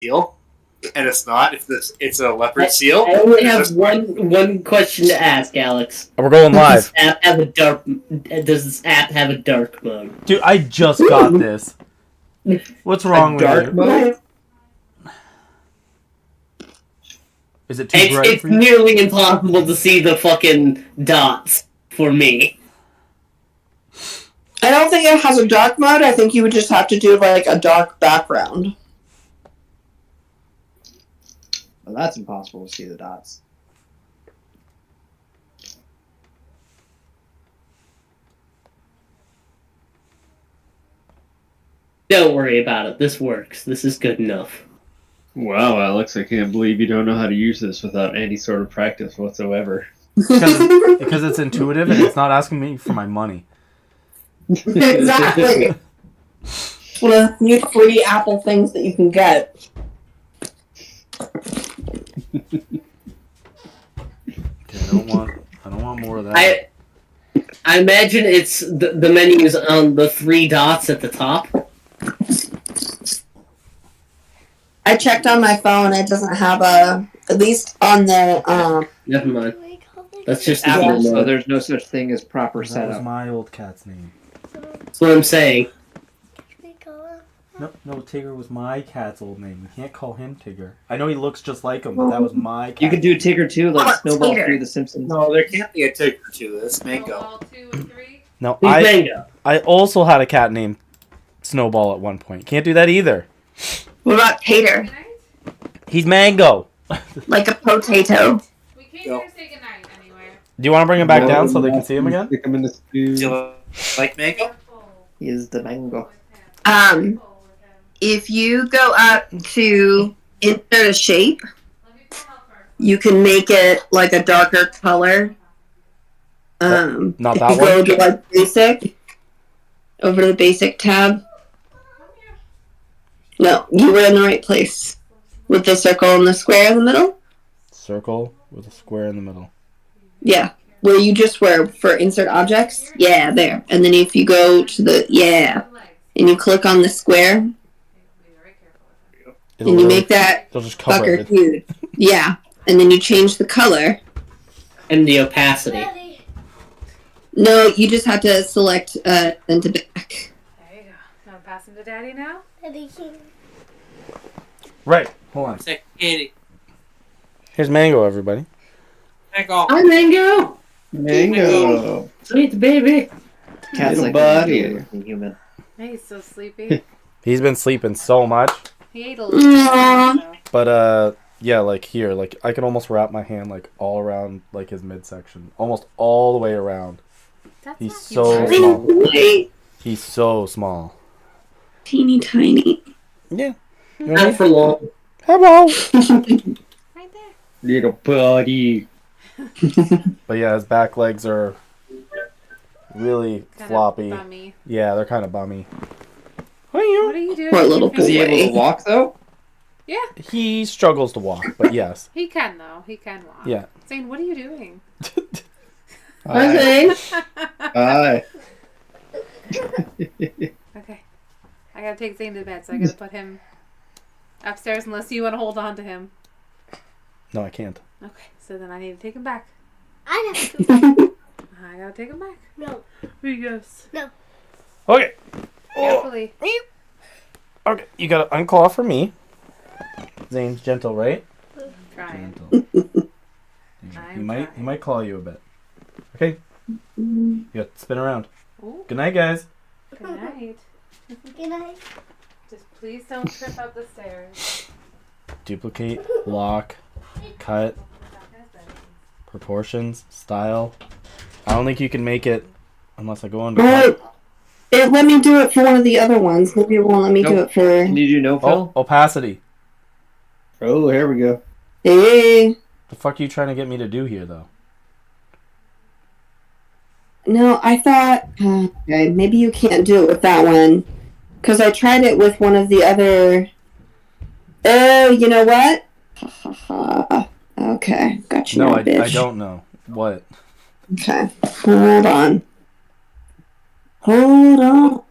seal, and it's not. If it's a leopard seal. I only have one question to ask, Alex. We're going live. Does this app have a dark mode? Dude, I just got this. What's wrong with dark you? mode? Is it too bright It's for you? nearly impossible to see the fucking dots for me. I don't think it has a dark mode. I think you would just have to do like a dark background. Well, that's impossible to see the dots. Don't worry about it. This works. This is good enough. Wow, Alex, I can't believe you don't know how to use this without any sort of practice whatsoever. Because it's intuitive and it's not asking me for my money. Exactly. One of the few free Apple things that you can get. Okay, I don't want more of that. I imagine it's the menu is on the three dots at the top. I checked on my phone. It doesn't have at least on the Never mind. That's just Apple, so the there's no such thing as proper That was setup. my old cat's name. That's what I'm saying. No, Tigger was my cat's old name. You can't call him Tigger. I know he looks just like him, but that was my cat. You could do Tigger too, like Snowball Tigger. through The Simpsons. No, there can't be a ticker to this. Mango. Snowball 2 and 3. No, Who's Mango? I also had a cat named Snowball at one point. Can't do that either. what about tater? Good night. He's Mango. Like a potato. We came here to say goodnight anyway. Do you want to bring him back down so they can see him again? Stick him in the stew. Do you like mango? He is the mango. If you go up to insert a shape, you can make it like a darker color. Not if that you go one? to like basic, over to the basic tab. No, you were in the right place. With the circle and the square in the middle? Circle with a square in the middle. Yeah. Where you just were for insert objects? Yeah, there. And then if you go to the, and you click on the square, It'll and you really- make that It'll just cover fucker it. huge. Yeah. And then you change the color. And the opacity. No, you just have to select then to back. There you go. Now pass him to Daddy now. Right. Hold on. Say, Katie. Here's Mango, everybody. Mango. Hi, Mango! Mango. Sweet baby! Cat's Little like buddy. a human. Hey, he's so sleepy. He's been sleeping so much. He ate a little. But, yeah, like here. Like, I can almost wrap my hand, like, all around, like, his midsection. Almost all the way around. That's He's not so cute. small. Wait, He's so small. teeny tiny. Yeah. Not for long. Hello. Right there. Little buddy. But yeah, his back legs are really Kinda floppy. bummy. Yeah, they're kind of bummy. What are you doing? Poor little Is he able to boy. walk though? Yeah, He struggles to walk, but yes. he can though. He can walk. Yeah. Zane, what are you doing? Hi, Zane. Hi. Okay. I gotta take Zane to bed, so I gotta put him upstairs unless you want to hold on to him. No, I can't. Okay, so then I need to take him back. I have to. I gotta take him back. No. Yes. Okay. Carefully. Okay, you gotta unclaw for me. Zane's gentle, right? Trying. Gentle. I'm He might trying. claw you a bit. Okay. You got to spin around. Ooh, Good night, guys. good night. Good night. Just please don't trip up the stairs. Duplicate, lock, cut, proportions, style. I don't think you can make it unless I go under. It let me do it for one of the other ones. Maybe it won't let me do Nope. it for. Can you do no Oh, fill? opacity. Oh, here we go. Hey. The fuck are you trying to get me to do here, though? No, I thought. Okay, maybe you can't do it with that one. Because I tried it with one of the other. Oh, you know what? Okay, got you. No, now, I bitch. don't know. What? Okay, hold on. Hold on.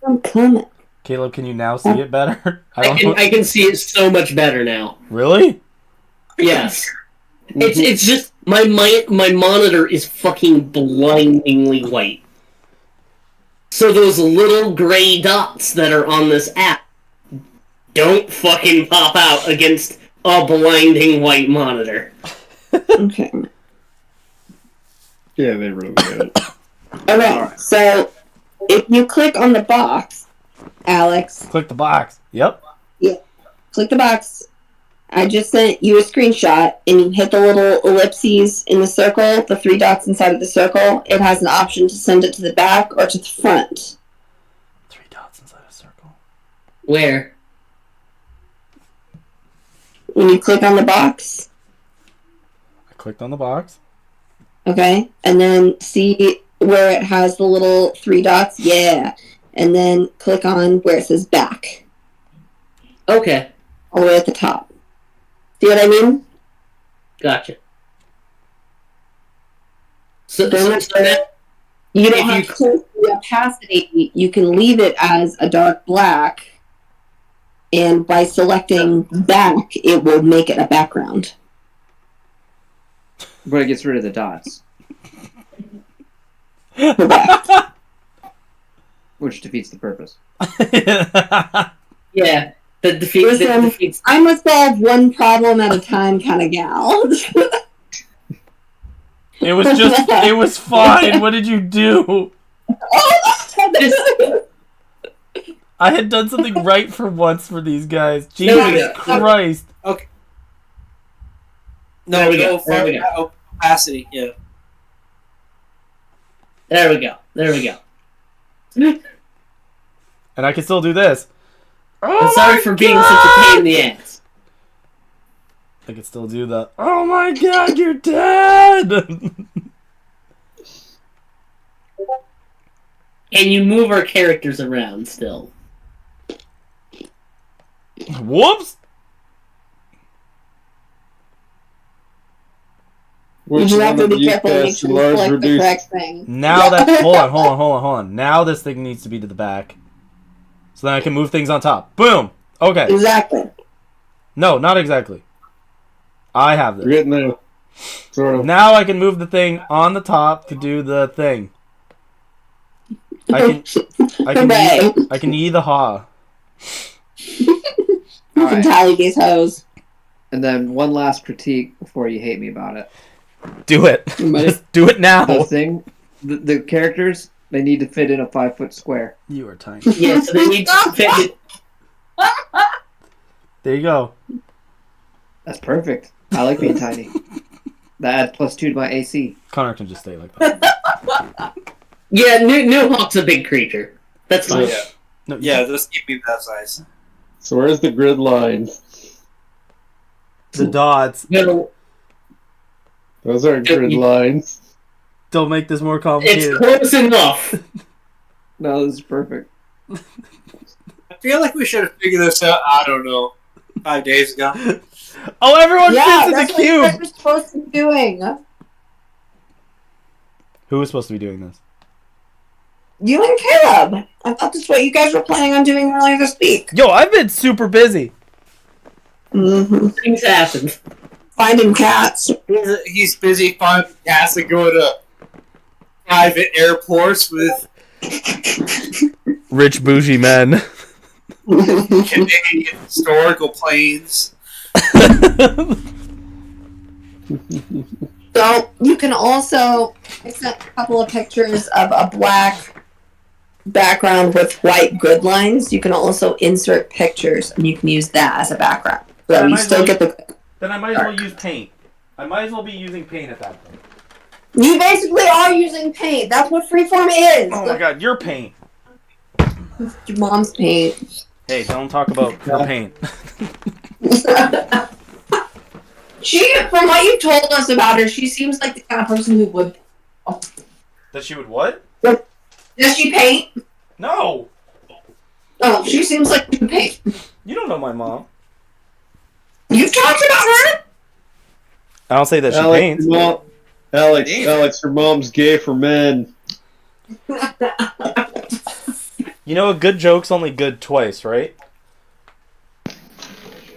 I'm coming. Caleb, can you now see it better? I can see it so much better now. Really? Yes. It's just my monitor is fucking blindingly white. So those little gray dots that are on this app don't fucking pop out against a blinding white monitor. Okay. Yeah, they really get it. Okay, so if you click on the box, Alex, Click the box. Yep. click the box. I just sent you a screenshot, and you hit the little ellipses in the circle, the 3 dots inside of the circle. It has an option to send it to the back or to the front. 3 dots inside a circle. Where? When you click on the box, I clicked on the box. okay, and then see where it has the little 3 dots, yeah, and then click on where it says back, Okay, all the way at the top. See what I mean? gotcha. So Then now, you don't If have you- to change the opacity. You can leave it as a dark black, and by selecting back, it will make it a background. But it gets rid of the dots, Correct. which defeats the purpose. yeah, that Listen, defeats. I'm a solve one problem at a time kind of gal. It was fine. What did you do? I had done something right for once for these guys. Jesus Christ. No, There we go, go there for we go. opacity. Yeah. There we go. There we go. And I can still do this. I'm sorry for being such a pain in the ass. I can still do the, oh my god, you're dead! And you move our characters around still. Whoops! Which You have one to of be you careful to make cast sure you large select the reduced? correct thing. Now that's, hold on. Now this thing needs to be to the back. So then I can move things on top. Boom! Okay. Exactly. No, not exactly. I have We're this. getting there. Sort of. Now I can move the thing on the top to do the thing. I can yee the ha. You can tally these hoes. And then one last critique before you hate me about it. Do it. Just do it now. The characters, they need to fit in a 5-foot square. You are tiny. Yeah, so they need to fit it. There you go. That's perfect. I like being tiny. That adds +2 to my AC. Connor can just stay like that. Yeah, New Hawk's a big creature. That's fine. Yeah. No, Yeah, just keep me that size. So where's the grid lines? the dots. No, Those aren't grid lines. Don't make this more it's complicated. close enough. No, this is perfect. I feel like we should have figured this out, I don't know, 5 days ago. Oh, everyone Yeah, fits in the that's what you guys cube. were supposed to be doing. Who was supposed to be doing this? You and Caleb. I thought that's what you guys were planning on doing earlier this week. Yo, I've been super busy. Mm-hmm. Things happen. Finding cats. He's busy finding cats to go to private airports with Rich bougie men. Canadian historical planes. So you can also, I sent a couple of pictures of a black background with white grid lines. You can also insert pictures, and you can use that as a background. So I you might still as get the. Then I might as well use paint. I might as well be using paint at that point. You basically are using paint. That's what freeform is. Oh my god, your paint. Your mom's paint. Hey, don't talk about her paint. She, from what you told us about her, she seems like the kind of person who would. That she would what? Does she paint? No! Oh, she seems like she would paint. You don't know my mom. You've talked about her? I don't say that she Alex, paints. Alex, your mom's gay for men. Yeah, You know, a good joke's only good twice, right?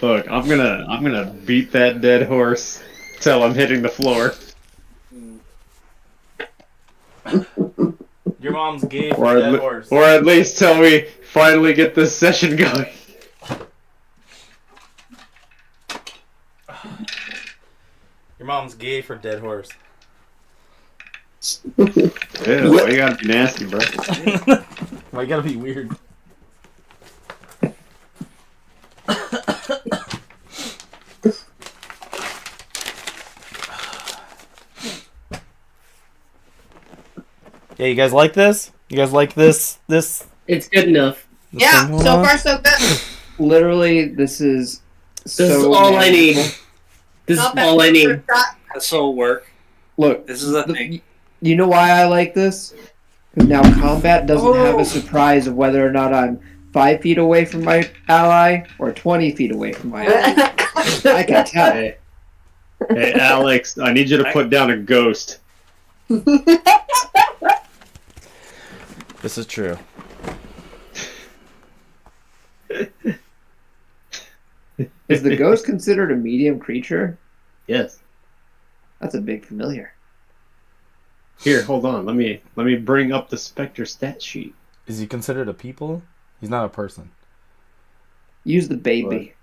Look, I'm gonna beat that dead horse till I'm hitting the floor. Your mom's gay for dead horse. Or at least till we finally get this session going. Your mom's gay for dead horse. Ew, why you gotta be nasty, bro? Why you gotta be weird? Yeah, you guys like this? You guys like this? This It's good enough. Yeah, thing so going on? far so good. Literally, this is This is all I manageable. need. This is Not bad all I for need. a shot. This will work. Look, This is the thing. you know why I like this? 'Cause now combat doesn't have Oh. a surprise of whether or not I'm 5 feet away from my ally or 20 feet away from my ally. I can tell. Hey, hey, Alex, I need you to put down a ghost. This is true. Is the ghost considered a medium creature? Yes. That's a big familiar. Here, hold on. Let me bring up the Spectre stat sheet. Is he considered a people? He's not a person. Use the baby.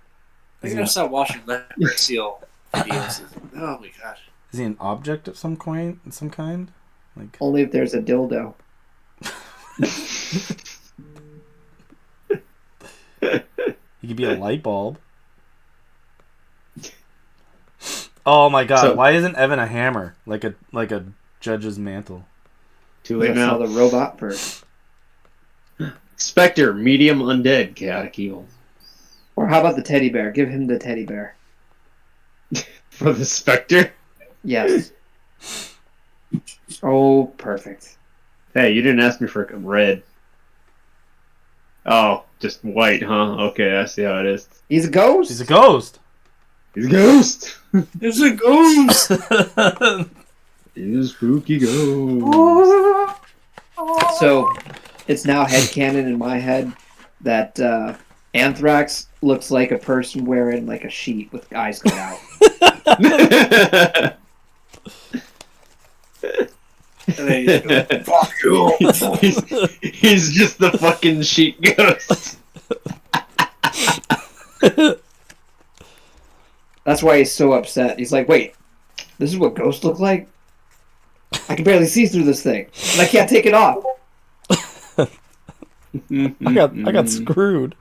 I gotta stop watching leopard seal videos. Oh my god. Is he an object of some kind? Some kind? Like Only if there's a dildo. he could be a light bulb. Oh my god! So- Why isn't Evan a hammer? Like a judge's mantle. Too Let's late now. sell the robot first. Spectre, medium undead, chaotic evil. Or how about the teddy bear? Give him the teddy bear. For the Spectre? Yes. Oh, perfect. Hey, you didn't ask me for red. Oh, just white, huh? Okay, I see how it is. He's a ghost. He's a ghost. He's a ghost! There's a ghost! He's a spooky ghost. So, it's now headcanon in my head that Anthrax looks like a person wearing like a sheet with eyes cut out. And then he's like, fuck you! he's just the fucking sheet ghost. That's why he's so upset. He's like, wait, this is what ghosts look like? I can barely see through this thing. And I can't take it off. I got screwed.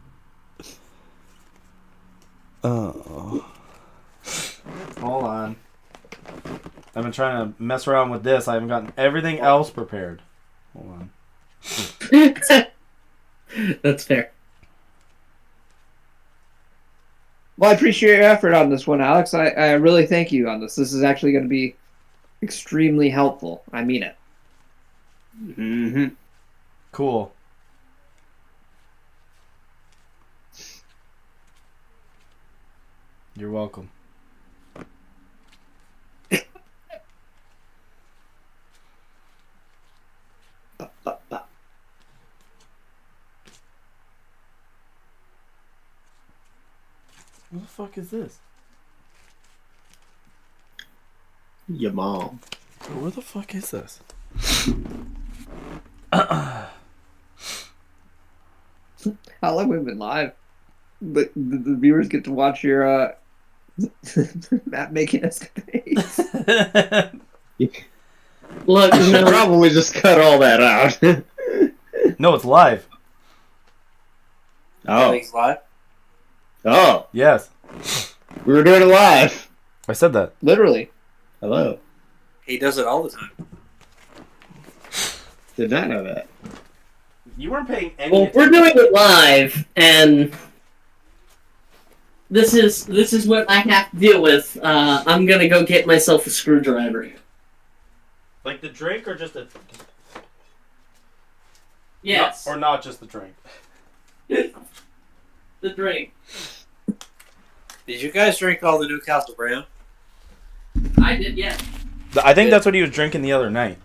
Oh. Hold on. I've been trying to mess around with this. I haven't gotten everything else prepared. Hold on. That's fair. Well, I appreciate your effort on this one, Alex. I really thank you on this. This is actually going to be extremely helpful. I mean it. Mm-hmm. Cool. You're welcome. What the fuck is this? Your mom. Where the fuck is this? How long we've been live? But the viewers get to watch your map making escapades. Look, You should no, probably just cut all that out. No, it's live. Oh. He's live. Oh. Yes. We were doing it live. I said that. Literally. Hello. He does it all the time. Did not know that. You weren't paying any well, we're doing it live, and this is what I have to deal with. I'm gonna go get myself a screwdriver. Like the drink or just a... Yes, Or not just the drink. the drink. Did you guys drink all the Newcastle Brown? I did, yeah. I think that's what he was drinking the other night.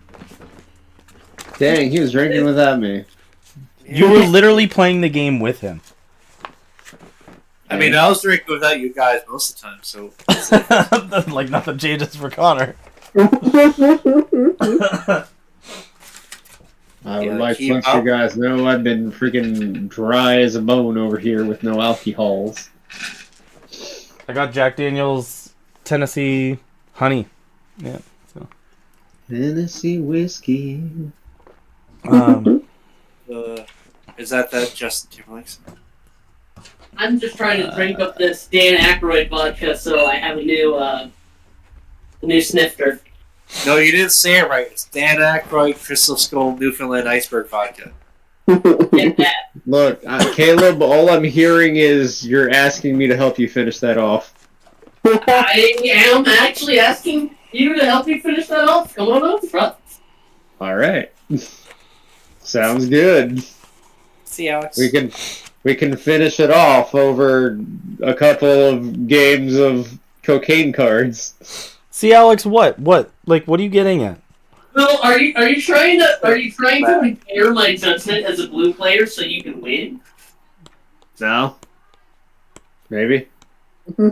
Dang, he was drinking without me. You were literally playing the game with him. I mean, I was drinking without you guys most of the time, so. Like nothing changes for Connor. I would Yeah, like to keep let up. you guys know I've been freaking dry as a bone over here with no alcohols. I got Jack Daniel's Tennessee honey. Yeah. So. Tennessee whiskey. Is that Justin Timberlake's? I'm just trying to drink up this Dan Aykroyd vodka, so I have a new snifter. No, you didn't say it right. It's Dan Aykroyd, Crystal Skull, Newfoundland Iceberg Vodka. Get that. Look, Caleb, all I'm hearing is you're asking me to help you finish that off. I am actually asking you to help me finish that off. Come on up, bro. Alright. Sounds good. See, Alex? We can finish it off over a couple of games of cocaine cards. See, Alex, what? Like, what are you getting at? Well, are you trying to impair my judgment as a blue player so you can win? No? Maybe? I'm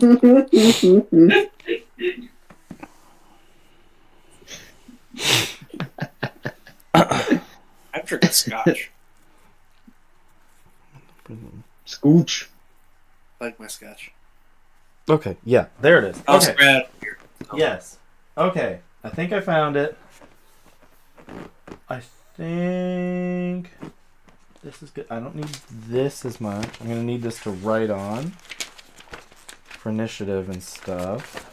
drinking scotch. Scooch. I like my scotch. Okay, yeah, there it is. I'll Okay. spread out here. Yes. Okay, I think I found it. I think this is good. I don't need this as much. I'm gonna need this to write on for initiative and stuff.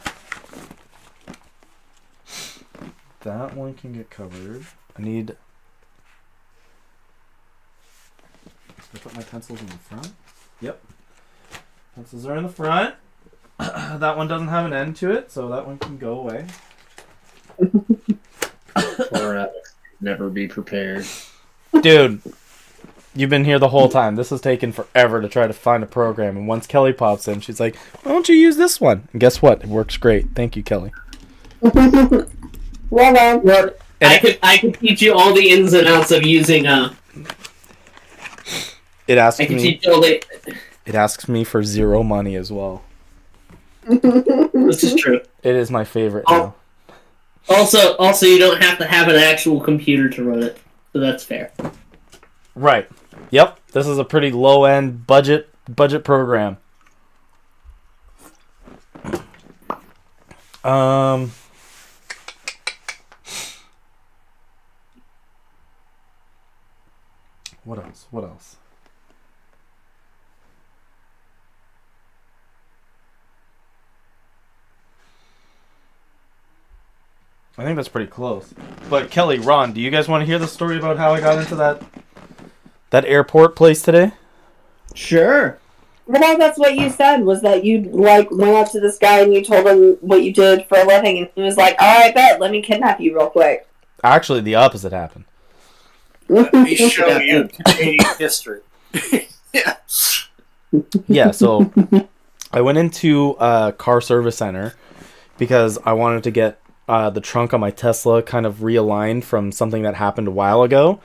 That one can get covered. I need. Did I put my pencils in the front? Yep. Pencils are in the front. That one doesn't have an end to it, so that one can go away. Or never be prepared. Dude, you've been here the whole time. This has taken forever to try to find a program. And once Kelly pops in, she's like, why don't you use this one? And guess what? It works great. Thank you, Kelly. Well done. Look, And I could teach you all the ins and outs of using it asks I can me. teach you all the. It asks me for 0 money as well. This is true. It is my favorite Oh. now. Also, you don't have to have an actual computer to run it, so that's fair. Right. Yep. This is a pretty low end budget program. What else? What else? I think that's pretty close. But Kelly, Ron, do you guys want to hear the story about how I got into that airport place today? Sure. Well, that's what you said, was that you, like, went up to this guy and you told him what you did for a living, and he was like, alright, bet, let me kidnap you real quick. Actually, the opposite happened. Let me show you Canadian history. Yeah. Yeah, so I went into a car service center because I wanted to get the trunk on my Tesla kind of realigned from something that happened a while ago.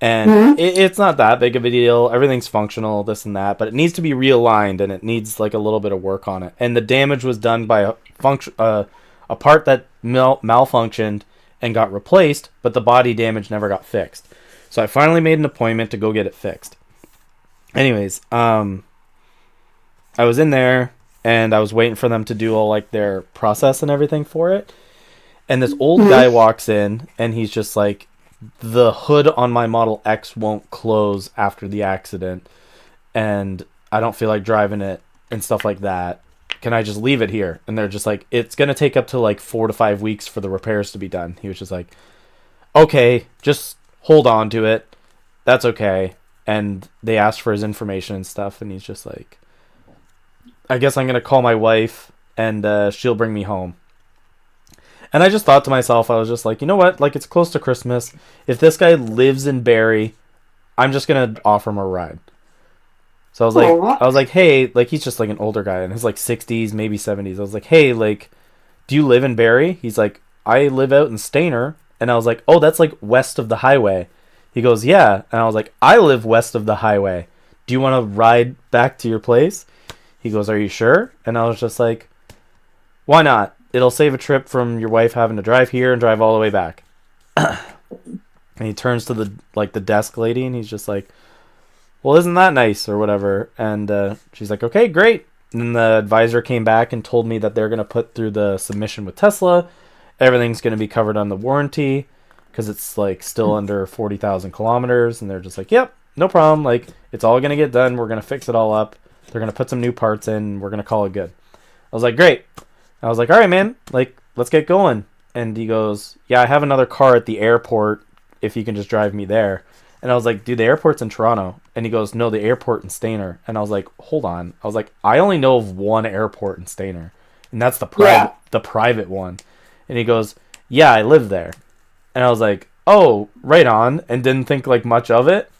And it's not that big of a deal. Everything's functional, this and that, but it needs to be realigned and it needs like a little bit of work on it. And the damage was done by a part that malfunctioned and got replaced, but the body damage never got fixed. So I finally made an appointment to go get it fixed. Anyways, I was in there and I was waiting for them to do all like their process and everything for it. And this old guy walks in and he's just like, the hood on my Model X won't close after the accident and I don't feel like driving it and stuff like that. Can I just leave it here? And they're just like, it's going to take up to like 4 to 5 weeks for the repairs to be done. He was just like, okay, just hold on to it. That's okay. And they asked for his information and stuff. And he's just like, I guess I'm going to call my wife and she'll bring me home. And I just thought to myself, I was just like, you know what? Like, it's close to Christmas. If this guy lives in Barrie, I'm just going to offer him a ride. So I was like, hey, like, he's just like an older guy in his like 60s, maybe 70s. I was like, hey, like, do you live in Barrie? He's like, I live out in Stainer. And I was like, oh, that's like west of the highway. He goes, yeah. And I was like, I live west of the highway. Do you want to ride back to your place? He goes, are you sure? And I was just like, why not? It'll save a trip from your wife having to drive here and drive all the way back. And he turns to the desk lady, and he's just like, well, isn't that nice or whatever? And she's like, okay, great. And then the advisor came back and told me that they're going to put through the submission with Tesla. Everything's going to be covered on the warranty because it's like still under 40,000 kilometers. And they're just like, yep, no problem. Like, it's all going to get done. We're going to fix it all up. They're going to put some new parts in. And we're going to call it good. I was like, great. I was like, all right, man, like, let's get going. And he goes, yeah, I have another car at the airport if you can just drive me there. And I was like, dude, the airport's in Toronto. And he goes, no, the airport in Stayner. And I was like, hold on. I was like, I only know of one airport in Stayner. And that's the private one. And he goes, yeah, I live there. And I was like, oh, right on. And didn't think like much of it.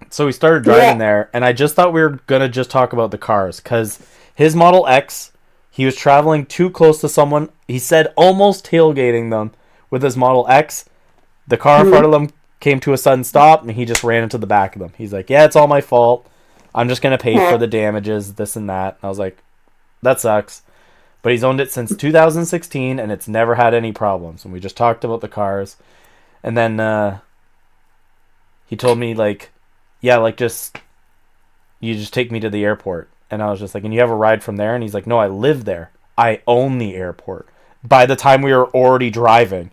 So we started driving there. And I just thought we were going to just talk about the cars. Because his Model X, he was traveling too close to someone. He said almost tailgating them with his Model X. The car in front of them came to a sudden stop, and he just ran into the back of them. He's like, yeah, it's all my fault. I'm just going to pay for the damages, this and that. And I was like, that sucks. But he's owned it since 2016, and it's never had any problems. And we just talked about the cars. And then he told me, like, yeah, like, you just take me to the airport. And I was just like, and you have a ride from there? And he's like, no, I live there. I own the airport. By the time we were already driving.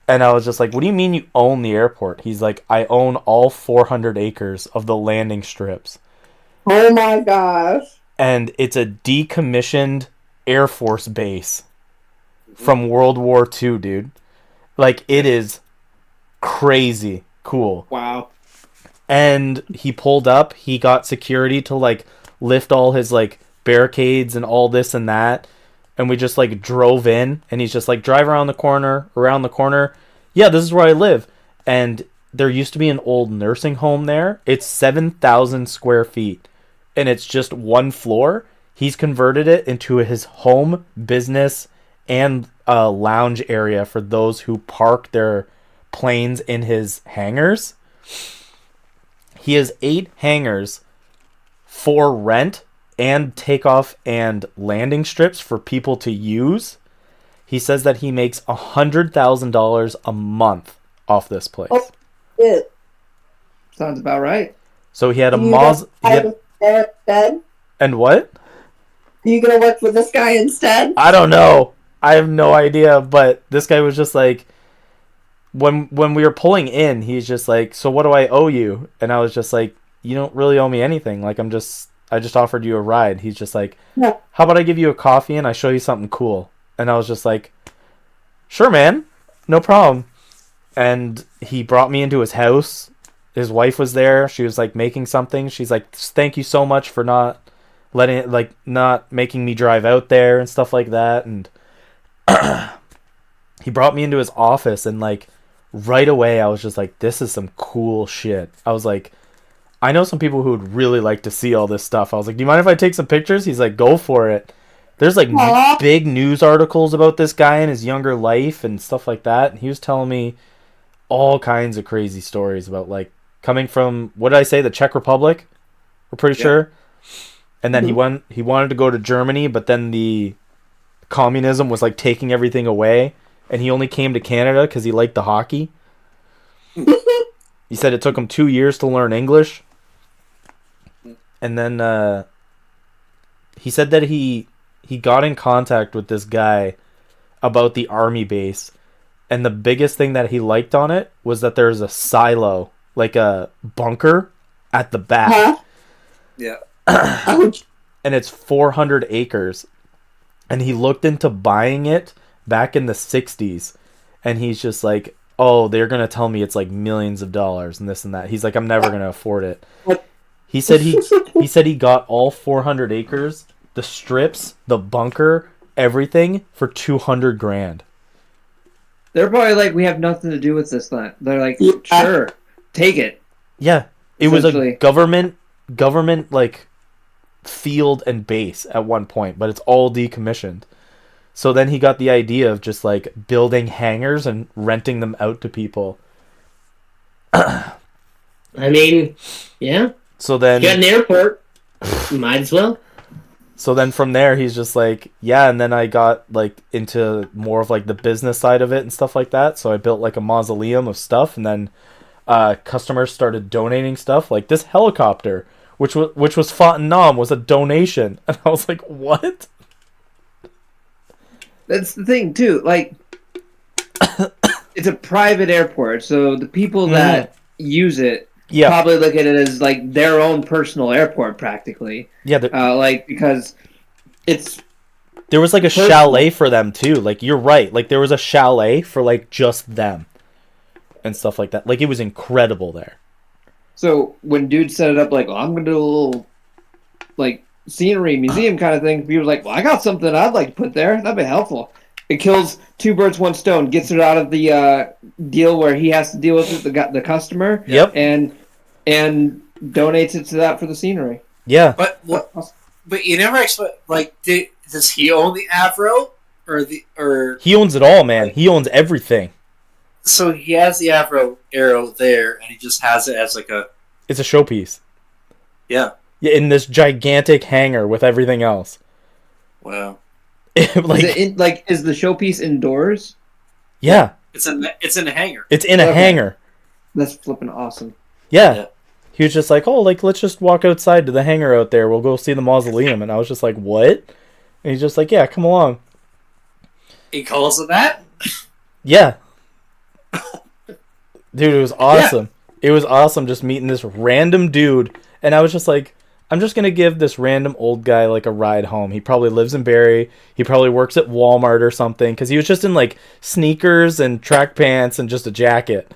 And I was just like, what do you mean you own the airport? He's like, I own all 400 acres of the landing strips. Oh my gosh. And it's a decommissioned Air Force base from World War II, dude. Like, it is crazy cool. Wow. And he pulled up. He got security to, like, lift all his, like, barricades and all this and that. And we just, like, drove in. And he's just like, drive around the corner. Yeah, this is where I live. And there used to be an old nursing home there. It's 7,000 square feet. And it's just one floor. He's converted it into his home, business, and a lounge area for those who park their planes in his hangars. He has 8 hangars for rent and takeoff and landing strips for people to use. He says that he makes $100,000 a month off this place. Oh, yeah. Sounds about right. So he had a instead? And what? Are you gonna work for this guy instead? I don't know. I have no idea. But this guy was just like, when we were pulling in, he's just like, so what do I owe you? And I was just like, you don't really owe me anything. Like, I just offered you a ride. He's just like, no. How about I give you a coffee and I show you something cool? And I was just like, sure, man, no problem. And he brought me into his house. His wife was there. She was like making something. She's like, thank you so much for not making me drive out there and stuff like that. And he brought me into his office, and like right away I was just like, this is some cool shit. I was like, I know some people who would really like to see all this stuff. I was like, do you mind if I take some pictures? He's like, go for it. There's like big news articles about this guy and his younger life and stuff like that. And he was telling me all kinds of crazy stories about, like, coming from, what did I say, the Czech Republic? We're pretty sure. And then he wanted to go to Germany, but then the communism was like taking everything away, and he only came to Canada because he liked the hockey. He said it took him 2 years to learn English. And then he said that he got in contact with this guy about the army base, and the biggest thing that he liked on it was that there's a silo, like a bunker at the back. Huh? Yeah. And it's 400 acres. And he looked into buying it back in the 60s. And he's just like, oh, they're going to tell me it's like millions of dollars and this and that. He's like, I'm never going to afford it. He said he got all 400 acres, the strips, the bunker, everything for $200,000. They're probably like, we have nothing to do with this land. They're like, sure, take it. Yeah. It was a government like field and base at one point, but it's all decommissioned. So then he got the idea of just like building hangars and renting them out to people. I mean, yeah. So then, You got an airport. Might as well. so then from there, he's just like, yeah. And then I got like into more of like the business side of it and stuff like that. So I built like a mausoleum of stuff, and then customers started donating stuff. Like this helicopter, which was fought in Nam, was a donation, and I was like, what? That's the thing too. Like, it's a private airport, so the people that use it Yeah, probably look at it as like their own personal airport, practically. yeah. Like because it's There was like a personal. chalet for them too. Like you're right. Like there was a chalet for like just them and stuff like that. Like it was incredible there. So when dude set it up, like, I'm gonna do a little like scenery museum kind of thing, people were like, well, I got something I'd like to put there. That'd be helpful. It kills two birds, one stone. Gets it out of the deal where he has to deal with it, the customer. Yep. And donates it to that for the scenery. Yeah. But you never expect, like, does he own the Avro? Or He owns it all, man. He owns everything. so he has the Avro arrow there, and he just has it as like a It's a showpiece. yeah. Yeah, in this gigantic hangar with everything else. Wow. Like, Is the showpiece indoors? yeah, It's in a hangar. it's in a Okay. hangar. That's flipping awesome. Yeah. Yeah. He was just like, oh, like, let's just walk outside to the hangar out there. We'll go see the mausoleum. And I was just like, what? And he's just like, yeah, come along. He calls it that. Yeah. Dude, it was awesome. It was awesome just meeting this random dude. And I was just like, I'm just going to give this random old guy like a ride home. He probably lives in Barrie. He probably works at Walmart or something. Because he was just in like sneakers and track pants and just a jacket.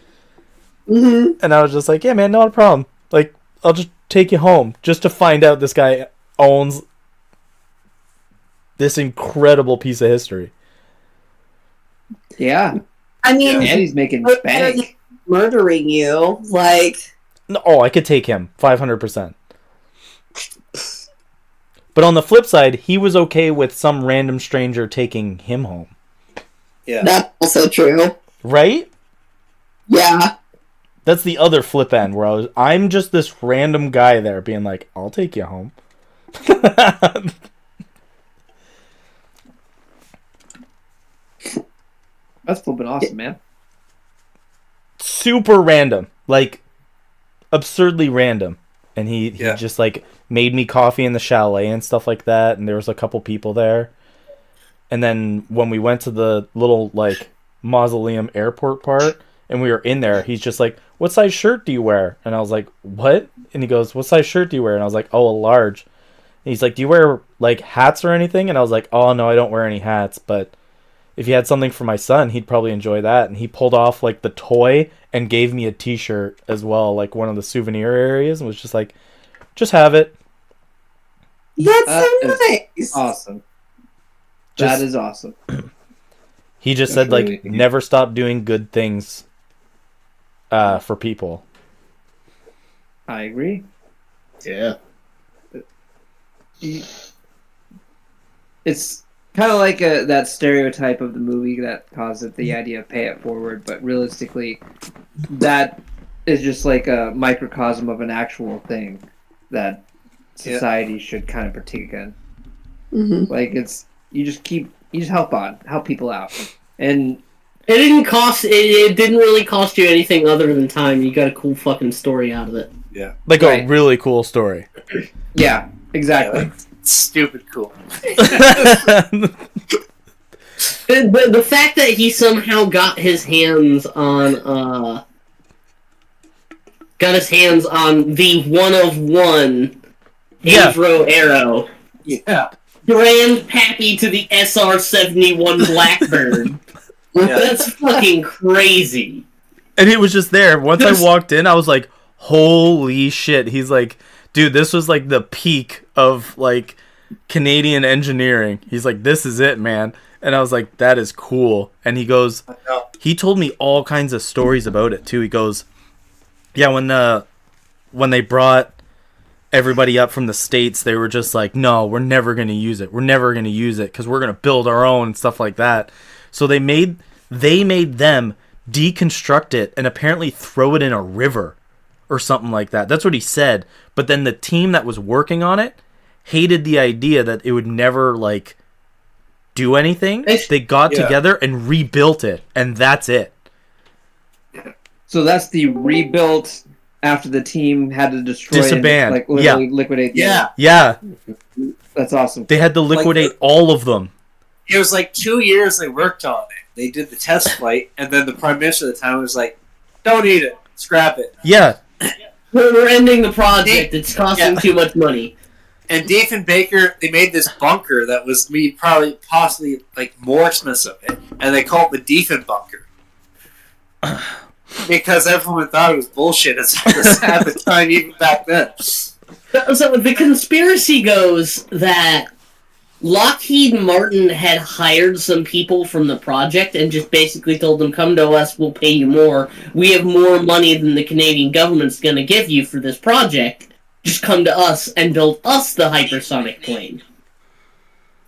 Mm-hmm. And I was just like, yeah, man, not a problem. Like, I'll just take you home just to find out this guy owns this incredible piece of history. Yeah. I mean, And he's making But better than bank. murdering you, like, No, oh, I could take him 500%. But on the flip side, he was okay with some random stranger taking him home. Yeah. that's also true. Right? Yeah. That's the other flip end where I'm just this random guy there being like, I'll take you home. That's flipping awesome, man. Super random. Like, absurdly random. And he Yeah. just, like, made me coffee in the chalet and stuff like that. And there was a couple people there. And then when we went to the little, like, mausoleum airport part, and we were in there, he's just like, what size shirt do you wear? And I was like, what? And he goes, what size shirt do you wear? And I was like, oh, a large. And he's like, do you wear, like, hats or anything? And I was like, oh, no, I don't wear any hats. But if you had something for my son, he'd probably enjoy that. And he pulled off, like, the toy and gave me a t-shirt as well, like, one of the souvenir areas, and was just like, just have it. That's That so is nice. Awesome. Just- That is awesome. He just That's said, like, really- never stop doing good things for people. I agree. Yeah. It's kind of like that stereotype of the movie that caused it the idea of pay it forward, but realistically, that is just like a microcosm of an actual thing that society should kind of partake in. Mm-hmm. Like you just help people out, and It didn't cost. It didn't really cost you anything other than time. You got a cool fucking story out of it. Yeah. Like, Right. a really cool story. yeah, exactly. Stupid cool. But the fact that he somehow got his hands on the one of one Yeah. Avro arrow, Yeah. grandpappy to the SR-71 Blackbird. Yeah. That's fucking crazy. And it was just there. Once I walked in, I was like, holy shit. He's like, dude, this was like the peak of like Canadian engineering. He's like, this is it, man. And I was like, that is cool. And he goes, he told me all kinds of stories about it too. He goes, yeah, when they brought everybody up from the States, they were just like, no, we're never going to use it. We're never going to use it because we're going to build our own and stuff like that. So they made them deconstruct it and apparently throw it in a river or something like that. That's what he said. But then the team that was working on it hated the idea that it would never like do anything. They got together and rebuilt it, and that's it. So that's the rebuilt after the team had to destroy Disband. and, like, literally liquidate. Yeah. That's awesome. They had to liquidate all of them. It was like 2 years they worked on it. They did the test flight, and then the prime minister at the time was like, "Don't eat it, scrap it." Yeah. We're ending the project. It's costing too much money. And Diefenbaker, they made this bunker that was possibly like more expensive, and they called it the Diefen bunker because everyone thought it was bullshit at the time, even back then. So the conspiracy goes that Lockheed Martin had hired some people from the project and just basically told them, come to us, we'll pay you more. We have more money than the Canadian government's going to give you for this project. Just come to us and build us the hypersonic plane.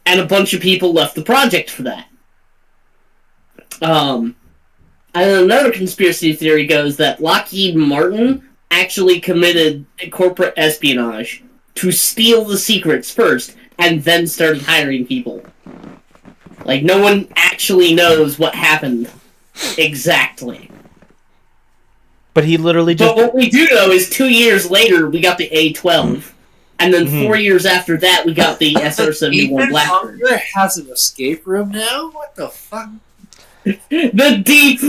And a bunch of people left the project for that. And another conspiracy theory goes that Lockheed Martin actually committed corporate espionage to steal the secrets first, and then started hiring people. Like, no one actually knows what happened exactly. But he literally just... But what we do know is 2 years later, we got the A-12. And then 4 years after that, we got the SR-71 Blackbird. Bunker has an escape room now? What the fuck? The Deep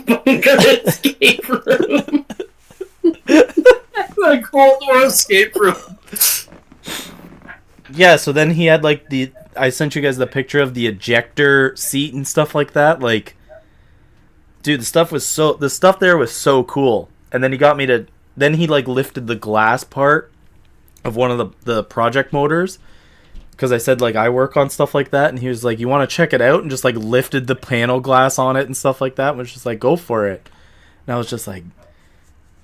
Bunker escape room. The Cold War escape room. Yeah, so then he had like I sent you guys the picture of the ejector seat and stuff like that. Like, dude, the stuff there was so cool. And then he like lifted the glass part of one of the project motors, because I said like I work on stuff like that, and he was like, you want to check it out, and just like lifted the panel glass on it and stuff like that, and was just like, go for it. And I was just like,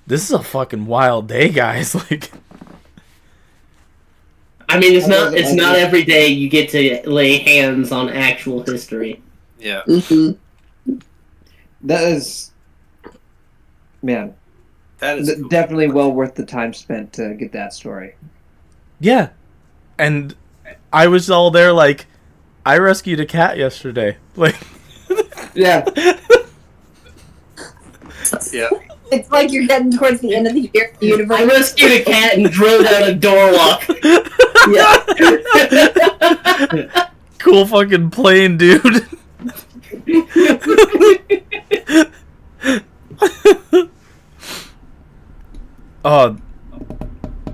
this is a fucking wild day, guys. Like, I mean, it's not every day you get to lay hands on actual history. Yeah. Mm-hmm. That is, man, That is cool. definitely well worth the time spent to get that story. yeah. And I was all there like, I rescued a cat yesterday. Like, Yeah. Yeah. It's like you're getting towards the end of the universe. I rescued a cat and drilled out a door lock. Yeah. cool fucking plane, dude. Oh,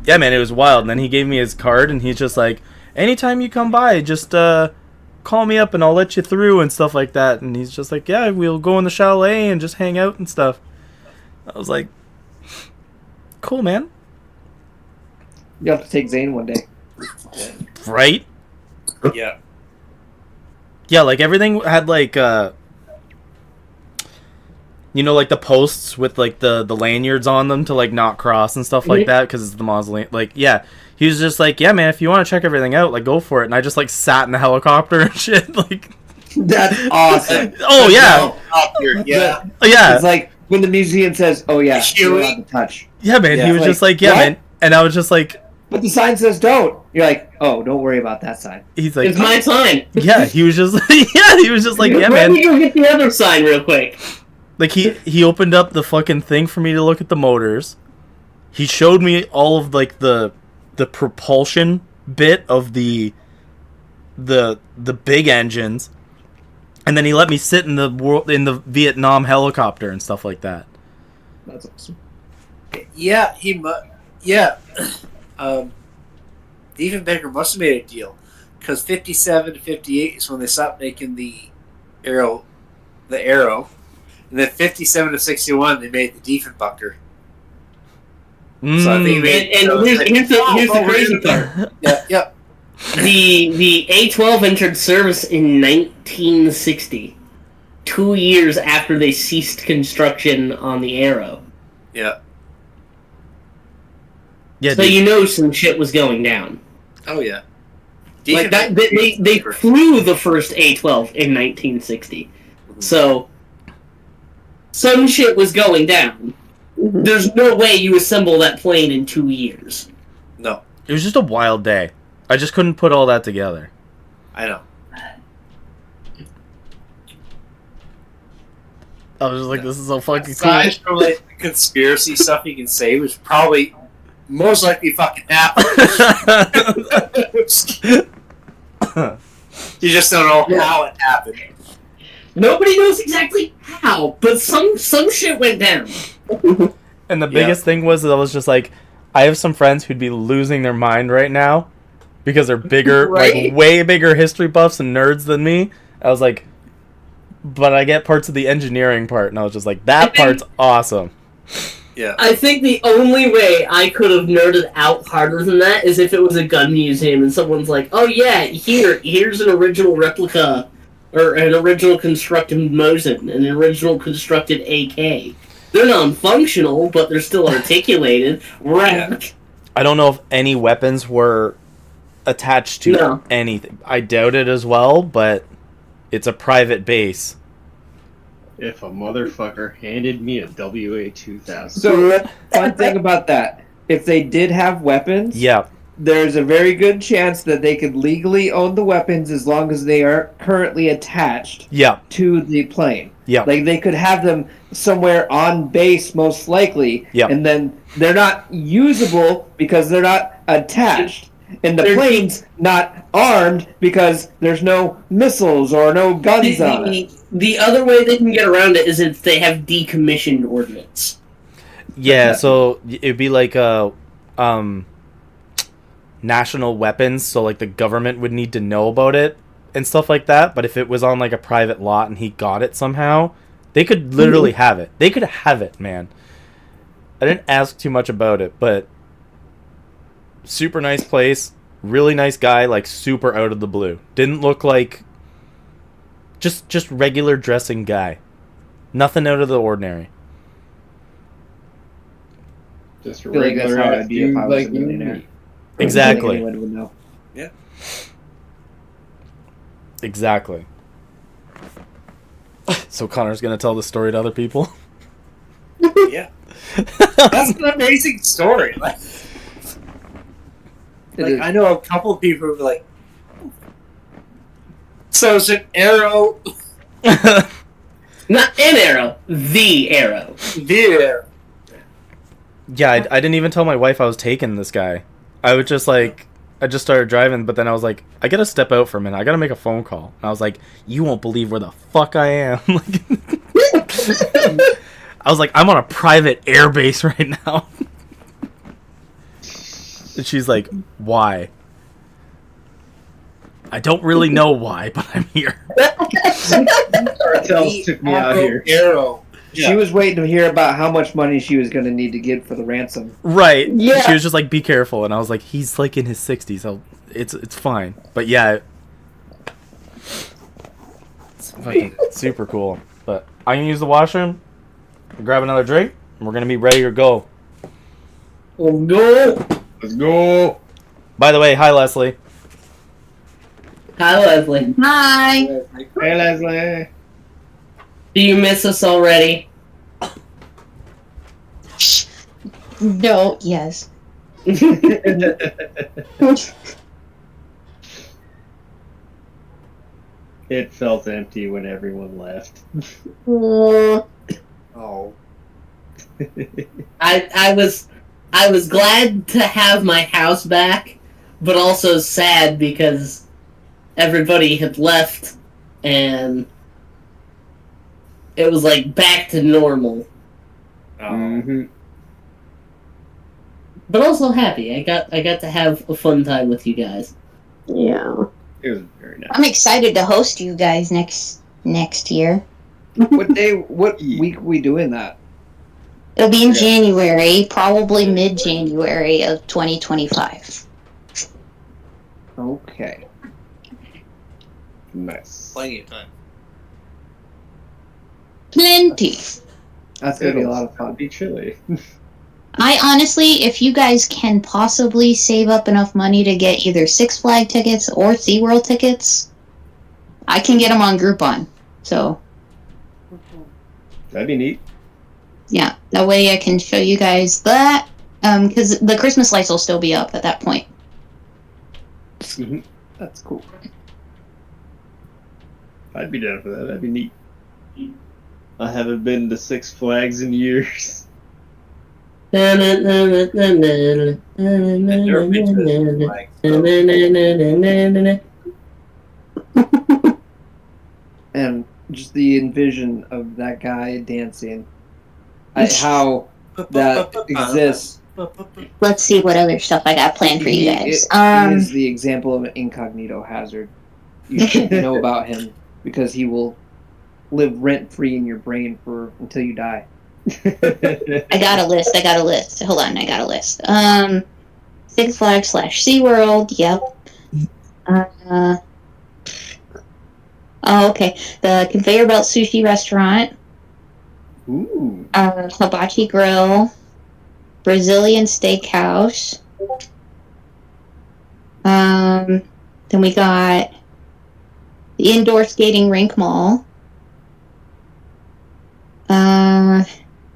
yeah, man, it was wild. And then he gave me his card, and he's just like, anytime you come by, just call me up and I'll let you through and stuff like that. And he's just like, yeah, we'll go in the chalet and just hang out and stuff. I was like, cool, man. You have to take Zane one day. Right? Yeah. Yeah, like everything had like you know, like the posts with like the lanyards on them to like not cross and stuff like that, because it's the mausoleum. Like, yeah, he was just like, yeah, man, if you want to check everything out, like, go for it. And I just like sat in the helicopter and shit. Like, That's awesome. oh yeah, Yeah. yeah, It's like when the museum says, "Oh yeah, you're allowed to touch," yeah, man. He was Like, just like, yeah, what? man, and I was just like, but the sign says "Don't." You're like, "Oh, don't worry about that sign." he's like, It's my sign. yeah, he was just, yeah, he was just like, yeah, Let man. me go get the other sign real quick. Like, he opened up the fucking thing for me to look at the motors. He showed me all of like the propulsion bit of the big engines, and then he let me sit in the Vietnam helicopter and stuff like that. That's awesome. Yeah, yeah. Diefenbaker must have made a deal, because 57 to 58 is when they stopped making the arrow, and then 57 to 61 they made the Diefenbaker. So I think he made, And here's the crazy part. Yeah. The A-12 entered service in 1960, 2 years after they ceased construction on the Arrow. Yeah. Yeah, So dude. you know some shit was going down. Oh yeah. Like that, they flew the first A-12 in 1960. So some shit was going down. Mhm. There's no way you assemble that plane in 2 years. No, It was just a wild day. I just couldn't put all that together. I know. I was just like, this is so fucking cool. Aside from like the conspiracy stuff you can say, which probably most likely fucking happened. You just don't know how it happened. Nobody knows exactly how, but some shit went down. And the biggest thing was that I was just like, I have some friends who'd be losing their mind right now because they're bigger, Right. like way bigger history buffs and nerds than me. I was like, but I get parts of the engineering part, and I was just like, that part's awesome. Yeah. I think the only way I could have nerded out harder than that is if it was a gun museum and someone's like, oh yeah, here's an original replica, or an original constructed Mosin, an original constructed AK. They're non-functional, but they're still articulated. Right. I don't know if any weapons were attached to No. anything. I doubt it as well, but it's a private base. If a motherfucker handed me a WA-2000. So, fun thing about that, if they did have weapons, Yeah, there's a very good chance that they could legally own the weapons as long as they are currently attached yeah, to the plane. yeah. Like, they could have them somewhere on base, most likely, Yep. and then they're not usable because they're not attached. And the They're- plane's not armed because there's no missiles or no guns on it. The other way they can get around it is if they have decommissioned ordnance. Yeah, so it'd be like national weapons, so like the government would need to know about it and stuff like that. But if it was on like a private lot and he got it somehow, they could literally have it. They could have it, man. I didn't ask too much about it, but super nice place, really nice guy, like super out of the blue. Didn't look like just regular dressing guy. Nothing out of the ordinary. Just a I feel like that's regular how ass I'd be if dude I was like a you. millionaire. Exactly. I don't think anyone would know. Exactly. So Connor's gonna tell the story to other people. Yeah. That's an amazing story. Like is. I know a couple of people who are like, so it's an arrow. Not an arrow, the arrow. There. Yeah, I didn't even tell my wife I was taking this guy. I was just like, I just started driving, but then I was like, I gotta step out for a minute. I gotta make a phone call. And I was like, you won't believe where the fuck I am. I was like, I'm on a private airbase right now. And she's like, why? I don't really know why, but I'm here. Cartels took me out here. Arrow. She was waiting to hear about how much money she was going to need to get for the ransom. Right. Yeah. She was just like, be careful. And I was like, he's like in his 60s. So it's fine. But yeah. It's fucking super cool. But I can use the washroom, grab another drink, and we're going to be ready to go. Oh no! Let's go. By the way, hi, Leslie. Hi, Leslie. Hi. Hey, Leslie. Do you miss us already? No, yes. It felt empty when everyone left. Oh, Oh. I was glad to have my house back, but also sad because everybody had left and it was like back to normal. Mm-hmm. But also happy. I got to have a fun time with you guys. yeah. It was very nice. I'm excited to host you guys next year. What week are we doing that? It'll be in Yeah. January, probably mid-January of 2025. Okay. Nice. Plenty of time. Plenty. That's going to be a lot of It'll fun. be chilly. I honestly, if you guys can possibly save up enough money to get either Six Flag tickets or SeaWorld tickets, I can get them on Groupon. So, That'd be neat. Yeah, that way I can show you guys that. Because the Christmas lights will still be up at that point. That's cool. I'd be down for that. That'd be neat. I haven't been to Six Flags in years. I've never been to like, And just the envision of that guy dancing. How that exists. Let's see what other stuff I got planned for you guys. He is the example of an incognito hazard. You should know about him because he will live rent free in your brain until you die. I got a list. Hold on, I got a list. Six Flags / SeaWorld. Yep. Oh, okay. The Conveyor Belt Sushi Restaurant. Ooh. Hibachi Grill. Brazilian Steakhouse. Then we got the Indoor Skating Rink Mall. I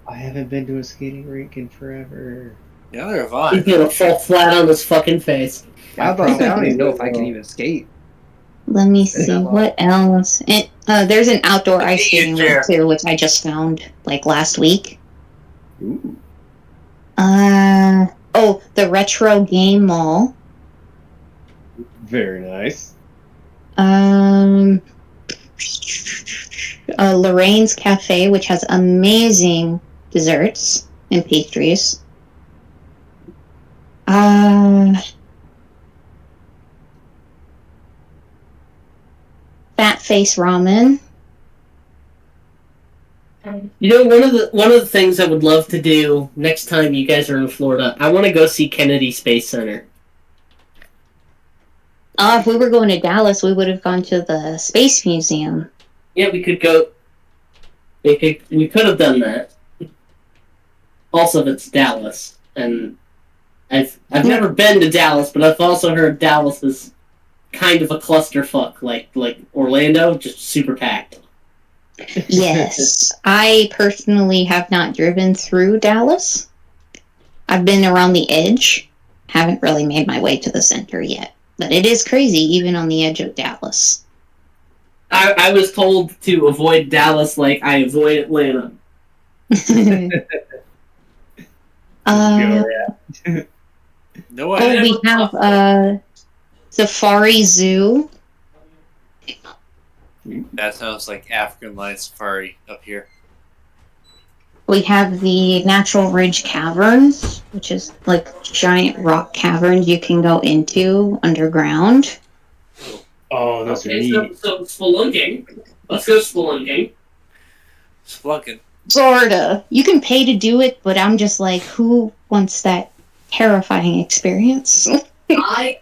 haven't been to a skating rink in forever. Neither have I. He's gonna fall flat on his fucking face. I don't even know if I can even skate. Let me see what else. There's an outdoor ice skating rink too, which I just found like last week. Ooh. The Retro Game Mall. Very nice. Lorraine's Cafe, which has amazing desserts and pastries. Fat Face Ramen. You know, one of the things I would love to do next time you guys are in Florida, I want to go see Kennedy Space Center. If we were going to Dallas, we would have gone to the Space Museum. Yeah, we could go. We could have done that. Also, it's Dallas, and I've never been to Dallas, but I've also heard Dallas is kind of a clusterfuck, like Orlando, just super packed. Yes. I personally have not driven through Dallas. I've been around the edge. Haven't really made my way to the center yet. But it is crazy, even on the edge of Dallas. I was told to avoid Dallas like I avoid Atlanta. No, I we have Safari Zoo. That sounds like African Lion Safari up here. We have the Natural Ridge Caverns, which is like giant rock caverns you can go into underground. Oh, that's neat. So spelunking. Let's go spelunking. Spelunking. Sorta. You can pay to do it, but I'm just like, who wants that terrifying experience? I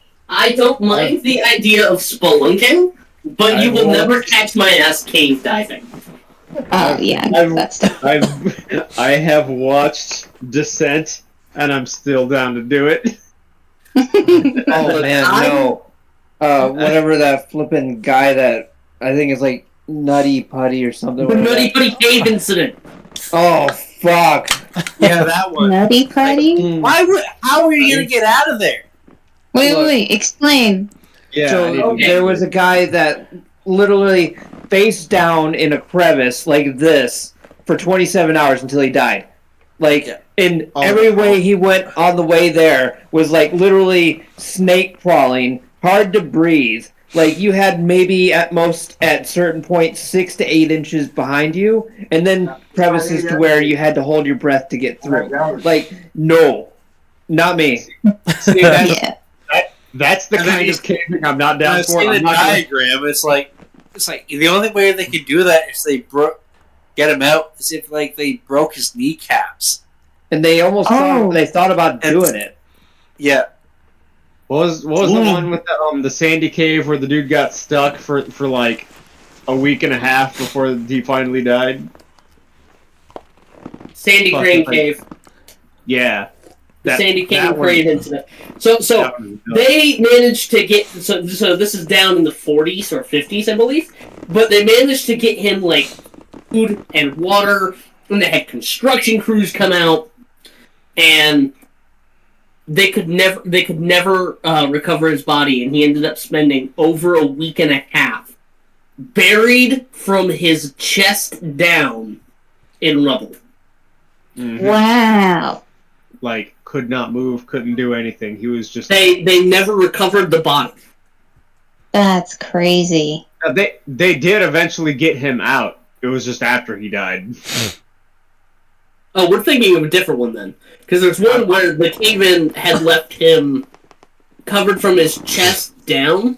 don't mind the idea of spelunking, but you will never catch my ass cave diving. Oh yeah, that's I have watched Descent, and I'm still down to do it. Oh man, no. Whatever that flipping guy that I think is like Nutty Putty or something. The Nutty Putty Cave Incident. Oh fuck! Yeah, that one. Nutty Putty? How are you gonna get out of there? Wait, explain. Yeah. So there was a guy that literally face down in a crevice like this for 27 hours until he died. Like, in every way he went on the way there was like literally snake crawling, hard to breathe. Like, you had maybe at most at certain points 6 to 8 inches behind you, and then crevices to where you had to hold your breath to get through. Like, no, not me. See, that's the kind of camping I'm not down for. In the diagram, it's like the only way they could do that is they get him out is if like they broke his kneecaps, and they almost thought about doing it. Yeah. What was the one with the Sandy Cave where the dude got stuck for like a week and a half before he finally died? Sandy Crane Cave. Yeah. The Sandy Crane incident. So they managed to get so this is down in the 40s or 50s, I believe, but they managed to get him like food and water, and they had construction crews come out, and they could never recover his body, and he ended up spending over a week and a half buried from his chest down in rubble. Mhm. Wow. Like, could not move, couldn't do anything. He was just... They never recovered the body. That's crazy. They did eventually get him out. It was just after he died. Oh, we're thinking of a different one then. Because there's one where the cave-in had left him covered from his chest down.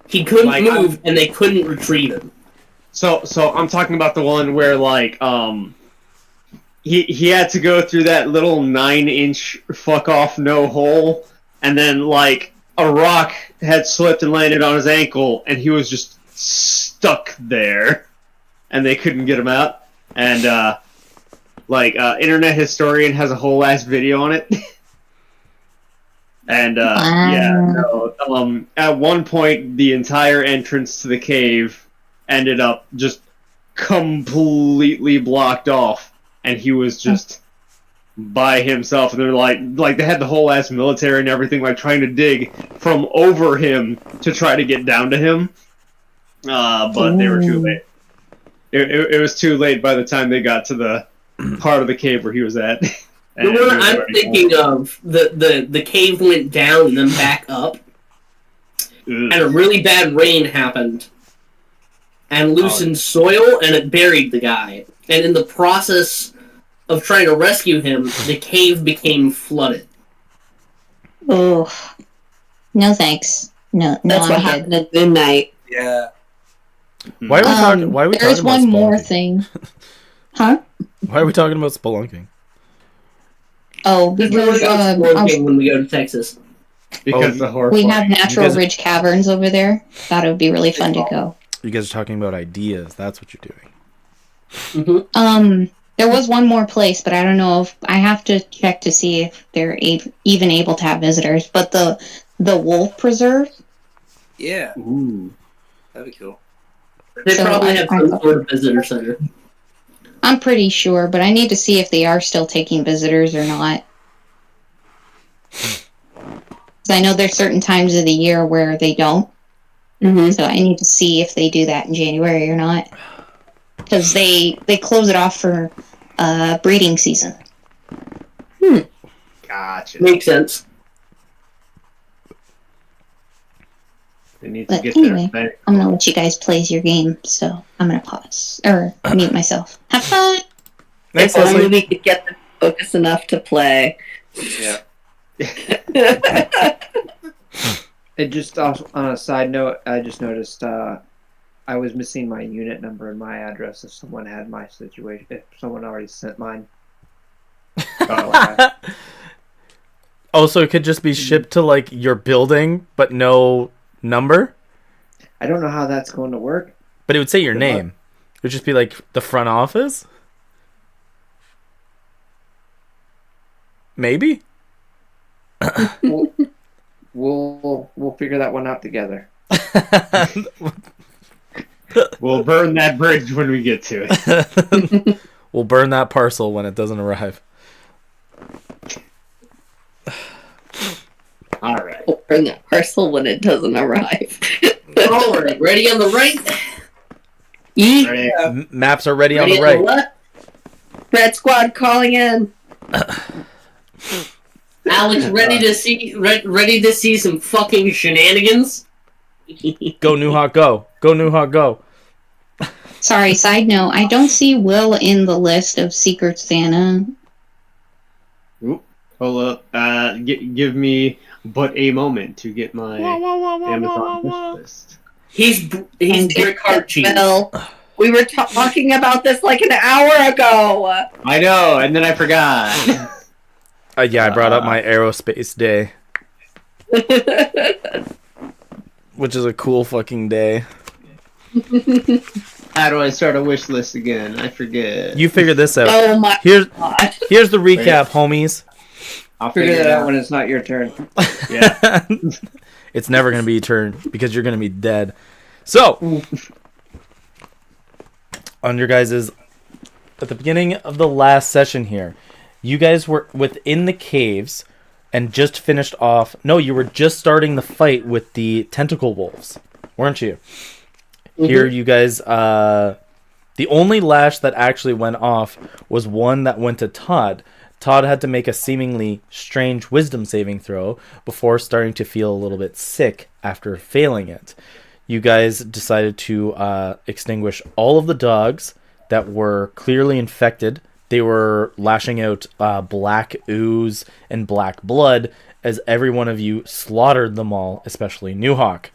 He couldn't move, and they couldn't retrieve him. So I'm talking about the one where, like, he had to go through that little 9-inch fuck-off no hole, and then, like, a rock had slipped and landed on his ankle, and he was just stuck there, and they couldn't get him out. And, Internet Historian has a whole ass video on it. And, at one point, the entire entrance to the cave ended up just completely blocked off, and he was just by himself, and they're like they had the whole ass military and everything, like, trying to dig from over him to try to get down to him, but they were too late. It was too late by the time they got to the part of the cave where he was at. The one I'm thinking of, the cave went down and then back up, and a really bad rain happened, and loosened soil, and it buried the guy. And in the process of trying to rescue him, the cave became flooded. Oh, no thanks. No, That's what happened at midnight. Yeah. Why are we talking? Why are we There's talking about one more spelunking? thing. Huh? Why are we talking about spelunking? Oh, We're because going spelunking when we go to Texas. Because the horror. we have natural guys- ridge caverns over there. Thought it would be really fun to go. You guys are talking about ideas. That's what you're doing. Mm-hmm. There was one more place, but I don't know if I have to check to see if they're even able to have visitors. But the wolf preserve. Yeah. Ooh. That'd be cool. They So probably have some I- sort of visitor center. I'm pretty sure, but I need to see if they are still taking visitors or not. 'Cause I know there's certain times of the year where they don't. Mm-hmm. So I need to see if they do that in January or not. Because they close it off for breeding season. Gotcha. Makes sense. They need to But get anyway, their I'm gonna let you guys play your game, so I'm gonna pause or mute myself. Have fun. Thanks, If only Leslie. we could get them focused enough to play. Yeah. And just on a side note, I just noticed I was missing my unit number and my address if someone had my situation. If someone already sent mine. Oh, so it could just be shipped to, like, your building, but no number? I don't know how that's going to work. But it would say your name. It would just be, like, the front office? Maybe? We'll figure that one out together. We'll burn that bridge when we get to it. We'll burn that parcel when it doesn't arrive. All right. We'll bring that parcel when it doesn't arrive. Alright, ready on the right? Yeet. Ready? Maps are ready on Ready the right. left? Red Squad calling in. Alex, ready to see some fucking shenanigans? Go, New Hawk, go. Go, New Hawk, go. Sorry, side note, I don't see Will in the list of Secret Santa. Hold up. Give me but a moment to get my Amazon wish list. He's brick hard cheese. Bill, we were talking about this like an hour ago. I know, and then I forgot. Yeah, I brought up my Aerospace Day, which is a cool fucking day. How do I start a wish list again? I forget. You figure this out. Oh my Here's god. here's the recap, homies. I'll Figure that it out when it's not your turn. Yeah. It's never gonna be your turn because you're gonna be dead. So, on your guys's at the beginning of the last session here, you guys were within the caves and just finished off. No, you were just starting the fight with the tentacle wolves, weren't you? Mhm. Here, you guys. The only lash that actually went off was one that went to Todd. Todd had to make a seemingly strange wisdom saving throw before starting to feel a little bit sick after failing it. You guys decided to extinguish all of the dogs that were clearly infected. They were lashing out black ooze and black blood as every one of you slaughtered them all, especially Newhawk.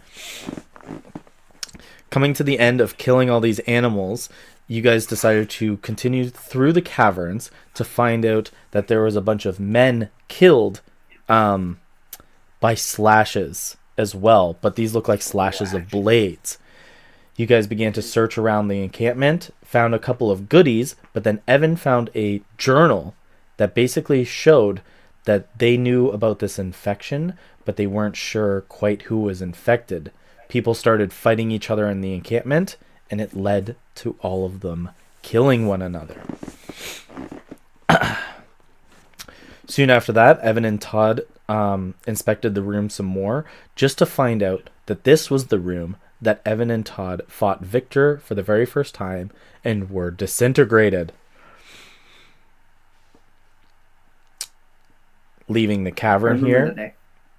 Coming to the end of killing all these animals, you guys decided to continue through the caverns to find out that there was a bunch of men killed by slashes as well, but these look like slashes of blades. You guys began to search around the encampment, found a couple of goodies, but then Evan found a journal that basically showed that they knew about this infection, but they weren't sure quite who was infected. People started fighting each other in the encampment, and it led to all of them killing one another. Soon after that, Evan and Todd inspected the room some more, just to find out that this was the room that Evan and Todd fought Victor for the very first time and were disintegrated. Leaving the cavern here. That day.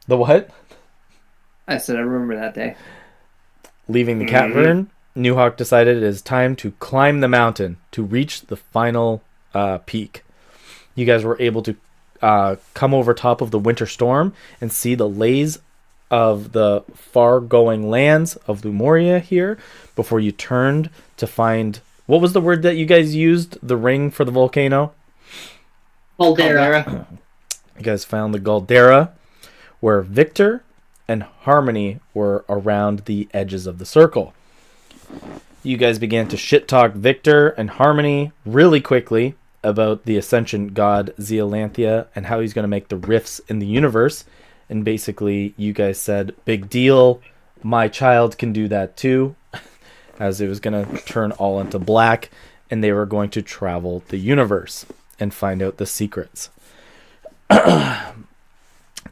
The what? I said I remember that day. Leaving the cavern, Newhawk decided it is time to climb the mountain to reach the final peak. You guys were able to come over top of the winter storm and see the lays of the far-going lands of Lumoria here before you turned to find... What was the word that you guys used? The ring for the volcano? Caldera. You guys found the Caldera, where Victor and Harmony were around the edges of the circle. You guys began to shit-talk Victor and Harmony really quickly about the Ascension god Zealanthia and how he's going to make the rifts in the universe. And basically, you guys said, big deal, my child can do that too, as it was going to turn all into black, and they were going to travel the universe and find out the secrets.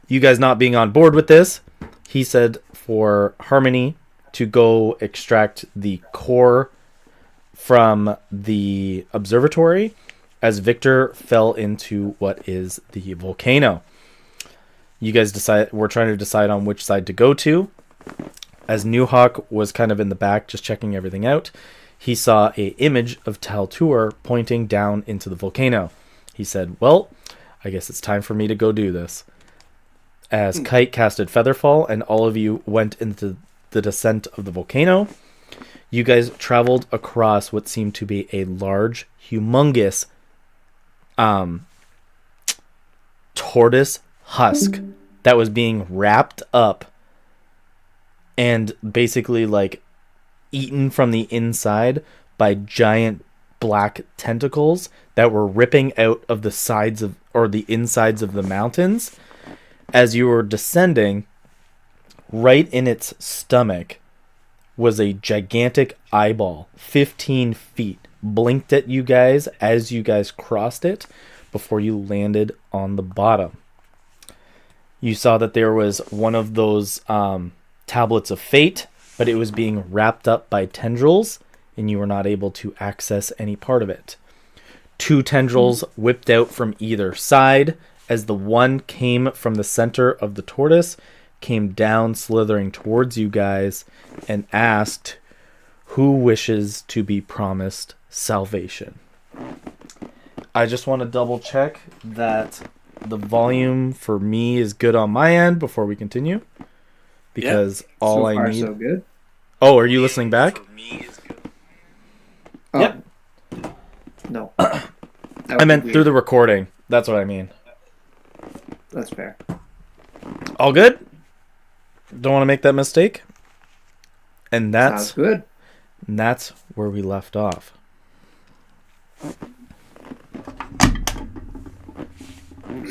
You guys not being on board with this, he said for Harmony to go extract the core from the observatory as Victor fell into what is the volcano. You guys were trying to decide on which side to go to. As Newhawk was kind of in the back just checking everything out, he saw an image of Taltur pointing down into the volcano. He said, well, I guess it's time for me to go do this. As Kite casted Featherfall and all of you went into the descent of the volcano, you guys traveled across what seemed to be a large, humongous tortoise husk that was being wrapped up and basically like eaten from the inside by giant black tentacles that were ripping out of the sides of or the insides of the mountains. As you were descending, right in its stomach was a gigantic eyeball, 15 feet, blinked at you guys as you guys crossed it before you landed on the bottom. You saw that there was one of those tablets of fate, but it was being wrapped up by tendrils, and you were not able to access any part of it. 2 tendrils whipped out from either side, as the one came from the center of the tortoise, came down slithering towards you guys, and asked, who wishes to be promised salvation? I just want to double check that the volume for me is good on my end before we continue. Because all so far, I need... so good. Oh, are you listening back? Oh. Yep. No. I meant through the recording. That's what I mean. That's fair. All good? Don't want to make that mistake. And Sounds good. that's where we left off.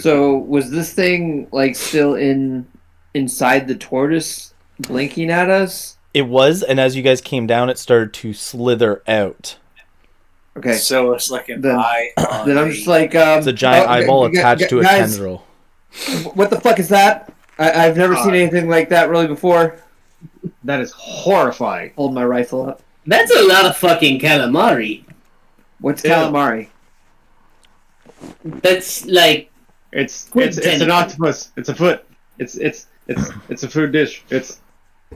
So was this thing like still inside the tortoise, blinking at us? It was, and as you guys came down, it started to slither out. Okay. So it's like an eye on Then I'm just like, It's a giant eyeball attached to a guys, tendril. What the fuck is that? I've never seen anything like that really before. That is horrifying. Hold my rifle up. That's a lot of fucking calamari. What's Ew. calamari? That's like It's an octopus. It's a foot. It's a food dish. It's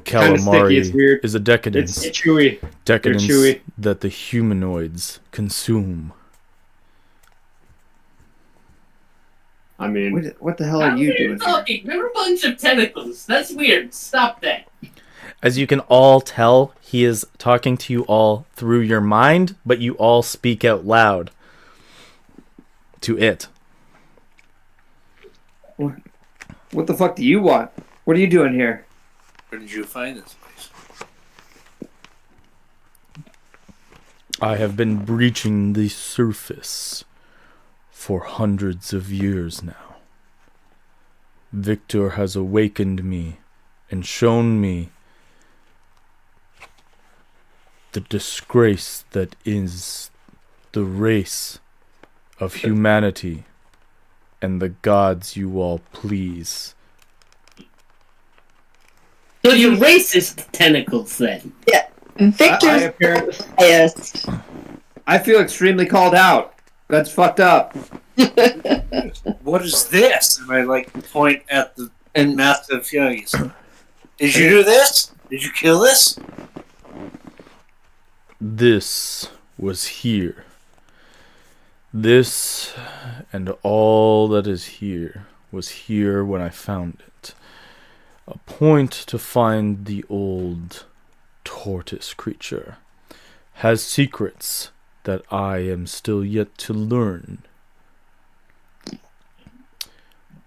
kinda sticky, it's Calamari weird. is a decadence. it's chewy. Decadence chewy. that the humanoids consume. I mean, What the hell are you doing? talking? They're a bunch of tentacles. That's weird. Stop that. As you can all tell, he is talking to you all through your mind, but you all speak out loud to it. What the fuck do you want? What are you doing here? Where did you find this place? I have been breaching the surface for hundreds of years now. Victor has awakened me and shown me the disgrace that is the race of humanity and the gods you all please. So you're racist tentacles then? Victor's apparently, biased. I feel extremely called out. That's fucked up. What is this? And I like point at the And massive youngins. Did you do this? Did you kill this? This was here. This and all that is here was here when I found it. A point to find the old tortoise creature has secrets that I am still yet to learn.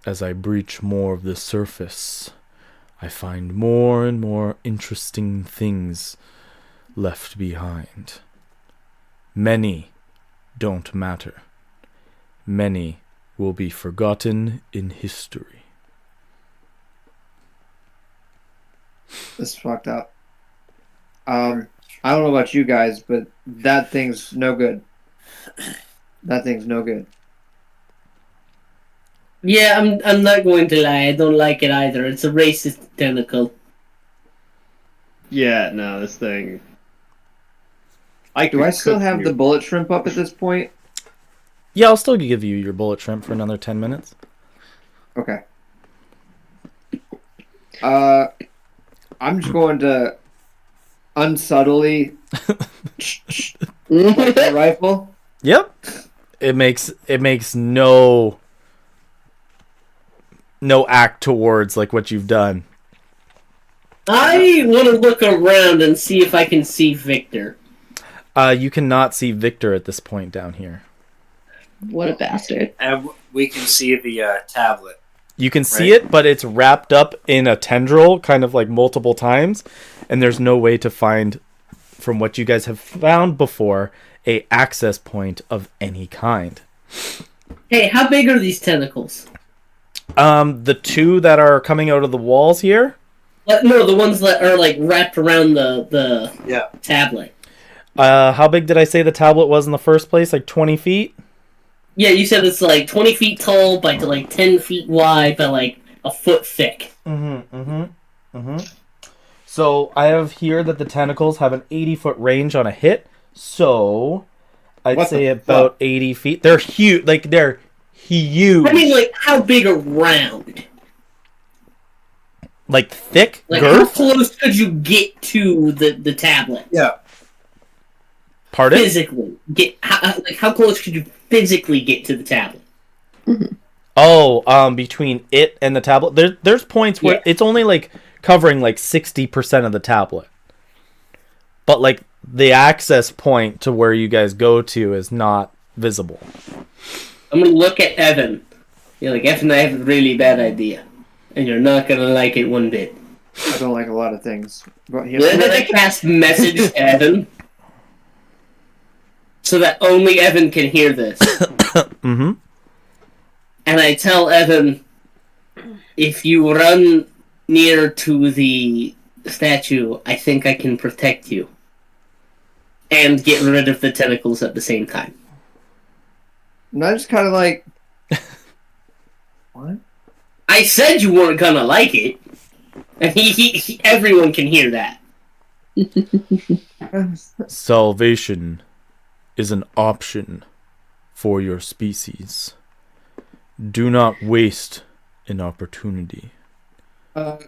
As I breach more of the surface, I find more and more interesting things left behind. Many don't matter. Many will be forgotten in history. this is fucked up. I don't know about you guys, but that thing's no good. That thing's no good. Yeah, I'm not going to lie. I don't like it either. It's a racist tentacle. yeah, no, this thing. Do I still have you. the bullet shrimp up at this point? Yeah, I'll still give you your bullet shrimp for another 10 minutes. Okay. I'm just going to unsubtly point my rifle. Yep. It makes no act towards like what you've done. I want to look around and see if I can see Victor. You cannot see Victor at this point down here. What a bastard. And we can see the tablet. You can see it, but it's wrapped up in a tendril kind of like multiple times, and there's no way to find, from what you guys have found before, a access point of any kind. Hey, how big are these tentacles? The two that are coming out of the walls here, No, the ones that are like wrapped around the Yeah. tablet. how big did I say the tablet was in the first place? Like 20 feet? Yeah, you said it's like 20 feet tall by like 10 feet wide by like a foot thick. So I have here that the tentacles have an 80-foot range on a hit. So I'd What say the about fuck? 80 feet. They're huge. Like they're huge. I mean, like, how big around? like thick Like, how girth. close could you get to the tablet? Yeah. Pardon? Physically. How close could you physically get to the tablet? Oh, between it and the tablet, there's points where Yeah. it's only like covering like 60% of the tablet, but like the access point to where you guys go to is not visible. I'm gonna look at Evan. You're like, Evan, I have a really bad idea. And you're not gonna like it one bit. I don't like a lot of things. But here, Then I cast message to Evan. So that only Evan can hear this. Mm-hmm. And I tell Evan, if you run near to the statue, I think I can protect you. and get rid of the tentacles at the same time. And I just kind of like, what? I said you weren't gonna like it, and everyone can hear that. Salvation is an option for your species. Do not waste an opportunity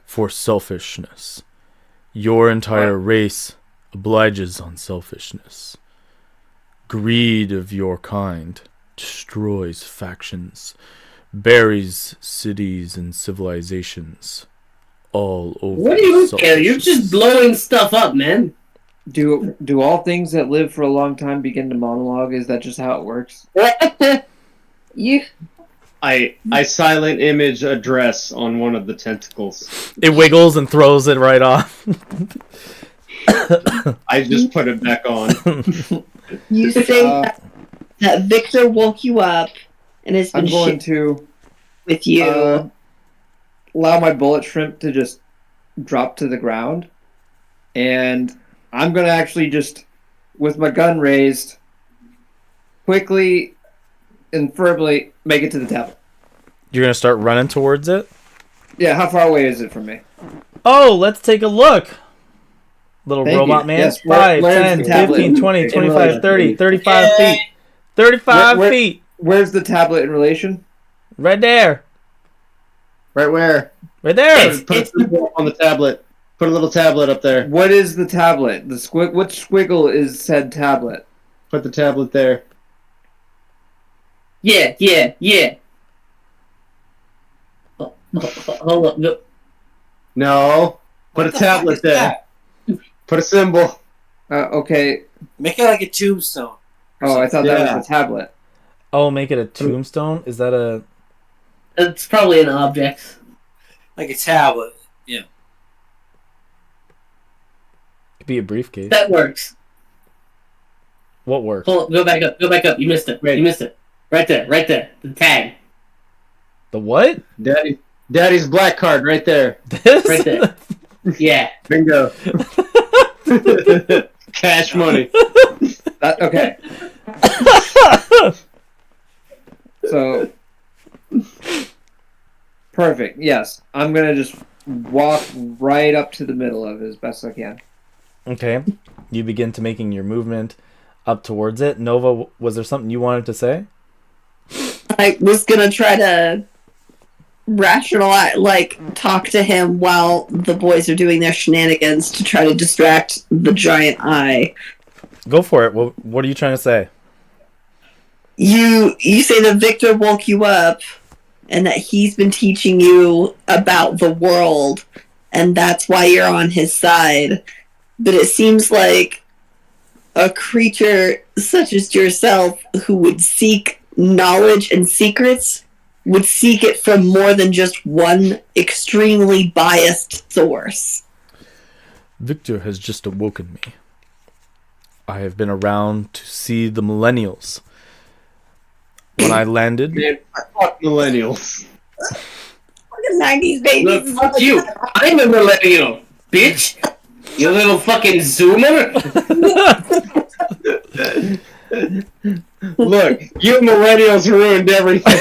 for selfishness. Your entire race obliges on selfishness. Greed of your kind destroys factions, buries cities and civilizations all over. What do you care? You're just blowing stuff up, man. Do all things that live for a long time begin to monologue? Is that just how it works? You. I silent image a dress on one of the tentacles. It wiggles and throws it right off. I just put it back on. You say that Victor woke you up and has been I'm going to with you. Allow my bullet shrimp to just drop to the ground, and I'm going to actually just, with my gun raised, quickly and firmly make it to the tablet. You're going to start running towards it? Yeah, how far away is it from me? Oh, let's take a look. Little Thank robot you. man. Yes, 5, where's 10, the tablet? 15, 20, 25, 30, 35 feet. 35 feet. Where's the tablet in relation? Right there. Right where? Right there. Put a symbol on the tablet. Put a little tablet up there. What is the tablet? The what squiggle is said tablet? Put the tablet there. Yeah. Hold up. No. No. Put What a the tablet fuck is there. Put a symbol. Okay. Make it like a tombstone. Oh, I thought that Yeah. was a tablet. Oh, make it a tombstone? Is that a... It's probably an object. Like a tablet. Yeah. Could be a briefcase. That works. What works? Hold up. Go back up. You missed it. Wait. You missed it. Right there. The tag. The what? Daddy's black card right there. This? Right there. Yeah. Bingo. Cash money. Okay. So, perfect. Yes, I'm gonna just walk right up to the middle of it as best I can. Okay. You begin to making your movement up towards it. Nova, was there something you wanted to say? I was gonna try to rationalize, talk to him while the boys are doing their shenanigans to try to distract the giant eye. Go for it. What are you trying to say? You say that Victor woke you up and that he's been teaching you about the world and that's why you're on his side. But it seems like a creature such as yourself who would seek knowledge and secrets would seek it from more than just one extremely biased source. Victor has just awoken me. I have been around to see the millennials. When I landed... Man, fuck millennials. Fucking 90s babies. Look, fuck you. I'm a millennial, bitch. You little fucking zoomer. Look, you millennials ruined everything.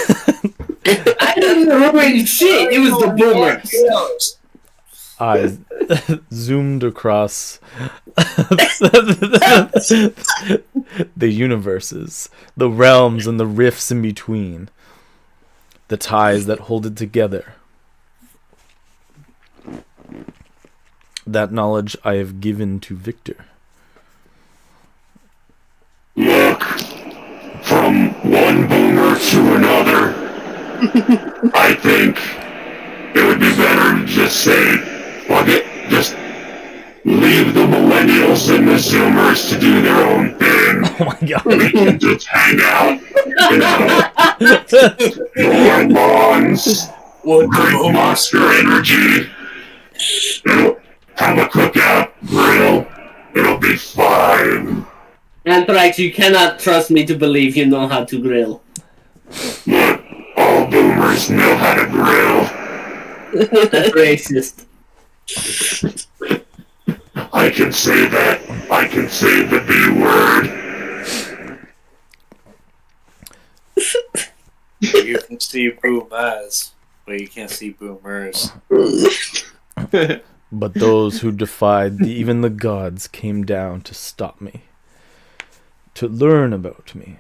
I didn't ruin shit. It was the boomers. I zoomed across the universes, the realms and the rifts in between, the ties that hold it together. That knowledge I have given to Victor. Look, from one boomer to another, I think it would be better to just say, fuck it, just leave the millennials and the zoomers to do their own thing. Oh my god. We can just hang out, your lawns, drink Monster Energy, and have a cookout, grill, it'll be fine. Anthrax, you cannot trust me to believe you know how to grill. Look, all boomers know how to grill. That's racist. I can say that I can say the B word. You can see boomers, but you can't see boomers. But those who defied even the gods came down to stop me, to learn about me.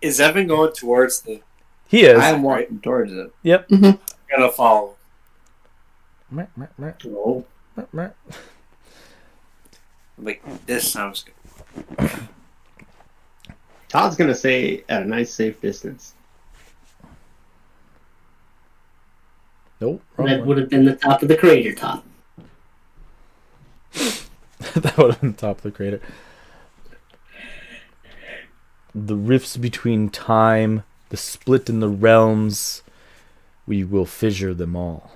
Is Evan going towards the... He is. I'm walking towards it. Yep. I'm gonna follow. Oh. Like, this sounds good. Todd's gonna say at a nice safe distance. Nope. wrong That one. would have been the top of the crater top. That would have been the top of the crater. The rifts between time, the split in the realms, we will fissure them all.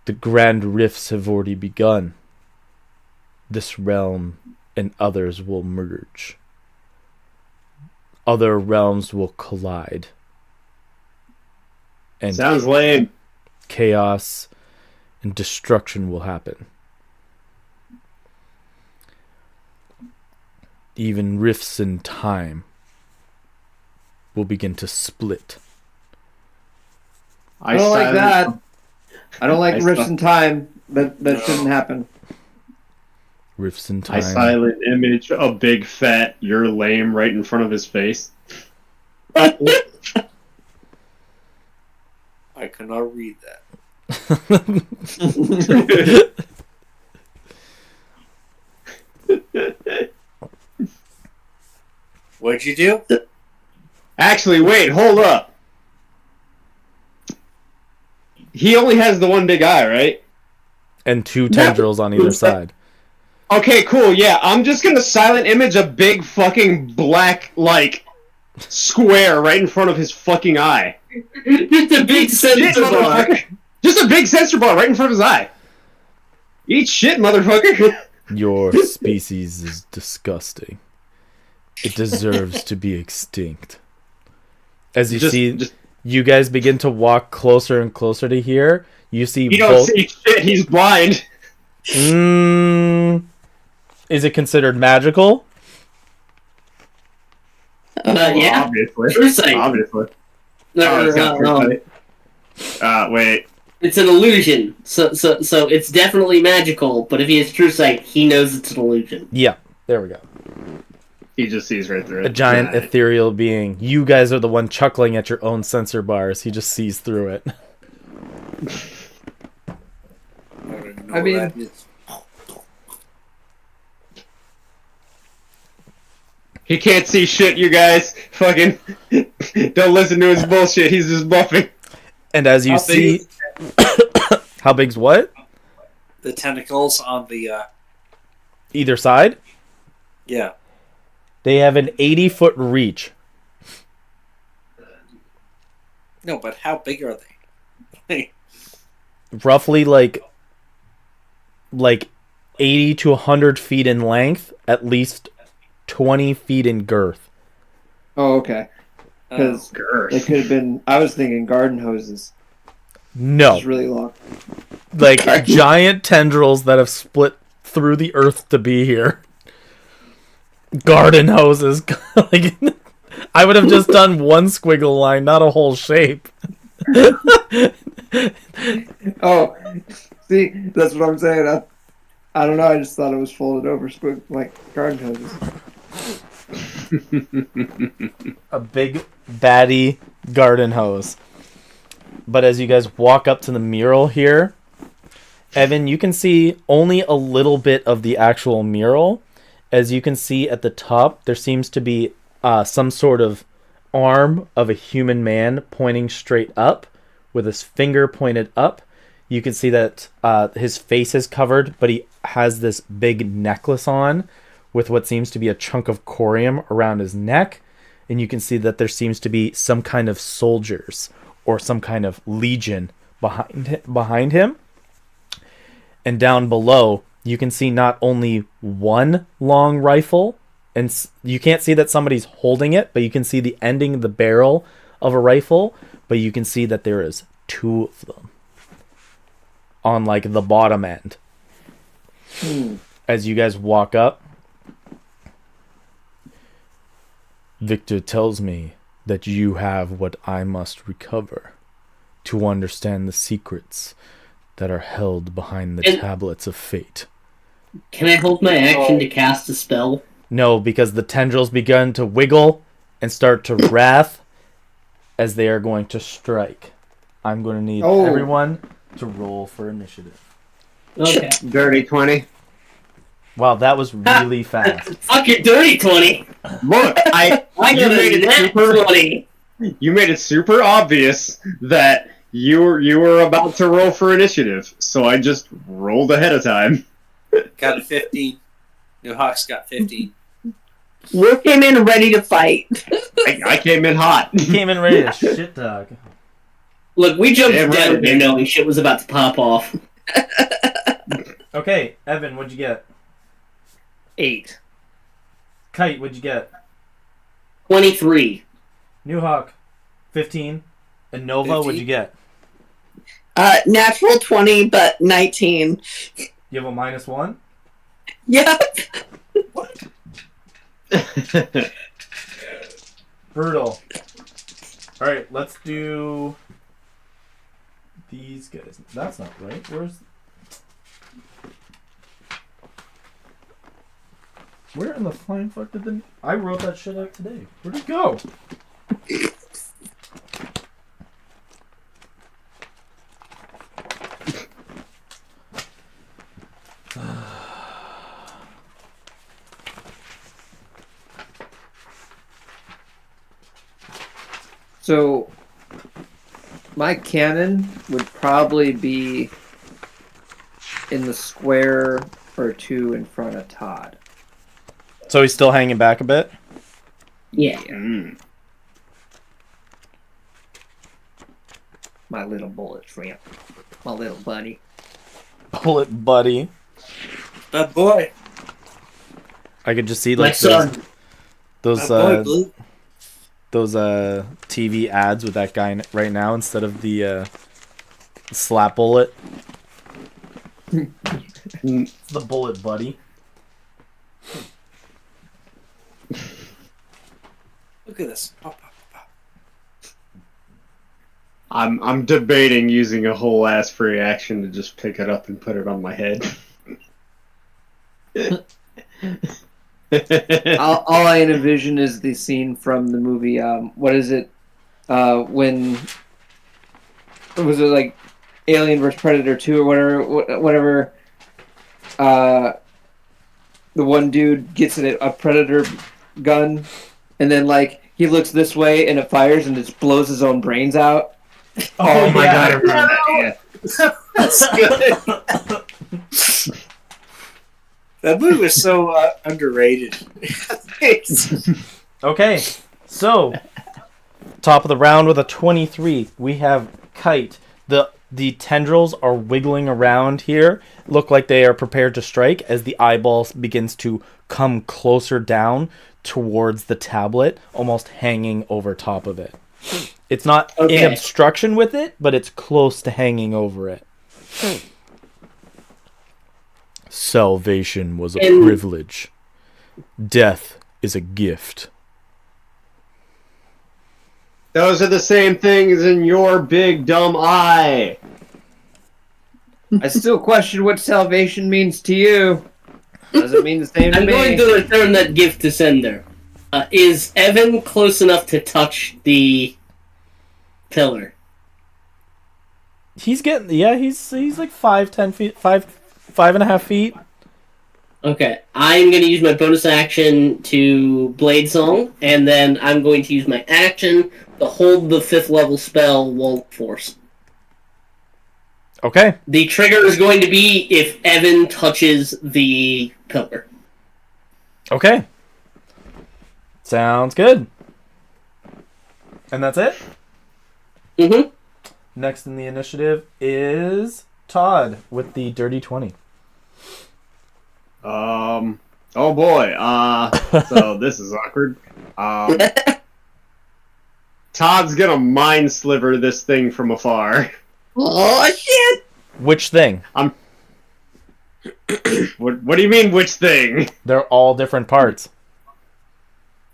The grand rifts have already begun. This realm and others will merge. Other realms will collide. And Sounds lame. chaos and destruction will happen. Even rifts in time will begin to split. I don't like that. I don't like I rifts saw- in time. That shouldn't happen. Rifts in I time. silent image a big fat "you're lame" right in front of his face. I cannot read that. What'd you do? Actually, wait, hold up. He only has the one big eye, right? And two tendrils on either side. Okay, cool, yeah. I'm just gonna silent image a big fucking black, square right in front of his fucking eye. Just a big Shit, sensor bar. motherfucker. Just a big sensor bar right in front of his eye. Eat shit, motherfucker. Your species is disgusting. It deserves to be extinct. As you see, you guys begin to walk closer and closer to here. You see You don't see shit, he's blind. Is it considered magical? Yeah. Obviously. True sight. Obviously. No, It's got true sight. Wait. It's an illusion. So it's definitely magical, but if he has true sight, he knows it's an illusion. Yeah, there we go. He just sees right through it. A giant ethereal being. You guys are the one chuckling at your own sensor bars. He just sees through it. I mean, he can't see shit, you guys. Fucking don't listen to his bullshit. He's just buffing. And as you How see... big How big's what? the tentacles on the, Either side? yeah. They have an 80-foot reach. No, but how big are they? Roughly like 80 to 100 feet in length, at least 20 feet in girth. oh, okay. Because it could have been. I was thinking garden hoses. No. It's really long. Like giant tendrils that have split through the earth to be here. Garden hoses. Like, I would have just done one squiggle line, not a whole shape. Oh, see, that's what I'm saying. I don't know. I just thought it was folded over, like garden hoses. A big baddie garden hose. But as you guys walk up to the mural here, Evan, you can see only a little bit of the actual mural. As you can see at the top, there seems to be some sort of arm of a human man pointing straight up with his finger pointed up. You can see that his face is covered, but he has this big necklace on with what seems to be a chunk of corium around his neck. And you can see that there seems to be some kind of soldiers or some kind of legion behind him. And down below, you can see not only one long rifle, and you can't see that somebody's holding it, but you can see the ending of the barrel of a rifle, but you can see that there is two of them on like the bottom end. As you guys walk up, Victor tells me that you have what I must recover to understand the secrets that are held behind the tablets of fate. Can I hold my action to cast a spell? No, because the tendrils begun to wiggle and start to wrath as they are going to strike. I'm going to need everyone to roll for initiative. Okay. Dirty 20. Wow, that was really fast. Fuck your dirty 20! Look, I you got made a it nat super. 20! You made it super obvious that you were about to roll for initiative, so I just rolled ahead of time. Got a 15. New Hawks got 15. We came in ready to fight. I came in hot. You came in ready to shit dog. Look, we jumped Yeah, down right. there knowing shit was about to pop off. Okay, Evan, what'd you get? 8. Kite, what'd you get? 23. New Hawk, 15. And Nova, 15. what'd you get? Natural 20, but 19. You have a -1? Yep. Brutal. Alright, let's do these guys. That's not right. Where in the flying fuck did the... I wrote that shit out today. Where'd it go? So, my cannon would probably be in the square or two in front of Todd. So he's still hanging back a bit? Yeah. My little bullet shrimp. My little buddy. Bullet buddy. But boy, I could just see My like son. those my boy Blue. those TV ads with that guy right now instead of the slap bullet. It's the bullet buddy. Look at this. Pop, pop, pop. I'm debating using a whole ass free action to just pick it up and put it on my head. All I envision is the scene from the movie. What is it? When was it like Alien vs Predator 2 or whatever? Whatever. The one dude gets a Predator gun, and then like he looks this way and it fires and just blows his own brains out. Oh my yeah. god, I remember that. Yeah. That's good. That movie was so underrated. Thanks. Okay, so top of the round with a 23. We have Kite. The tendrils are wiggling around here. Look like they are prepared to strike as the eyeball begins to come closer down towards the tablet, almost hanging over top of it. It's not in obstruction with it, but it's close to hanging over it. Salvation was a privilege. Death is a gift. Those are the same things in your big dumb eye. I still question what salvation means to you. Doesn't mean the same to I'm me. going to return that gift to sender. Is Evan close enough to touch the pillar? He's getting he's like 5-10 feet, 5.5 feet. Okay, I'm going to use my bonus action to Blade Song, and then I'm going to use my action to hold the 5th level spell Wall Force. Okay. The trigger is going to be if Evan touches the pillar. Okay. Sounds good. And that's it? Mm-hmm. Next in the initiative is Todd with the dirty 20. Oh boy. So this is awkward. Todd's gonna mind sliver this thing from afar. Oh shit! Which thing? What do you mean, which thing? They're all different parts.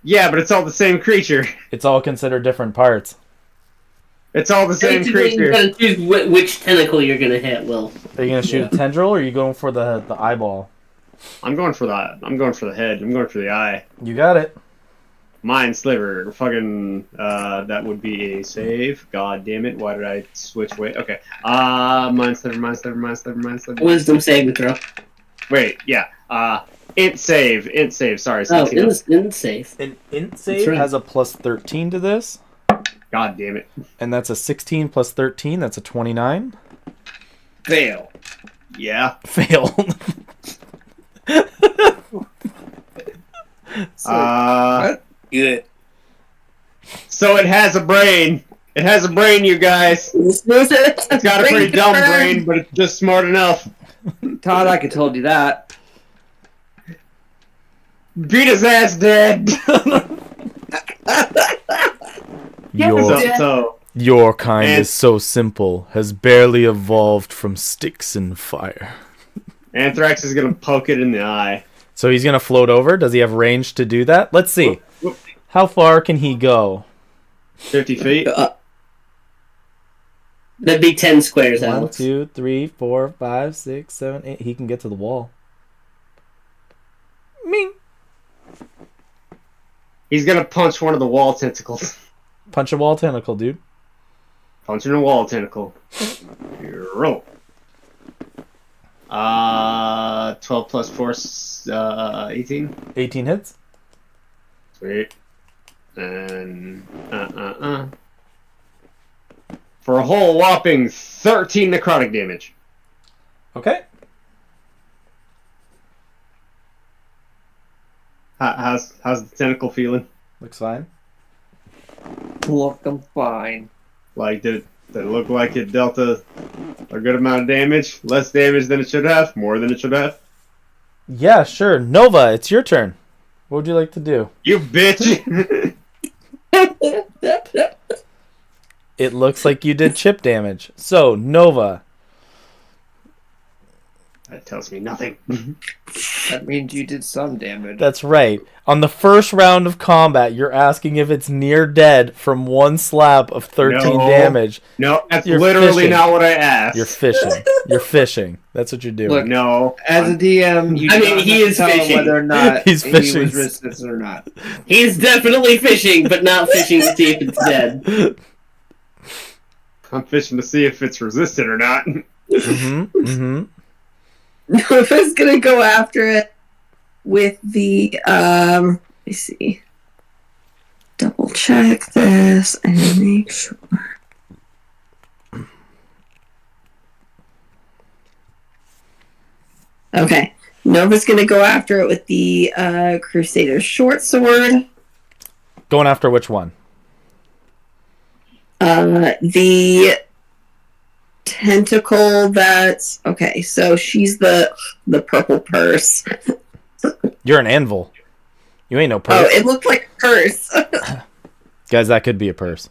Yeah, but it's all the same creature. It's all considered different parts. It's all the same Basically, you creature. gotta choose which tentacle you're gonna hit, Will. Are you gonna shoot a tendril, or are you going for the eyeball? I'm going for that. I'm going for the head. I'm going for the eye. You got it. Mind sliver. Fucking, that would be a save. God damn it. Why did I switch way? Okay. Mind sliver, mind sliver, mind sliver, mind sliver. Wisdom saving throw. Wait, yeah. Int save. Int save. Sorry. Oh, 16. int save. An int save right. has a plus 13 to this, God damn it. and that's a 16 plus 13. That's a 29. Fail. Yeah. Fail. What? Good. So it has a brain. It has a brain, you guys. It's got a pretty dumb brain, but it's just smart enough. Todd, I could told you that. Beat his ass dead. So, Your kind And- is so simple, has barely evolved from sticks and fire. Anthrax is gonna poke it in the eye. So he's gonna float over. Does he have range to do that? Let's see. Whoop. How far can he go? 50 feet. That'd be 10 squares, 1, Alex. 2, 3, 4, 5, 6, 7, 8. He can get to the wall. Ming. He's gonna punch one of the wall tentacles. Punch a wall tentacle, dude. Punching a wall tentacle. Roll. 12 plus 4, 18. 18 hits. Sweet. And for a whole whopping 13 necrotic damage. Okay. How's the tentacle feeling? Looks fine. Look, I'm fine. Like, did it look like it dealt a good amount of damage? Less damage than it should have? More than it should have? Yeah, sure. Nova, it's your turn. What would you like to do? You bitch! It looks like you did chip damage. So, Nova. That tells me nothing. That means you did some damage. That's right. On the first round of combat, you're asking if it's near dead from one slap of 13 No. damage. No, that's You're literally fishing. not what I asked. You're fishing. You're fishing. That's what you're doing. Look, No. As a DM, you I do mean, not he have to is tell him fishing. whether or not He's he fishing. was resistant or not. He's definitely fishing, but not fishing to see if it's dead. I'm fishing to see if it's resistant or not. Nova's gonna go after it with the let me see. Double check this and make sure. Okay. Nova's gonna go after it with the Crusader short sword. Going after which one? The tentacle that's okay, so she's the purple purse. You're an anvil. You ain't no Oh, purse. it looked like a purse. Guys, that could be a purse.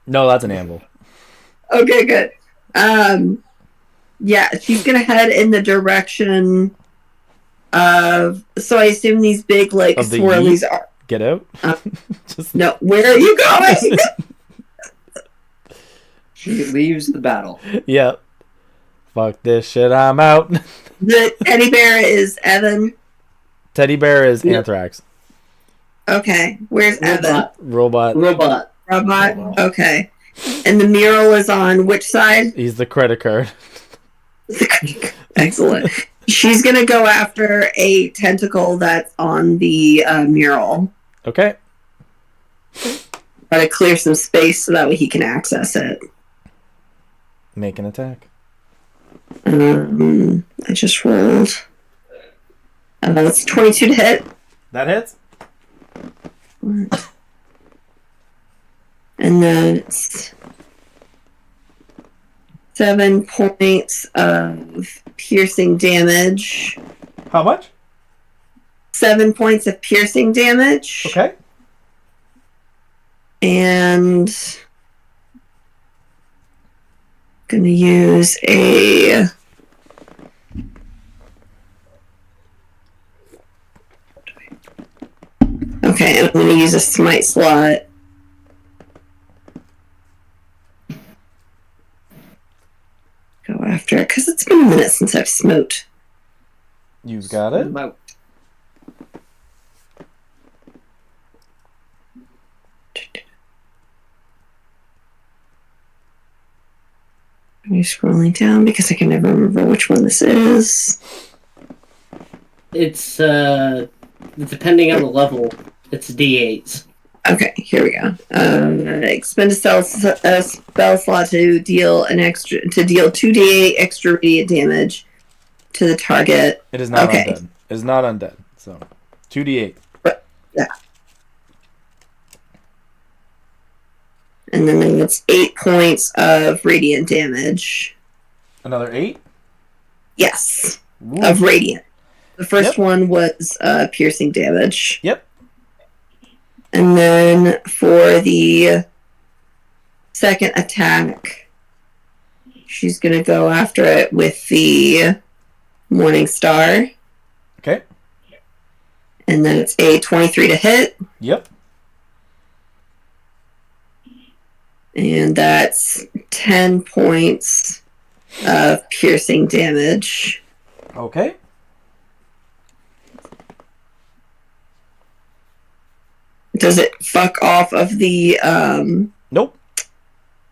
No, that's an anvil. Okay, good. Yeah, she's gonna head in the direction of. So I assume these big like Of the swirlies yeet? are. Get out. Just No, where are you going? She leaves the battle. Yep. Fuck this shit. I'm out. The teddy bear is Evan. Teddy bear is Yep. Anthrax. Okay, where's Evan? Robot. Robot. Robot. Okay, and the mural is on which side? He's the credit card. Excellent. She's gonna go after a tentacle that's on the mural. Okay. Try to clear some space so that way he can access it. Make an attack. I just rolled. That's 22 to hit. That hits. And then it's 7 points of piercing damage. How much? 7 points of piercing damage. Okay. And gonna use a Okay, I'm going to use a smite slot. Go after it, because it's been a minute since I've smoked. You've got it. I'm scrolling down because I can never remember which one this is. It's depending on the level, it's D8s. Okay, here we go. Expend a spell slot to deal 2d8 extra radiant damage to the target. It is not Okay. undead. It is not undead. So 2d8. Yeah. And then it's 8 points of radiant damage. Another 8? Yes. Ooh. Of radiant. The first Yep. one was piercing damage. Yep. And then for the second attack, she's going to go after it with the Morning Star. Okay. And then it's a 23 to hit. Yep. And that's 10 points of piercing damage. Okay. Does it fuck off of the Nope.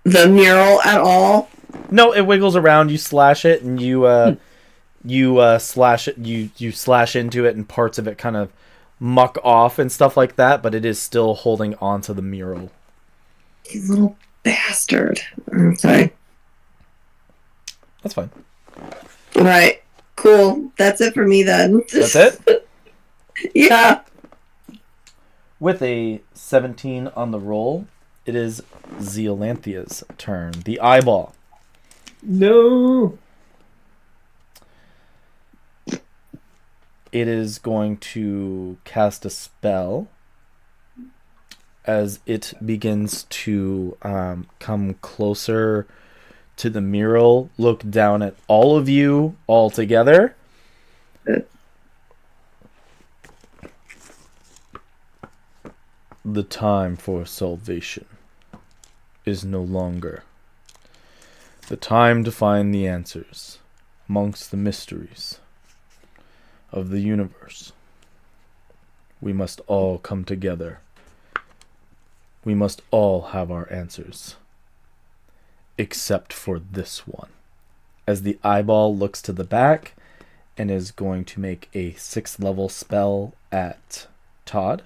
the mural at all? No, it wiggles around. You slash it, and you slash it. You slash into it, and parts of it kind of muck off and stuff like that. But it is still holding onto the mural. You little bastard. Okay. That's fine. All right. Cool. That's it for me then. That's it. Yeah. With a 17 on the roll, it is Zeolanthia's turn. The eyeball. No. It is going to cast a spell as it begins to come closer to the mural, look down at all of you all together. The time for salvation is no longer. The time to find the answers amongst the mysteries of the universe. We must all come together. We must all have our answers. Except for this one. As the eyeball looks to the back and is going to make a 6th level spell at Todd.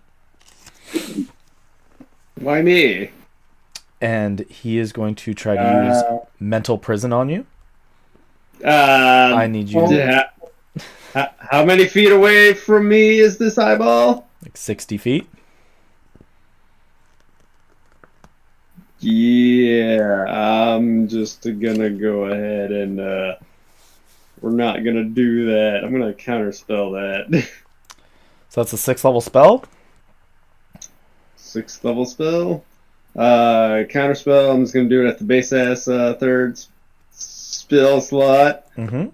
Why me? And he is going to try to use mental prison on you. I need you to... How many feet away from me is this eyeball? Like 60 feet. Yeah, I'm just gonna go ahead and we're not gonna do that. I'm gonna counterspell that. So that's a 6th level spell. 6th level spell. Counterspell. I'm just gonna do it at the base ass third spell slot. Mm-hmm.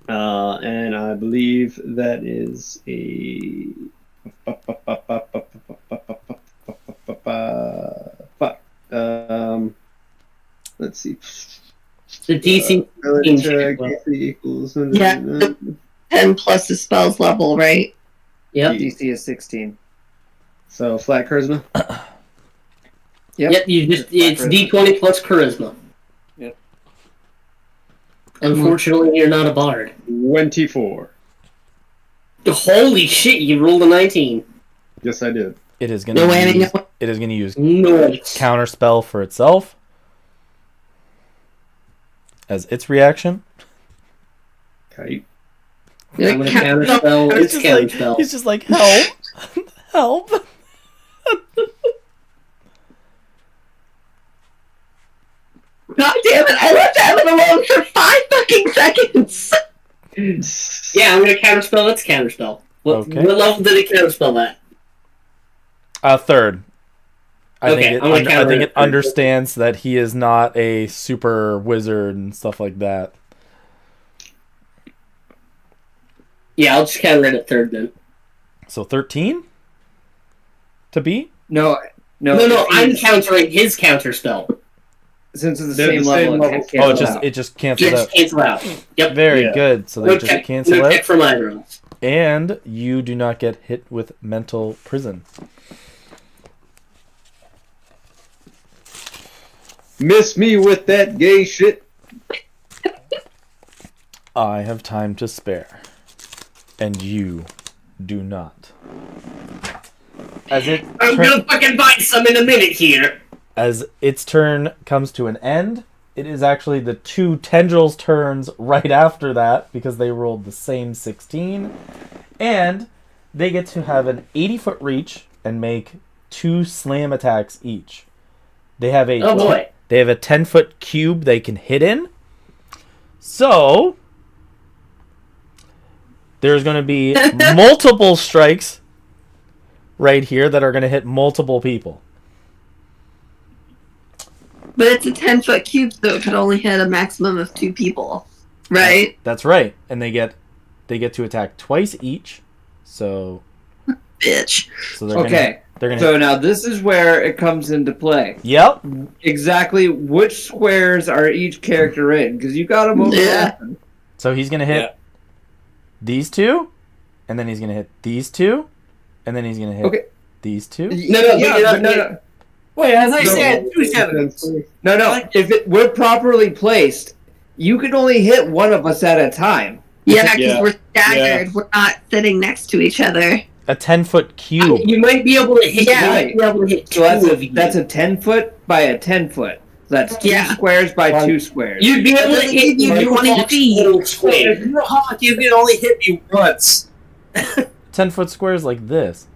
And I believe that is a let's see. The DC DC equals Yeah. 10 plus the spell's level, right? Yep. DC is 16. So flat charisma. Yep. It's D20 plus charisma. Yep. Unfortunately, you're not a bard. 24. Holy shit! You rolled a 19. Yes, I did. It is going No to whammy, use, no. it is going to use Nice. counterspell for itself as its reaction. Kite. I'm gonna counterspell. It's counterspell. He's just like, help, help. God damn it! I left Evan alone for 5 fucking seconds. Yeah, I'm gonna counterspell. It's counterspell. What level did it counterspell at? Third. I Okay, think it understands that he is not a super wizard and stuff like that. Yeah, I'll just counter it at third then. So 13? to be? No. No, I'm countering his counter spell. Since it's the They're same the same level, level. It just cancels Yes, out. cancel out. Yep. Very Yeah. good. So they No just check, cancel no out. check from either of us. And you do not get hit with mental prison. Miss me with that gay shit. I have time to spare. And you do not. As it I'm gonna fucking find some in a minute here. As its turn comes to an end, it is actually the two tendrils' turns right after that because they rolled the same 16. And they get to have an 80-foot reach and make 2 slam attacks each. They have a Oh boy. They have a 10-foot cube they can hit in. So there's going to be multiple strikes right here that are going to hit multiple people. But it's a 10-foot cube, so it could only hit a maximum of 2 people, right? That's right. And they get to attack twice each. So Bitch. they're Okay. Gonna So hit. now this is where it comes into play. Yep. Exactly which squares are each character in? Because you got them overlapping. So he's going to hit these two, and then he's going to hit these two, and then he's going to hit these two. No. Wait, as I said, 2 sevens. No. If we're properly placed, you can only hit one of us at a time. Yeah, because we're staggered. Yeah. We're not sitting next to each other. A 10-foot cube. You might be able to hit. Yeah. You might be able to hit So that's a 10 10-foot by a 10-foot. That's 2 squares by 2 squares. You'd be able to hit you 20 feet square. If you're a hawk, you can only hit me once. 10-foot squares like this.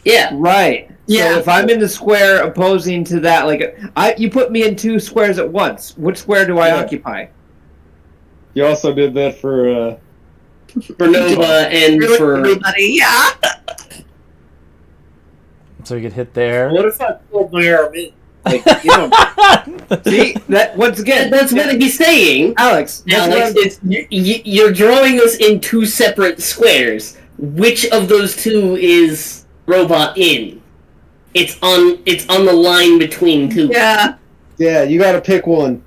Yeah. Right. Yeah. So if I'm in the square opposing to that, you put me in 2 squares at once. Which square do I occupy? You also did that for Nova and for everybody. Yeah. So you could hit there. What if I pulled my arm in? Like, you know. See, that once again. That's what he's saying, Alex. It's you're drawing us in 2 separate squares. Which of those 2 is robot in? It's on the line between 2. Yeah. Yeah, you gotta pick one.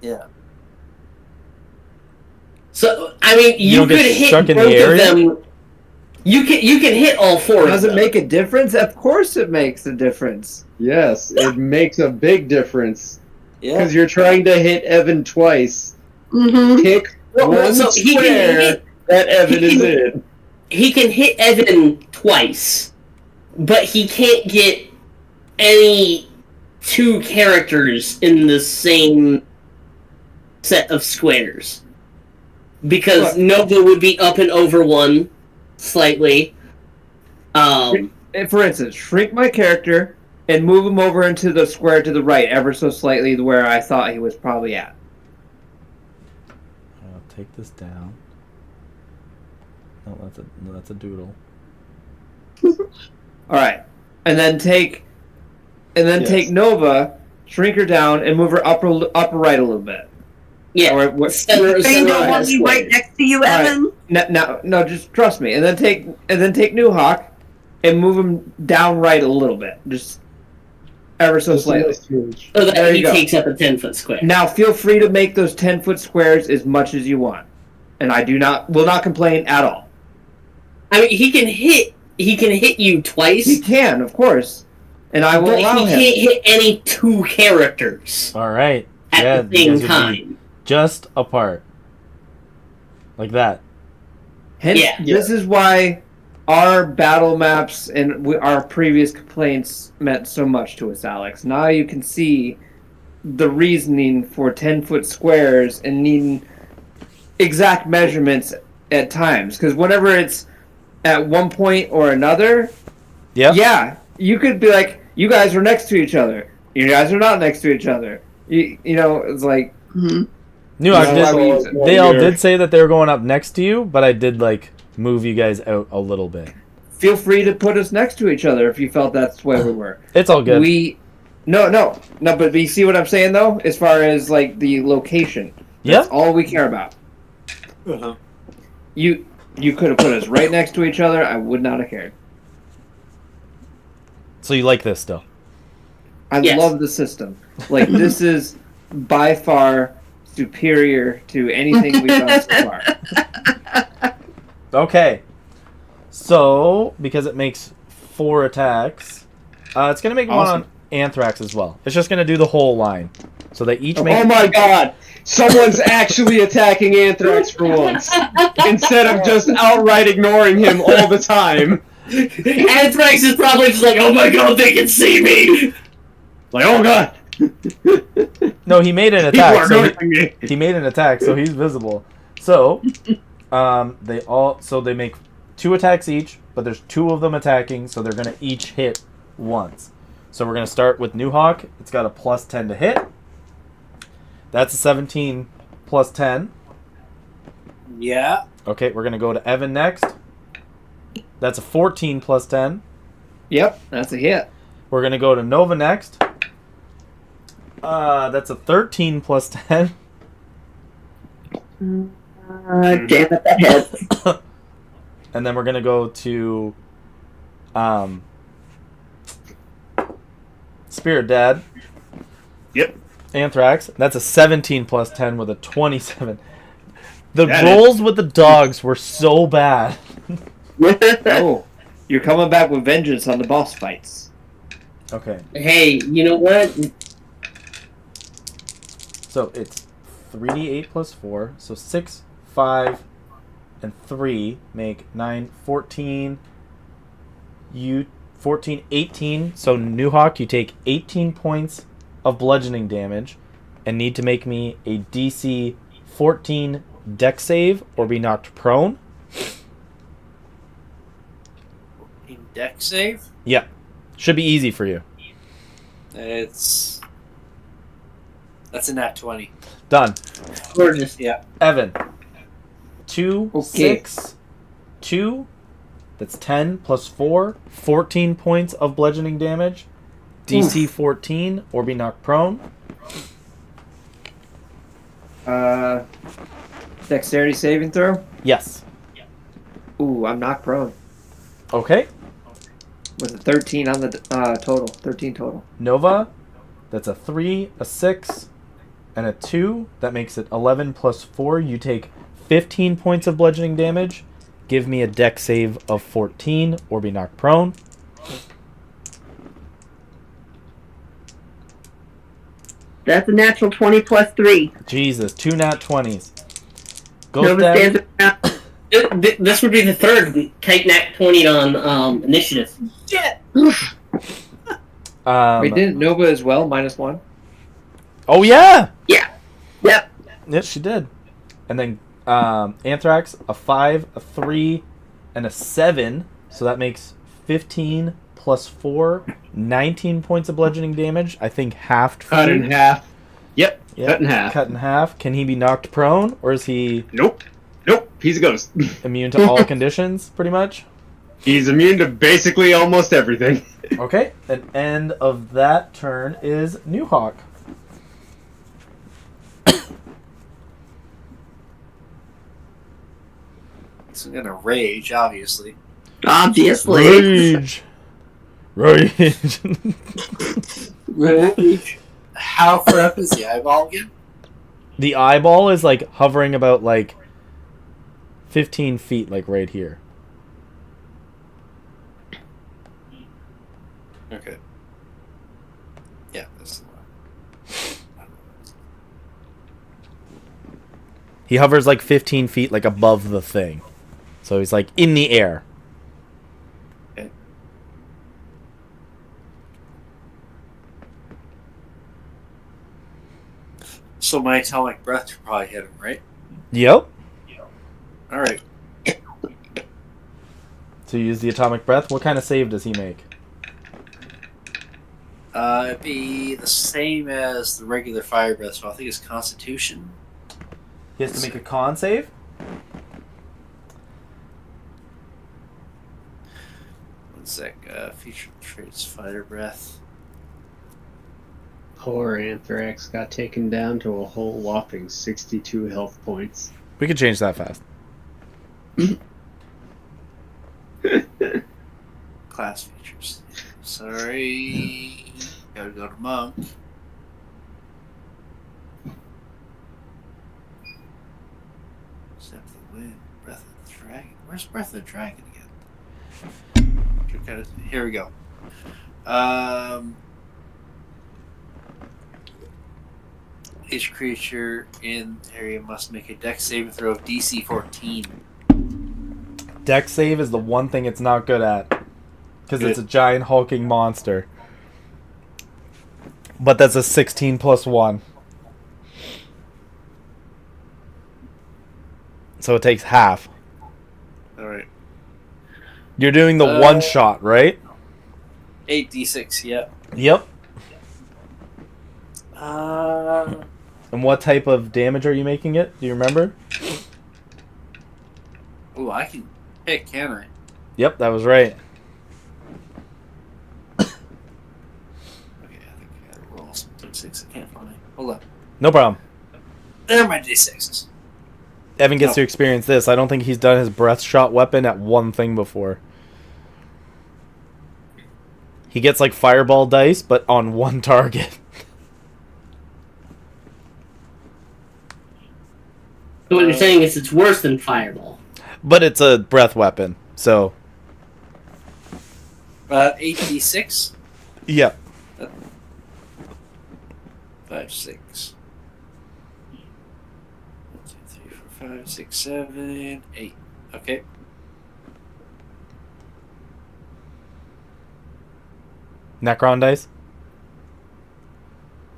Yeah. So I mean, you don't could get hit stuck in both the area? of them. You can hit all 4 Does of it them. make a difference? Of course it makes a difference. Yes, it makes a big difference. Yeah. Because you're trying to hit Evan twice. Mm-hmm. Pick one so he can square hit- that Evan is in. He can hit Evan twice, but he can't get any 2 characters in the same set of squares. Because What? Nova would be up and over 1 slightly. For instance, shrink my character and move him over into the square to the right, ever so slightly, where I thought he was probably at. I'll take this down. No, that's a doodle. All right, and then take Nova, shrink her down, and move her upper right a little bit. Yeah. Or what? Center So you don't of want the me right square. next to you, Evan? No, just trust me. And then take New Hawk, and move him down right a little bit, just ever so slightly. So There that he you go. takes up a 10-foot square. Now feel free to make those 10-foot squares as much as you want, and I will not complain at all. I mean, he can hit you twice. He can, of course, and I will But allow he him. can't hit any 2 characters All right. at the you same guys would be time. just apart. Like that. Hence, Yeah. this is why our battle maps and our previous complaints meant so much to us, Alex. Now you can see the reasoning for 10-foot squares and needing exact measurements at times. Because whenever it's at one point or another, yeah, you could be like, you guys are next to each other. You guys are not next to each other. You know, it's like... Mm-hmm. They all did say that they were going up next to you, but I did move you guys out a little bit. Feel free to put us next to each other if you felt that's the way we were. It's all good. No, but you see what I'm saying though? As far as the location. That's all we care about. Uh-huh. You could have put us right next to each other, I would not have cared. So you like this still? I Yes. love the system. Like, this is by far superior to anything we've done so far. Okay. So, because it makes 4 attacks, it's going to make one Awesome. on Anthrax as well. It's just going to do the whole line. So they each make... Oh my god! Someone's actually attacking Anthrax for once. Instead of just outright ignoring him all the time. Anthrax is probably just like, oh my god, they can see me! Like, oh god! No, he made an People attack. are So noticing me. he made an attack, so he's visible. So, they make 2 attacks each, but there's 2 of them attacking, so they're going to each hit once. So we're going to start with New Hawk. It's got a plus 10 to hit. That's a 17 plus 10. Yeah. Okay, we're going to go to Evan next. That's a 14 plus 10. Yep, that's a hit. We're going to go to Nova next. That's a 13 plus 10. Damn it, that hits. And then we're going to go to Spirit Dad. Yep. Anthrax. That's a 17 plus 10 with a 27. The That rolls with the dogs were so bad. Oh, you're coming back with vengeance on the boss fights. Okay. Hey, you know what? So it's 3d8 plus 4. So 6, 5, and 3 make 9, 14. 14, 18. So New Hawk, you take 18 points of bludgeoning damage and need to make me a DC 14 dex save or be knocked prone. In deck save? Yeah. Should be easy for you. That's a nat 20. Done. Gorgeous. Yeah. Evan. 2, Okay. 6, 2. That's 10 plus 4. 14 points of bludgeoning damage. DC 14 or be knocked prone. Dexterity saving throw? Yes. Ooh, I'm knocked prone. Okay. With a 13 on the total. 13 total. Nova. That's a 3, a 6, and a 2. That makes it 11 plus 4. You take 15 points of bludgeoning damage. Give me a dex save of 14 or be knocked prone. That's a natural 20 plus 3. Jesus, 2 nat 20s. Ghost Nova Dad. stands around. This would be the third Tight Knack 20 on initiative. Shit! Wait, didn't Nova as well? -1? Oh, yeah! Yeah. Yep. Yes, she did. And then Anthrax, a 5, a 3, and a 7. So that makes 15 plus 4, 19 points of bludgeoning damage. I think halved for Cut you. in half. Yep. Yep, Cut in half. Cut in half. Can he be knocked prone, or is he Nope. Nope. He's a ghost. immune to all conditions, pretty much? He's immune to basically almost everything. Okay, and end of that turn is New Hawk. He's gonna rage, obviously. Obviously. Rage! Rage! Rage. How far up is the eyeball again? The eyeball is like hovering about like 15 feet, like right here. Okay. Yeah, that's the one. He hovers like 15 feet, like above the thing. So he's like in the air. Okay. So my atomic breath should probably hit him, right? Yep. Alright. So you use the atomic breath. What kind of save does he make? It'd be the same as the regular fire breath, so I think it's Constitution. He has to make a con save? One sec. Feature traits, fighter breath. Poor Anthrax got taken down to a whole whopping 62 health points. We could change that fast. Class features. Sorry. Gotta go to Monk. Step the Wind. Breath of the Dragon. Where's Breath of the Dragon again? Here we go. Each creature in the area must make a dex saving throw of DC 14. Dex save is the one thing it's not good at. Because it's a giant hulking monster. But that's a 16 plus 1. So it takes half. Alright. You're doing the one shot, right? 8d6, yeah. Yep. And And what type of damage are you making it? Do you remember? Oh, I can pick, can I? Yep, that was right. Okay, I think I gotta roll some d6. I can't find it. Hold up. No problem. There are my d6s. Evan gets to experience this. I don't think he's done his breath shot weapon at one thing before. He gets like fireball dice, but on one target. So what you're saying is it's worse than Fireball. But it's a breath weapon, so... 8d6? Yep. 5, 6. 1, 2, 3, 4, 5, 6, 7, 8. Okay. Necron dice?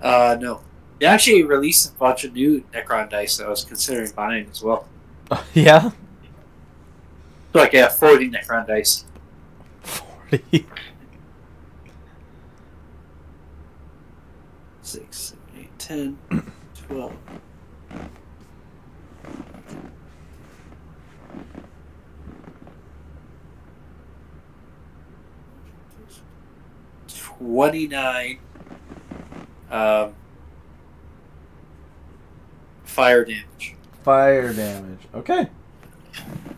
No. They actually released a bunch of new Necron dice that I was considering buying as well. Yeah? So like, 40 Necron dice. 40. 6, 7, 8, 10, 12. $29 fire damage. Fire damage. Okay.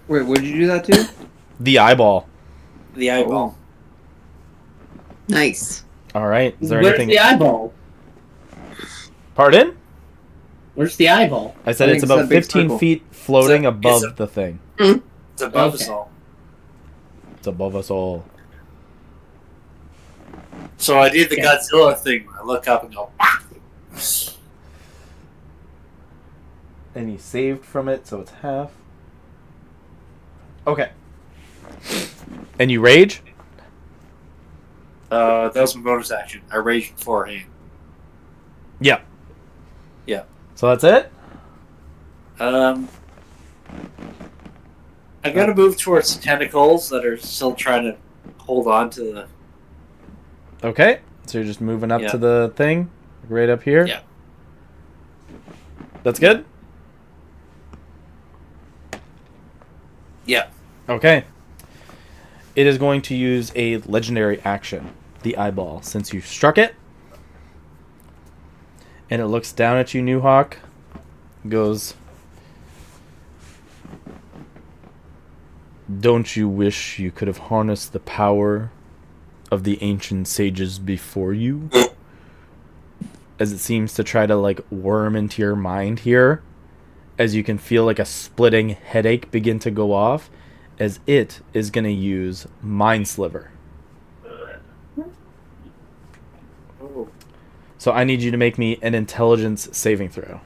Wait, what did you do that to? The eyeball. The eyeball. Nice. Alright. Is there Where's anything... the eyeball? Pardon? Where's the eyeball? I said I it's think it's about that big 15 circle. feet floating It's above a- the thing. It's above us Okay. all. It's above us all. So I did the Okay. Godzilla thing where I look up and go, "Wah!" And he saved from it, so it's half. Okay. And you rage? That was my bonus action. I raged beforehand. Yeah. Yeah. So that's it? I gotta move towards the tentacles that are still trying to hold on to the... Okay. So you're just moving up Yeah. to the thing? Right up here? Yeah. That's good? Yeah. Okay. It is going to use a legendary action, the eyeball, since you struck it. And it looks down at you, Newhawk. Goes, don't you wish you could have harnessed the power of the ancient sages before you? As it seems to try to like worm into your mind here, as you can feel like a splitting headache begin to go off, as it is going to use Mind Sliver. So I need you to make me an intelligence saving throw.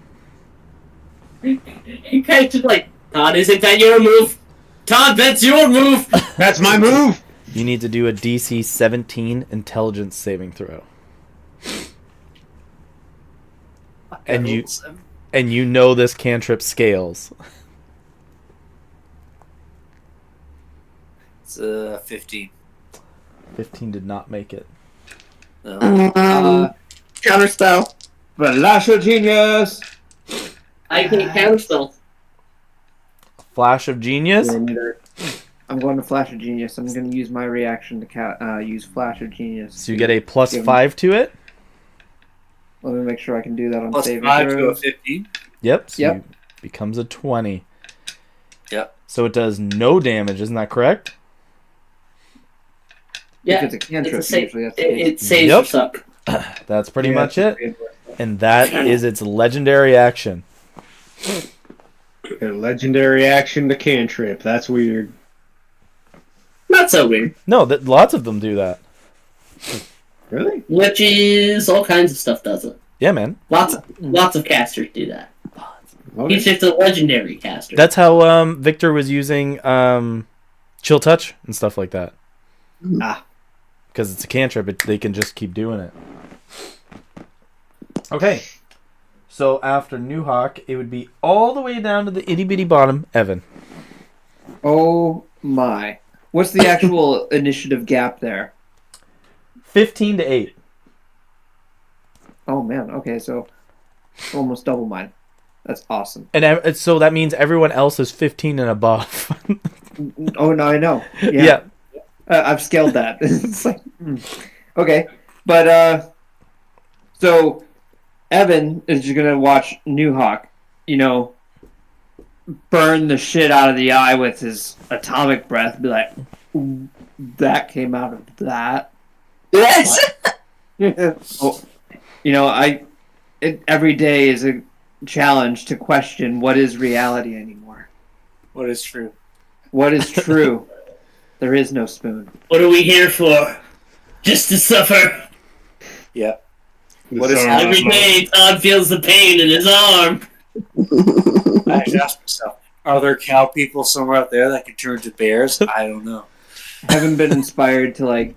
You guys just like, Todd, isn't that your move? Todd, that's your move! That's my move! You need to do a DC 17 intelligence saving throw. And you know this cantrip scales. It's 15. 15 did not make it. No. Counterspell. Flash of Genius! I can counterspell. Flash of Genius. I'm going to Flash of Genius. I'm going to use my reaction to use Flash of Genius. So you get a plus Give 5 to it. Let me make sure I can do that on Plus saving 5 to a throws. 15. Yep. So Yep. it becomes a 20. Yep. So it does no damage, isn't that correct? Yeah, If it's a cantrip, it's a usually that's the case. it saves Yep. your suck. That's pretty Yeah, much that's it. And that is its legendary action. A legendary action to cantrip. That's weird. Not so weird. No, lots of them do that. Really? Witches, all kinds of stuff does it. Yeah, man. Lots of casters do that. Okay. He's just a legendary caster. That's how Victor was using Chill Touch and stuff like that. Ah. Because it's a cantrip, they can just keep doing it. Okay. So after New Hawk, it would be all the way down to the itty bitty bottom, Evan. Oh my! What's the actual initiative gap there? 15 to 8. Oh man. Okay, so almost double mine. That's awesome. And so that means everyone else is 15 and above. Oh no, I know. Yeah. I've scaled that. It's like, okay, but so Evan is just gonna watch New Hawk, burn the shit out of the eye with his atomic breath. Be like, "Ooh, that came out of that." Yes. Oh, every day is a challenge to question what is reality anymore. What is true? What is true? There is no spoon. What are we here for? Just to suffer. Yeah. What is Every day, Todd feels the pain in his arm. I actually asked myself, are there cow people somewhere out there that can turn to bears? I don't know. I haven't been inspired to I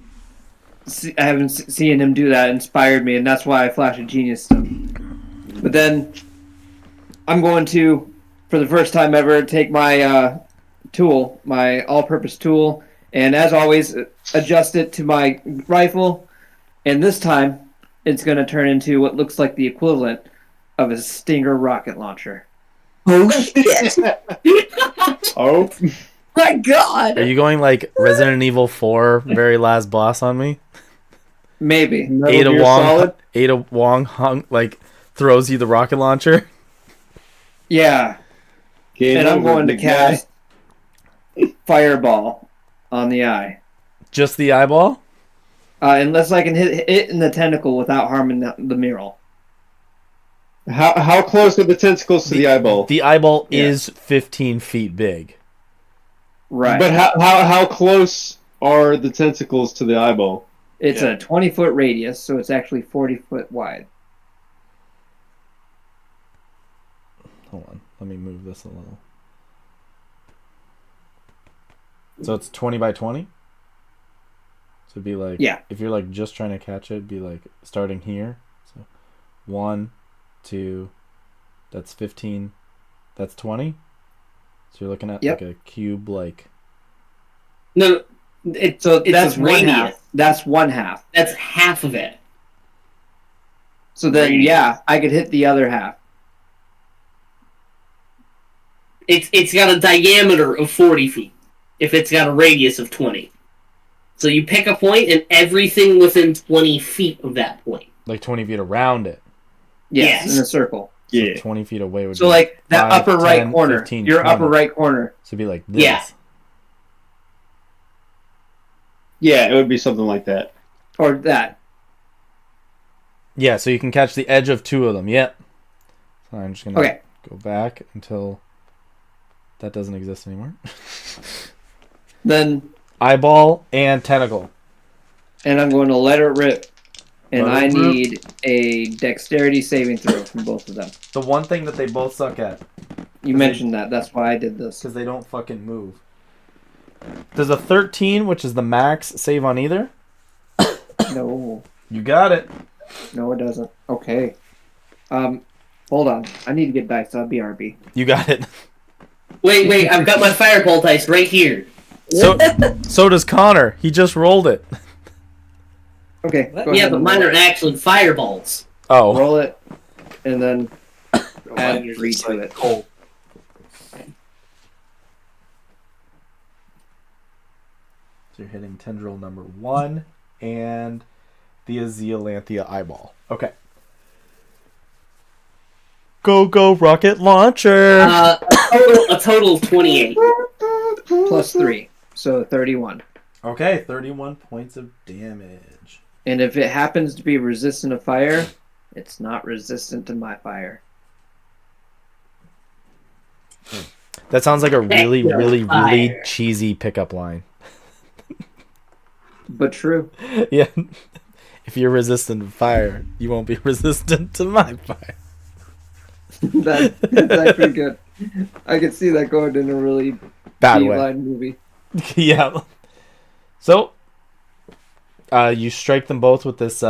haven't seen him do that inspired me, and that's why I flash a genius him. But then I'm going to, for the first time ever, take my tool, my all-purpose tool, and as always, adjust it to my rifle. And this time, it's going to turn into what looks like the equivalent of a Stinger rocket launcher. Oh shit! Oh. My God! Are you going like Resident Evil 4, very last boss on me? Maybe. Ada Wong throws you the rocket launcher. Yeah. Game And I'm over, going to big guy. cast Fireball on the eye. Just the eyeball? Unless I can hit it in the tentacle without harming the mural. How close are the tentacles to the eyeball? The eyeball is 15 feet big. Right. But how close are the tentacles to the eyeball? It's a 20-foot radius, so it's actually 40-foot wide. Hold on. Let me move this a little. So it's 20 by 20? So it'd be like... Yeah. If you're like just trying to catch it, it'd be like starting here. So 1, 2, that's 15, that's 20. So you're looking at like a cube like... No, that's a one radius. half. That's one half. That's half of it. So then, Radius. I could hit the other half. It's got a diameter of 40 feet. If it's got a radius of 20. So you pick a point and everything within 20 feet of that point. Like 20 feet around it. Yes, in a circle. So Yeah. 20 feet away would So be like that 5, upper right 10, corner. 15, Your 20. upper right corner. So it'd be like this. Yeah. Yeah, it would be something like that. Or that. Yeah, so you can catch the edge of 2 of them. Yep. So I'm just going to go back until that doesn't exist anymore. Then... Eyeball and tentacle. And I'm going to let it rip. And Let I it rip. need a dexterity saving throw from both of them. The one thing that they both suck at. You mentioned that. That's why I did this. Because they don't fucking move. There's a 13, which is the max save on either. No. You got it. No, it doesn't. Okay. Hold on. I need to get dice. I'll BRB. You got it. Wait, I've got my fireball dice right here. So does Connor. He just rolled it. Okay. Go Yeah, ahead but and mine roll are actually fireballs. Oh. Roll it, and then add Mine are 3 just to like it. cold. So you're hitting tendril number 1 and the Azealanthia eyeball. Okay. Go, rocket launcher! A total of 28. Plus 3. So 31. Okay, 31 points of damage. And if it happens to be resistant to fire, it's not resistant to my fire. That sounds like a really, Heck, really, really fire. cheesy pickup line. But true. Yeah. If you're resistant to fire, you won't be resistant to my fire. That's actually good. I could see that going in a really Bad way. line movie. Yeah. So, you strike them both with this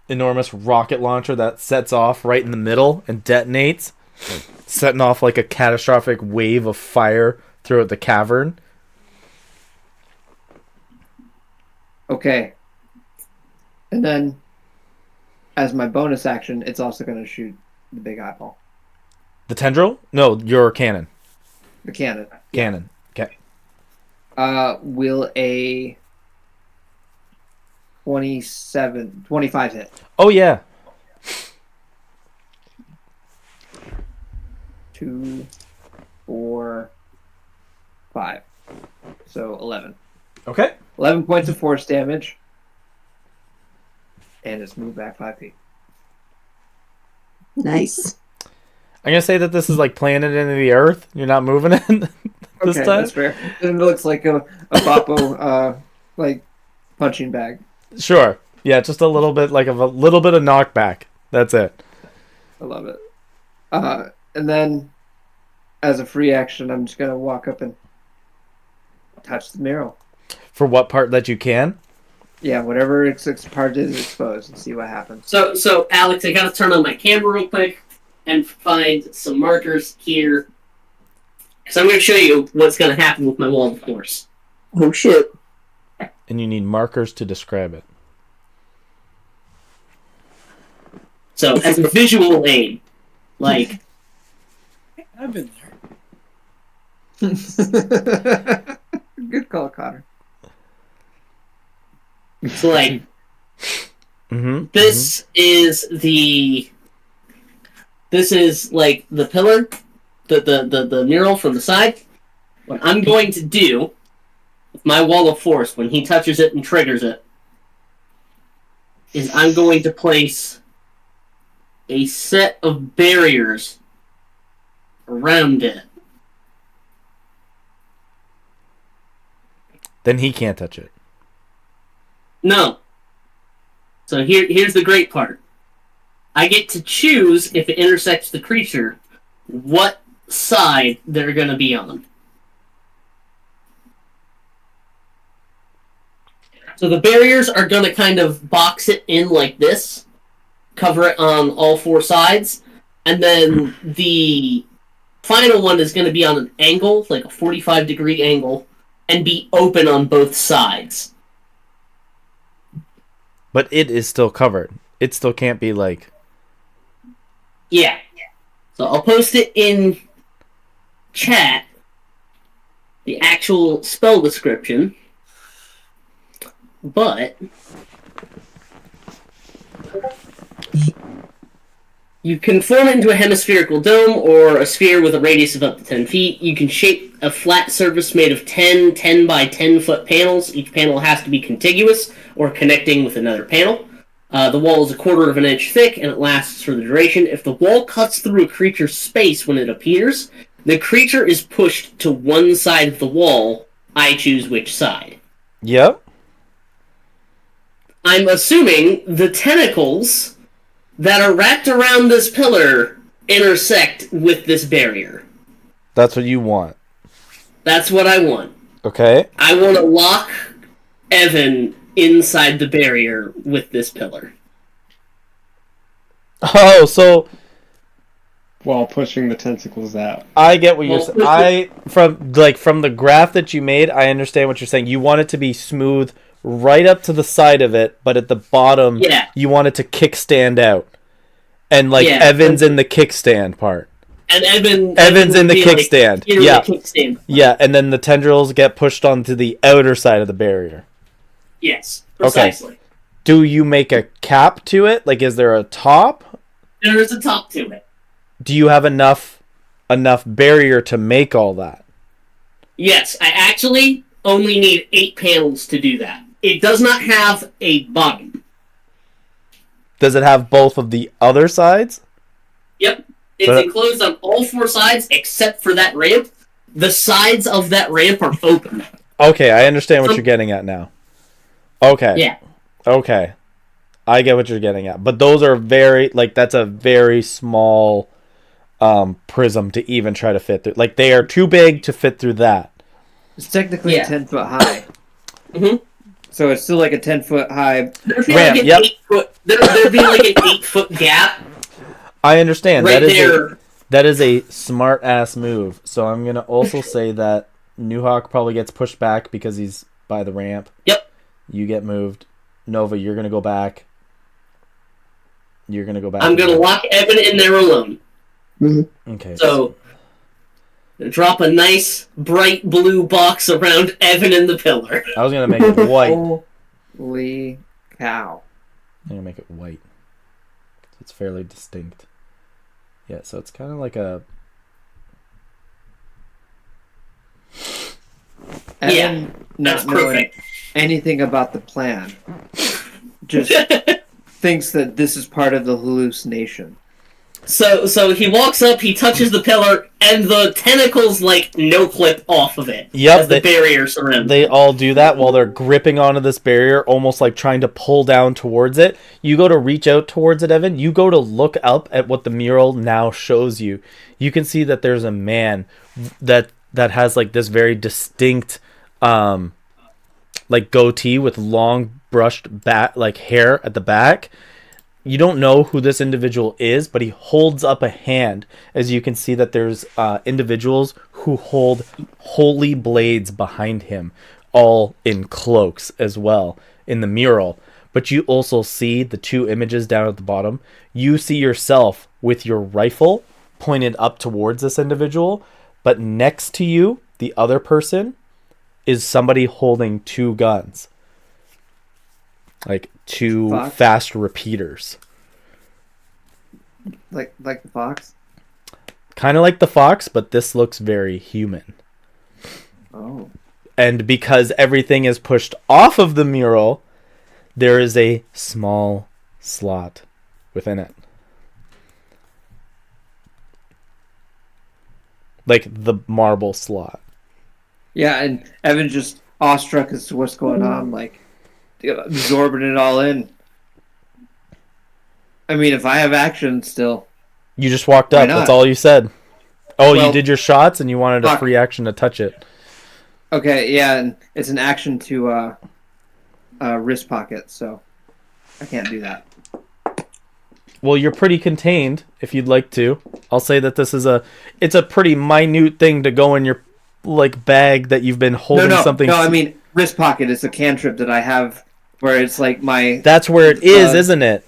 enormous rocket launcher that sets off right in the middle and detonates, setting off like a catastrophic wave of fire throughout the cavern. Okay. And then, as my bonus action, it's also going to shoot the big eyeball. The tendril? No, your cannon. The cannon. Cannon. Okay. Will a 25 hit? Oh, yeah. 2, 4, 5. So 11. Okay. 11 points of force damage. And it's moved back 5 feet. Nice. I'm going to say that this is like planted into the earth. You're not moving it this Okay, time. that's fair. It looks like a Boppo, like, punching bag. Sure. Yeah, just a little bit, like a little bit of knockback. That's it. I love it. And then, as a free action, I'm just going to walk up and touch the mural. For what part that you can? Yeah, whatever its part is exposed, and see what happens. So Alex, I gotta turn on my camera real quick and find some markers here. So I'm gonna show you what's gonna happen with my wall of force. Oh shit. And you need markers to describe it. So as a visual aid, like I've been there. Good call, Connor. so like this is like the pillar, the mural from the side. What I'm going to do with my wall of force when he touches it and triggers it is I'm going to place a set of barriers around it. Then he can't touch it. No. So here's the great part. I get to choose, if it intersects the creature, what side they're going to be on. So the barriers are going to kind of box it in like this, cover it on all four sides, and then the final one is going to be on an angle, like a 45-degree angle, and be open on both sides. But it is still covered. It still can't be like... Yeah. So I'll post it in chat, the actual spell description, but you can form it into a hemispherical dome or a sphere with a radius of up to 10 feet. You can shape a flat surface made of 10 by 10 foot panels. Each panel has to be contiguous or connecting with another panel. The wall is 1/4 of an inch thick and it lasts for the duration. If the wall cuts through a creature's space when it appears, the creature is pushed to one side of the wall. I choose which side. Yep. I'm assuming the tentacles that are wrapped around this pillar intersect with this barrier. That's what you want. That's what I want. Okay. I want to lock Evan inside the barrier with this pillar. Oh, so... While pushing the tentacles out. I get what you're saying. From the graph that you made, I understand what you're saying. You want it to be smooth right up to the side of it, but at the bottom, you want it to kickstand out. And Evan's in the kickstand part. And Evan's in the kickstand. The kickstand. Yeah, and then the tendrils get pushed onto the outer side of the barrier. Yes, precisely. Okay. Do you make a cap to it? Like, is there a top? There is a top to it. Do you have enough barrier to make all that? Yes, I actually only need 8 panels to do that. It does not have a bottom. Does it have both of the other sides? Yep. It's enclosed on all 4 sides except for that ramp. The sides of that ramp are open. Okay, I understand what you're getting at now. Okay. Yeah. Okay. I get what you're getting at. But those are that's a very small prism to even try to fit through. Like, they are too big to fit through that. It's technically 10 foot high. Mm-hmm. So it's still like a 10-foot high There'd be ramp. like an 8 foot. There'd be like an 8-foot gap. I understand. Right there. That is a smart ass move. So I'm gonna also say that Newhawk probably gets pushed back because he's by the ramp. Yep. You get moved. Nova, you're gonna go back. You're gonna go back. I'm gonna lock Evan in there alone. Mm-hmm. Okay. So drop a nice bright blue box around Evan and the pillar. I was gonna make it white. Holy cow! I'm gonna make it white. So it's fairly distinct. Yeah. So it's kind of like a. Evan not knowing anything about the plan, just thinks that this is part of the hallucination. So he walks up, he touches the pillar, and the tentacles no clip off of it. Yep, as the barrier surrounds. They all do that while they're gripping onto this barrier, almost like trying to pull down towards it. You go to reach out towards it, Evan. You go to look up at what the mural now shows you. You can see that there's a man that has this very distinct goatee with long brushed hair at the back. You don't know who this individual is, but he holds up a hand. As you can see that there's individuals who hold holy blades behind him, all in cloaks as well, in the mural. But you also see the 2 images down at the bottom. You see yourself with your rifle pointed up towards this individual, but next to you, the other person, is somebody holding 2 guns. 2 Fox? fast repeaters. Like the fox? Kind of like the fox, but this looks very human. Oh. And because everything is pushed off of the mural, there is a small slot within it. Like the marble slot. Yeah, and Evan's just awestruck as to what's going on, absorbing it all in. I mean, if I have action still. You just walked up. That's all you said. Oh, you did your shots and you wanted a free action to touch it. Okay, yeah, and it's an action to wrist pocket, so I can't do that. Well, you're pretty contained if you'd like to. I'll say that this is it's a pretty minute thing to go in your bag that you've been holding something. No, I mean wrist pocket is a cantrip that I have where it's my. That's where it is, isn't it?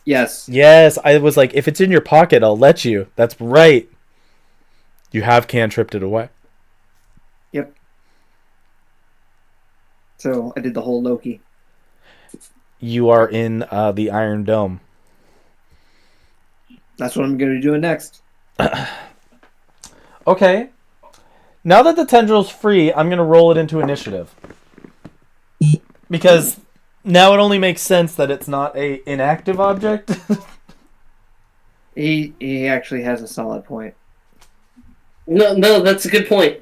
Yes. Yes, I was like, if it's in your pocket, I'll let you. That's right. You have cantripped it away. Yep. So I did the whole Loki. You are in the Iron Dome. That's what I'm going to be doing next. Okay. Now that the tendril's free, I'm going to roll it into initiative. Because now it only makes sense that it's not a inactive object. He actually has a solid point. No, that's a good point.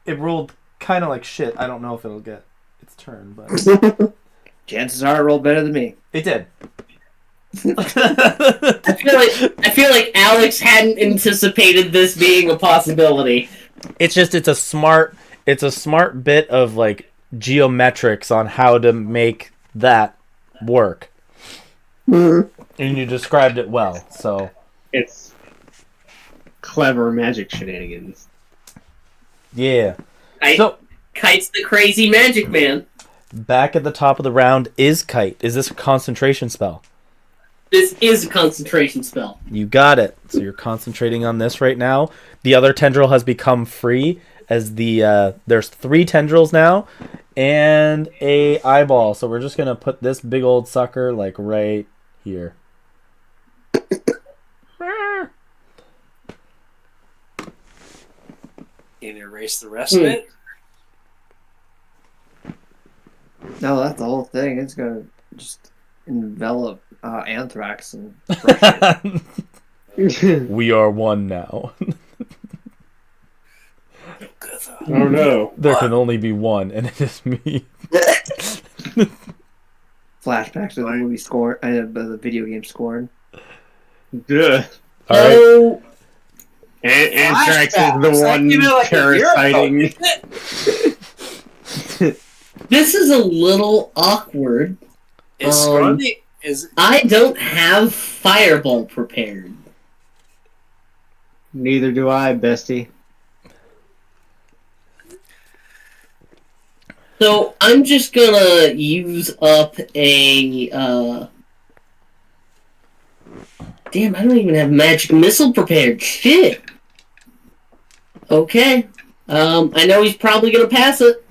It rolled kind of like shit. I don't know if it'll get its turn, but chances are it rolled better than me. It did. I feel like Alex hadn't anticipated this being a possibility. It's a smart bit of geometrics on how to make that work. And you described it well, so it's clever magic shenanigans. Yeah. Kite's the crazy magic man. Back at the top of the round is Kite. Is this a concentration spell? This is a concentration spell. You got it. So you're concentrating on this right now. The other tendril has become free as there's 3 tendrils now and a eyeball. So we're just gonna put this big old sucker right here. And erase the rest of it. No, that's the whole thing. It's gonna just envelop anthrax and crush it. We are one now. Oh no. There can only be one, and it is me. Flashbacks to the movie Scorn, the video game Scorn. Duh. Alright. So, Anthrax is the Flashbacks. one That came out like a year ago, parasiting. didn't it? this is a little awkward. Is Scrawny is I don't have Fireball prepared. Neither do I, bestie. So I'm just gonna use up a damn, I don't even have Magic Missile prepared. Shit. Okay. I know he's probably gonna pass it.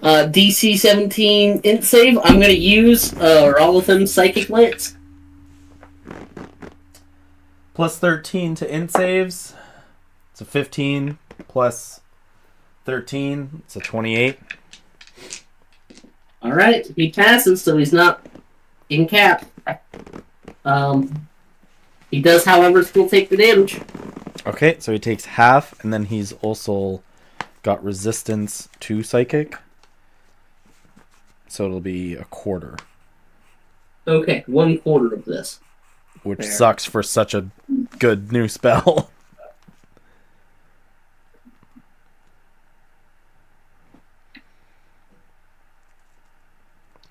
DC 17 int save. I'm gonna use Rolithim Psychic Lance. Plus 13 to int saves. It's a 15 plus 13. It's a 28. Alright, he passes, so he's not in cap. He does, however, still take the damage. Okay, so he takes half, and then he's also got resistance to psychic. So it'll be a quarter. Okay, 1/4 of this. Which Fair. sucks for such a good new spell.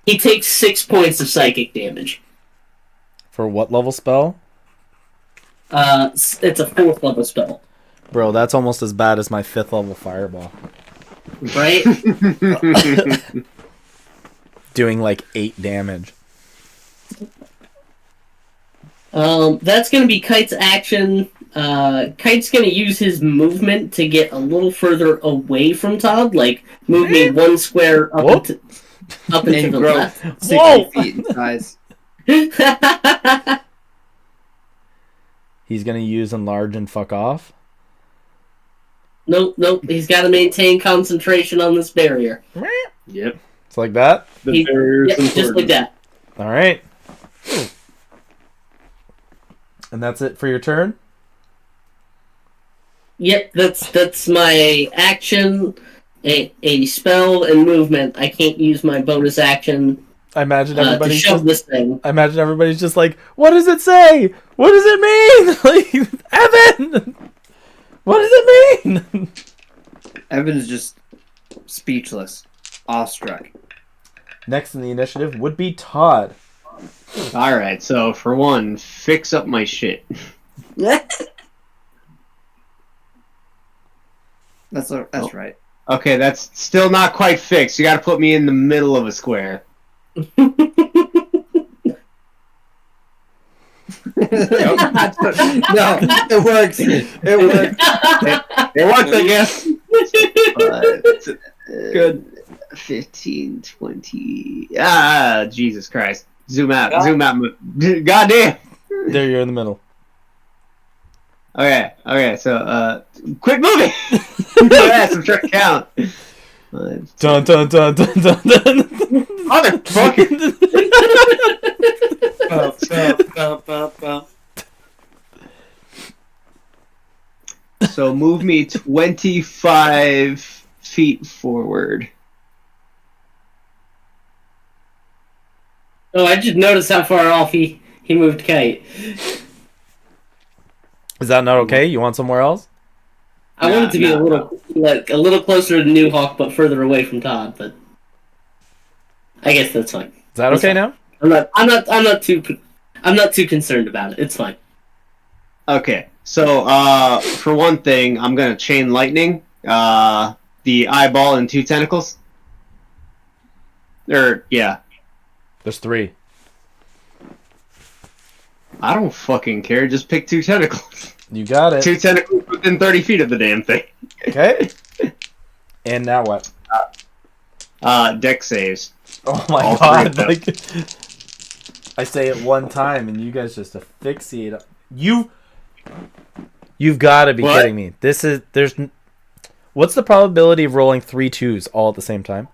He takes 6 points of psychic damage. For what level spell? It's a 4th level spell, Bro, that's almost as bad as my 5th level fireball. right? Doing like 8 damage. That's gonna be Kite's action. Kite's gonna use his movement to get a little further away from Todd, like move me 1 square up Whoop. up And into the grow left. 60 Whoa! feet in size. He's gonna use enlarge and fuck off. Nope. He's got to maintain concentration on this barrier. Yep. It's like that. The barrier's Yep, just important. like that. Alright. And that's it for your turn? Yep, that's my action, a spell, and movement. I can't use my bonus action I imagine to everybody's shove just, this thing. I imagine everybody's just like, what does it say? What does it mean? Like, Evan! What does it mean? Evan's just speechless, awestruck. Next in the initiative would be Todd. Alright, so for one, fix up my shit. That's right. Okay, that's still not quite fixed. You gotta put me in the middle of a square. No, it works. It works. It works, I guess. Good. 15, 20. Ah, Jesus Christ. Zoom out. Goddamn. There, you're in the middle. Okay, so, quit moving! Yes, I'm trying to count. Dun dun dun dun dun dun. Motherfucker! So move me 25 feet forward. Oh, I just noticed how far off he moved Kite. Is that not okay? You want somewhere else? I want it to be Nah. a little closer to New Hawk, but further away from Todd. But I guess that's fine. Is that That's okay fine. now? I'm not too concerned about it. It's fine. Okay, so for one thing, I'm gonna chain lightning the eyeball and 2 tentacles. Yeah, There's 3. I don't fucking care. Just pick 2 tentacles. You got it. 2 tentacles within 30 feet of the damn thing. Okay. And now what? Deck saves. Oh my All god! three of Like, I say it one time and you guys just asphyxiate. You've got to be What? kidding me. What's the probability of rolling 3 2s all at the same time?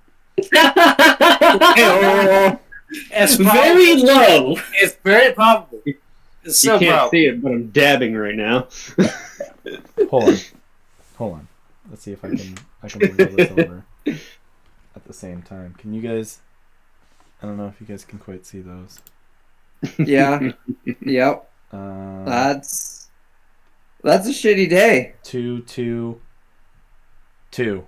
It's Very low. It's very probable. It's so You can't probable. see it, but I'm dabbing right now. Hold on. Let's see if I can wiggle this over at the same time. Can you guys? I don't know if you guys can quite see those. Yeah. Yep. That's a shitty day. 2, 2, 2.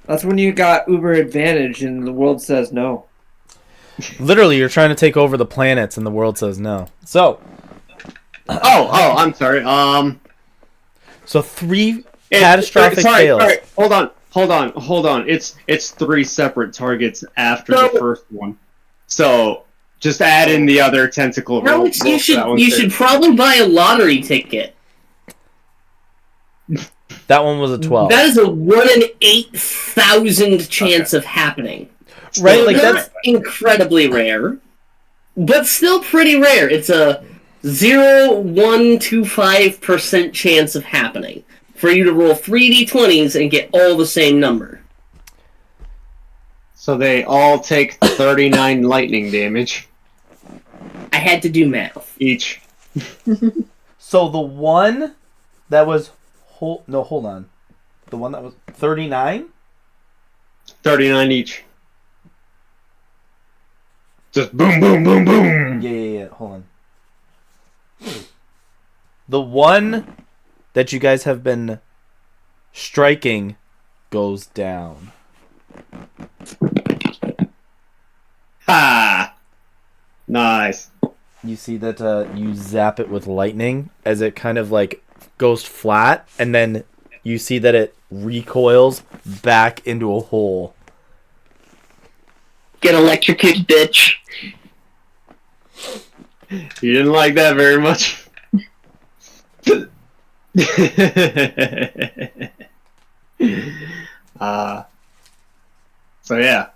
That's when you got Uber advantage and the world says no. Literally, you're trying to take over the planets, and the world says no. So, I'm sorry. so 3 catastrophic fails. Sorry. Hold on. It's 3 separate targets after the first one. So just add in the other tentacle. Alex, you should probably buy a lottery ticket. That one was a 12. That is a 1 in 8,000 chance of happening. Right, So like not that's incredibly rare, but still pretty rare. It's a 0.125% chance of happening for you to roll 3d20s and get all the same number. So they all take 39 lightning damage I had to do math. each. so the one that was hold on. The one that was 39? 39 each. Just boom, boom, boom, boom. Yeah. Hold on. The one that you guys have been striking goes down. Ha! Nice. You see that you zap it with lightning as it kind of like goes flat, and then you see that it recoils back into a hole. Get electrocuted, bitch. You didn't like that very much. So yeah,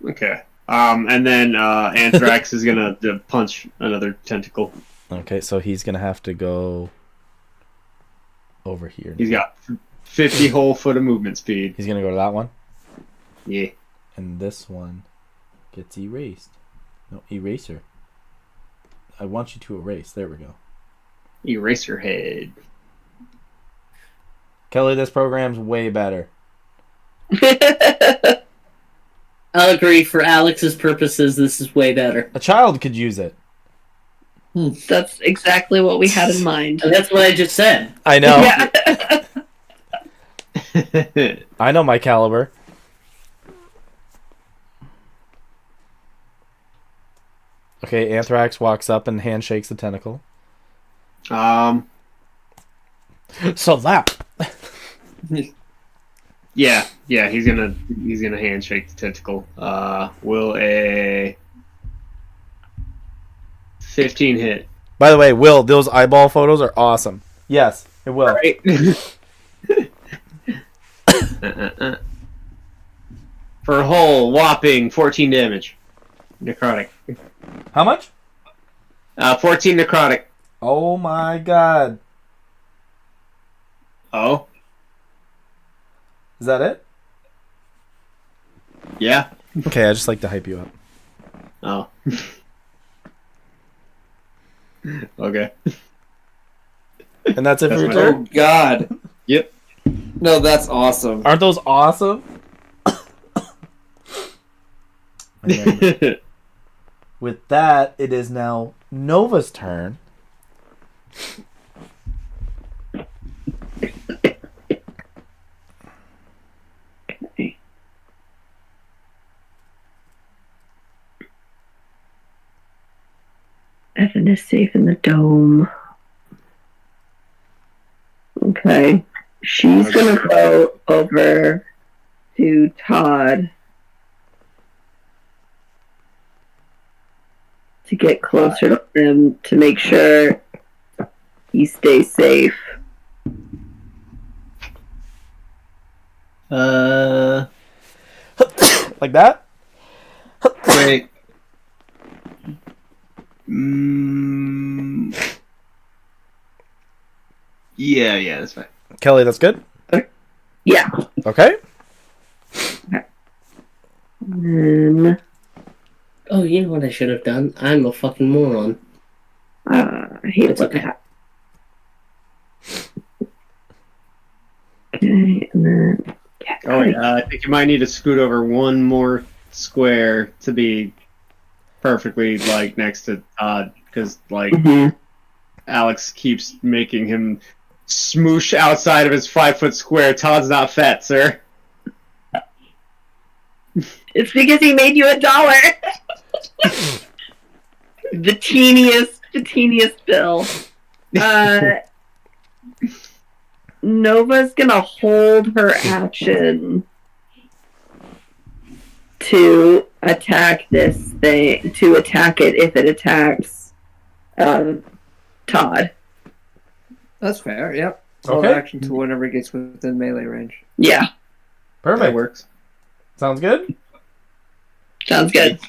okay. And then Anthrax is gonna punch another tentacle. Okay, so he's gonna have to go over here. He's got 50 whole foot of movement speed. He's gonna go to that one. Yeah. And this one gets erased. No, eraser. I want you to erase. There we go. Eraser head. Kelly, this program's way better. I'll agree, for Alex's purposes, this is way better. A child could use it. That's exactly what we had in mind. And that's what I just said. I know. Yeah. I know my caliber. Okay, Anthrax walks up and handshakes the tentacle. So that. Yeah, he's gonna handshake the tentacle. Will a 15 hit? By the way, Will, those eyeball photos are awesome. Yes, it will. Right. For a whole whopping 14 damage. Necrotic. How much? 14 necrotic. Oh my god. Oh? Is that it? Yeah. Okay, I just like to hype you up. Oh. Okay. And that's it for your That's turn? Oh God. Yep. No, that's awesome. Aren't those awesome? And then with that, it is now Nova's turn. Evan is safe in the dome. Okay. She's gonna go over to Todd to get closer to him to make sure he stays safe. Like that? Wait. Yeah, that's fine. Kelly, that's good? Yeah. Okay. you know what I should have done? I'm a fucking moron. I hate It's what okay. that. Okay, and then Oh wait, I think you might need to scoot over one more square to be perfectly like next to Todd, because like Mhm. Alex keeps making him smoosh outside of his 5-foot square. Todd's not fat, sir. It's because he made you $1. the teeniest bill. Nova's gonna hold her action to attack this thing, to attack it if it attacks Todd. That's fair. Yep. Hold Okay. action to whenever it gets within melee range. Yeah, That Perfect. works. Sounds good? sounds good.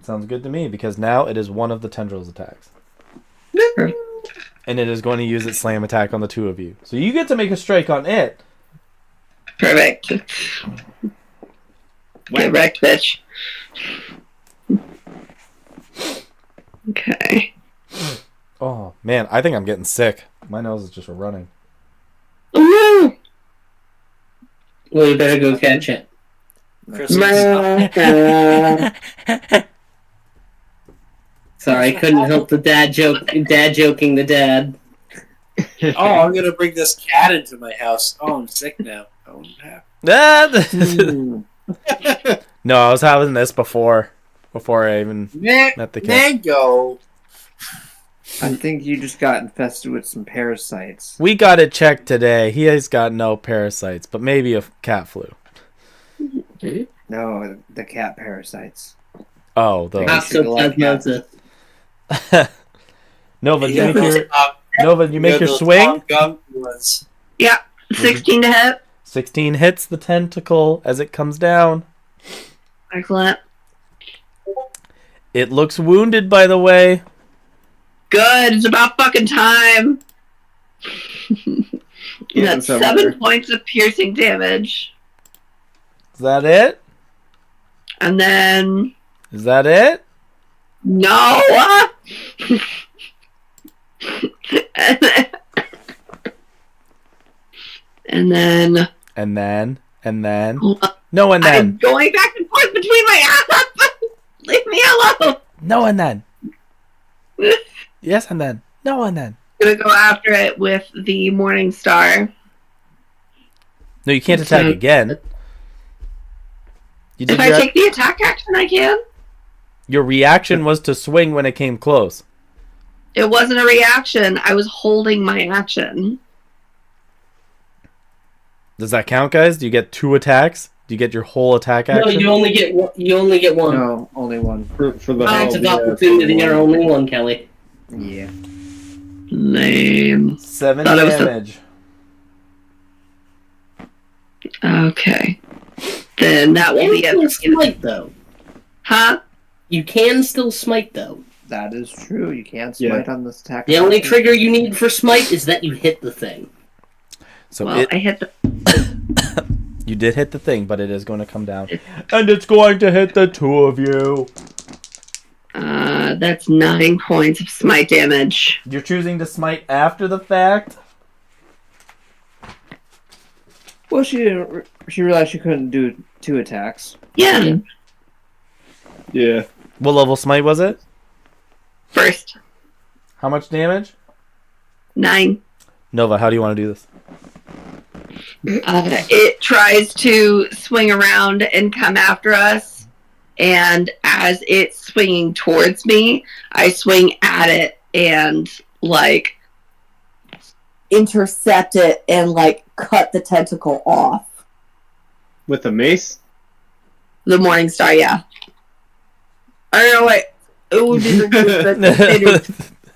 Sounds good to me, because now it is one of the tendrils attacks. And it is going to use its slam attack on the two of you. So you get to make a strike on it. Perfect. Get wrecked, bitch. Okay. Oh, man, I think I'm getting sick. My nose is just running. Ooh. Well, you better go catch it. Sorry, I couldn't help the dad joke. Dad joking the dad. Oh, I'm gonna bring this cat into my house. Oh, I'm sick now. Oh, no. No, I was having this before I even met the cat. Mango. I think you just got infested with some parasites. We got it checked today. He has got no parasites, but maybe a cat flu. No, the cat parasites. Oh, those. Osmosis. Nova, Yeah, you make those your top- Nova, you make your those swing. Top Gun ones. Yeah, 16 to hit. 16 hits the tentacle as it comes down. Excellent. It looks wounded, by the way. Good. It's about fucking time. Yeah, That's somewhere. 7 points of piercing damage. Is that it? And then... Is that it? No! and then... And then. Hold on. No, and I'm then. going back and forth between my apps! Leave me alone! No, and then. Yes, and then. No, and then. I'm gonna go after it with the Morning Star. No, you can't attack again. You did If I take the attack action, I can. your reaction was to swing when it came close. It wasn't a reaction. I was holding my action. Does that count, guys? Do you get 2 attacks? Do you get your whole attack No, action? you only get one. You only get one. No, only one. For the Acts of whole opportunity are only one, Kelly. Yeah. Lame. 7 Thought it was damage. Okay. Then that will be You it. can smite though. Huh? You can still smite though. That is true. You can't smite on this attack. The only action. trigger you need for smite is that you hit the thing. So Well, I hit the... you did hit the thing, but it is going to come down. And it's going to hit the 2 of you. That's 9 points of smite damage. You're choosing to smite after the fact? Well, she realized she couldn't do 2 attacks. Yeah. Yeah. What level smite was it? First. How much damage? 9. Nova, how do you want to do this? It tries to swing around and come after us, and as it's swinging towards me, I swing at it and like intercept it and like cut the tentacle off. With a mace? The Morning Star, yeah. I don't know what.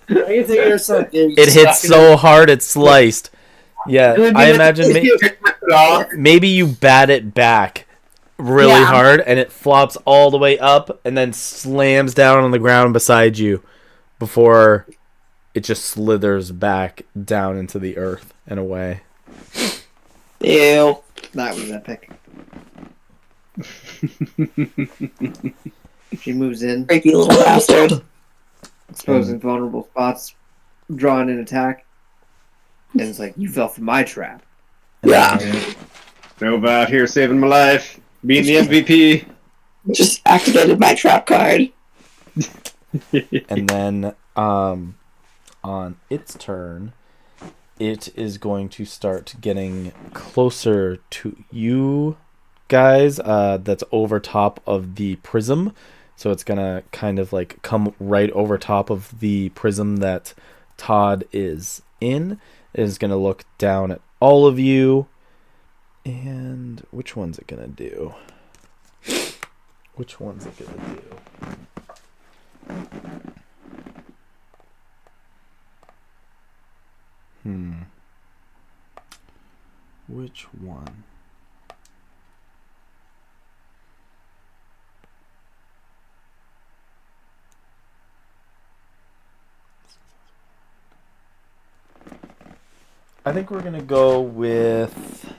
It hit so hard it sliced. Yeah, I imagine maybe you bat it back really Yeah. hard and it flops all the way up and then slams down on the ground beside you before it just slithers back down into the earth and away. Ew. That was epic. She moves in, Creepy little bastard. exposing vulnerable spots, drawing an attack. And it's like, you fell for my trap. Yeah. Nova out here saving my life. Being the MVP. Just activated my trap card. And then on its turn, it is going to start getting closer to you guys. That's over top of the prism. So it's going to kind of like come right over top of the prism that Todd is in. It is going to look down at all of you. And which one's it going to do? Which one's it going to do? Which one? I think we're gonna go with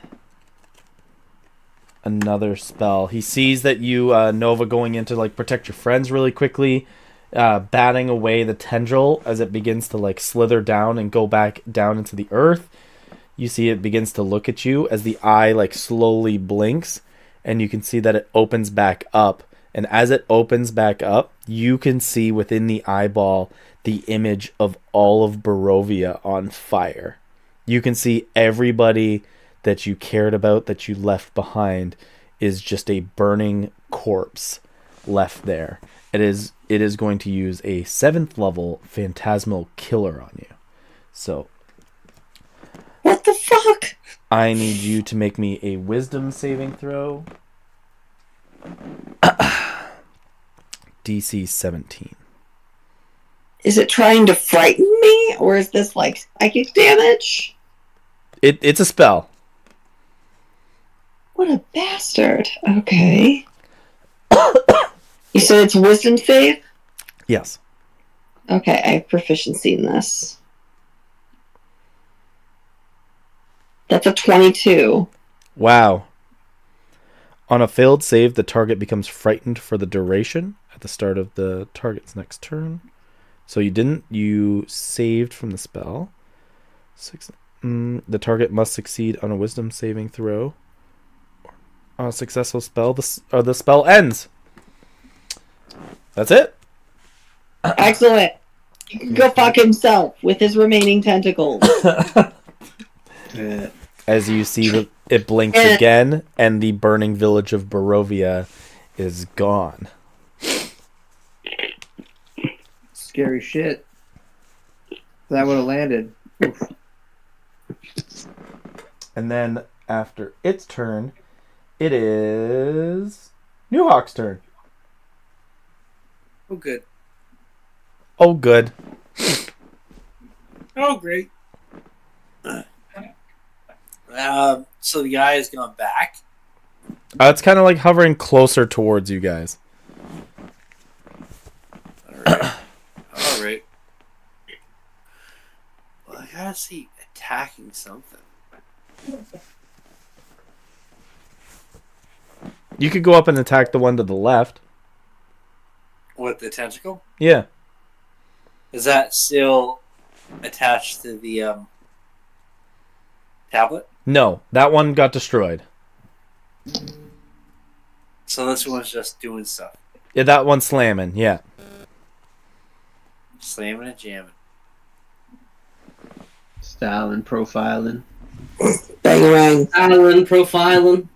another spell. He sees that you, Nova, going in to like protect your friends really quickly, batting away the tendril as it begins to like slither down and go back down into the earth. You see it begins to look at you as the eye like slowly blinks, and you can see that it opens back up. And as it opens back up, you can see within the eyeball the image of all of Barovia on fire. You can see everybody that you cared about, that you left behind, is just a burning corpse left there. It is going to use a 7th level phantasmal killer on you. So What the fuck? I need you to make me a wisdom saving throw. DC 17. Is it trying to frighten me, or is this like psychic damage? It's a spell. What a bastard. Okay. You said it's wisdom save? Yes. Okay, I have proficiency in this. That's a 22. Wow. On a failed save, the target becomes frightened for the duration at the start of the target's next turn. So you saved from the spell. The target must succeed on a wisdom saving throw. On a successful spell, the spell ends. That's it. Excellent. He can go fuck himself with his remaining tentacles. As you see, it blinks again, and the burning village of Barovia is gone. Scary shit. That would have landed. Oof. And then after its turn, it is New Hawk's turn. Oh, good. Oh, good. Oh, great. So the eye has gone back. It's kind of like hovering closer towards you guys. All right. Well, I gotta see attacking something. You could go up and attack the one to the left. What, the tentacle? Yeah. Is that still attached to the tablet? No, that one got destroyed. So this one's just doing stuff. Yeah, that one's slamming, yeah. Slamming and jamming. Styling, profiling. Bangarang. Styling, profiling.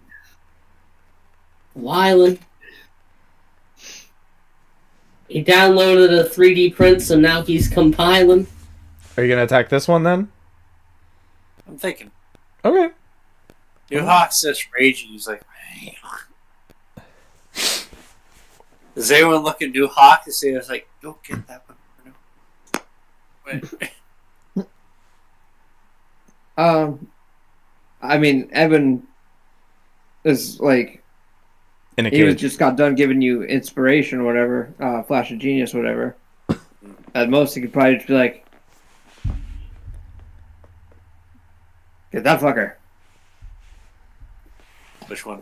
Wiling. He downloaded a 3D print, so now he's compiling. Are you going to attack this one then? I'm thinking. Okay. New Hawk's just raging. He's like, hang on. Does anyone look at New Hawk and say, it's like, don't get that one? No. Wait. I mean, Evan is like, In a he was cage. just got done giving you inspiration or whatever, flash of genius, whatever. At most, he could probably just be like, get that fucker. Which one?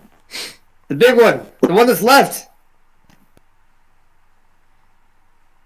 The big one. The one that's left.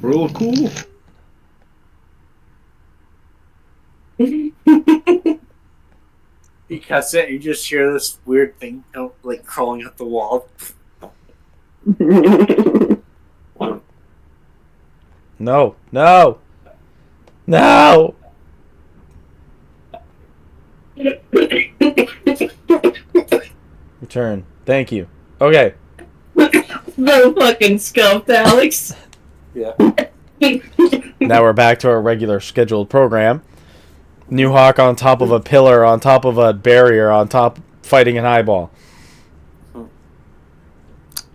Rule of cool. He cuts it, and you just hear this weird thing, like crawling up the wall. No. No. No. Return. Thank you. Okay. No fucking scuffed, Alex. Yeah. Now we're back to our regular scheduled program. New Hawk on top of a pillar, on top of a barrier, on top fighting an eyeball.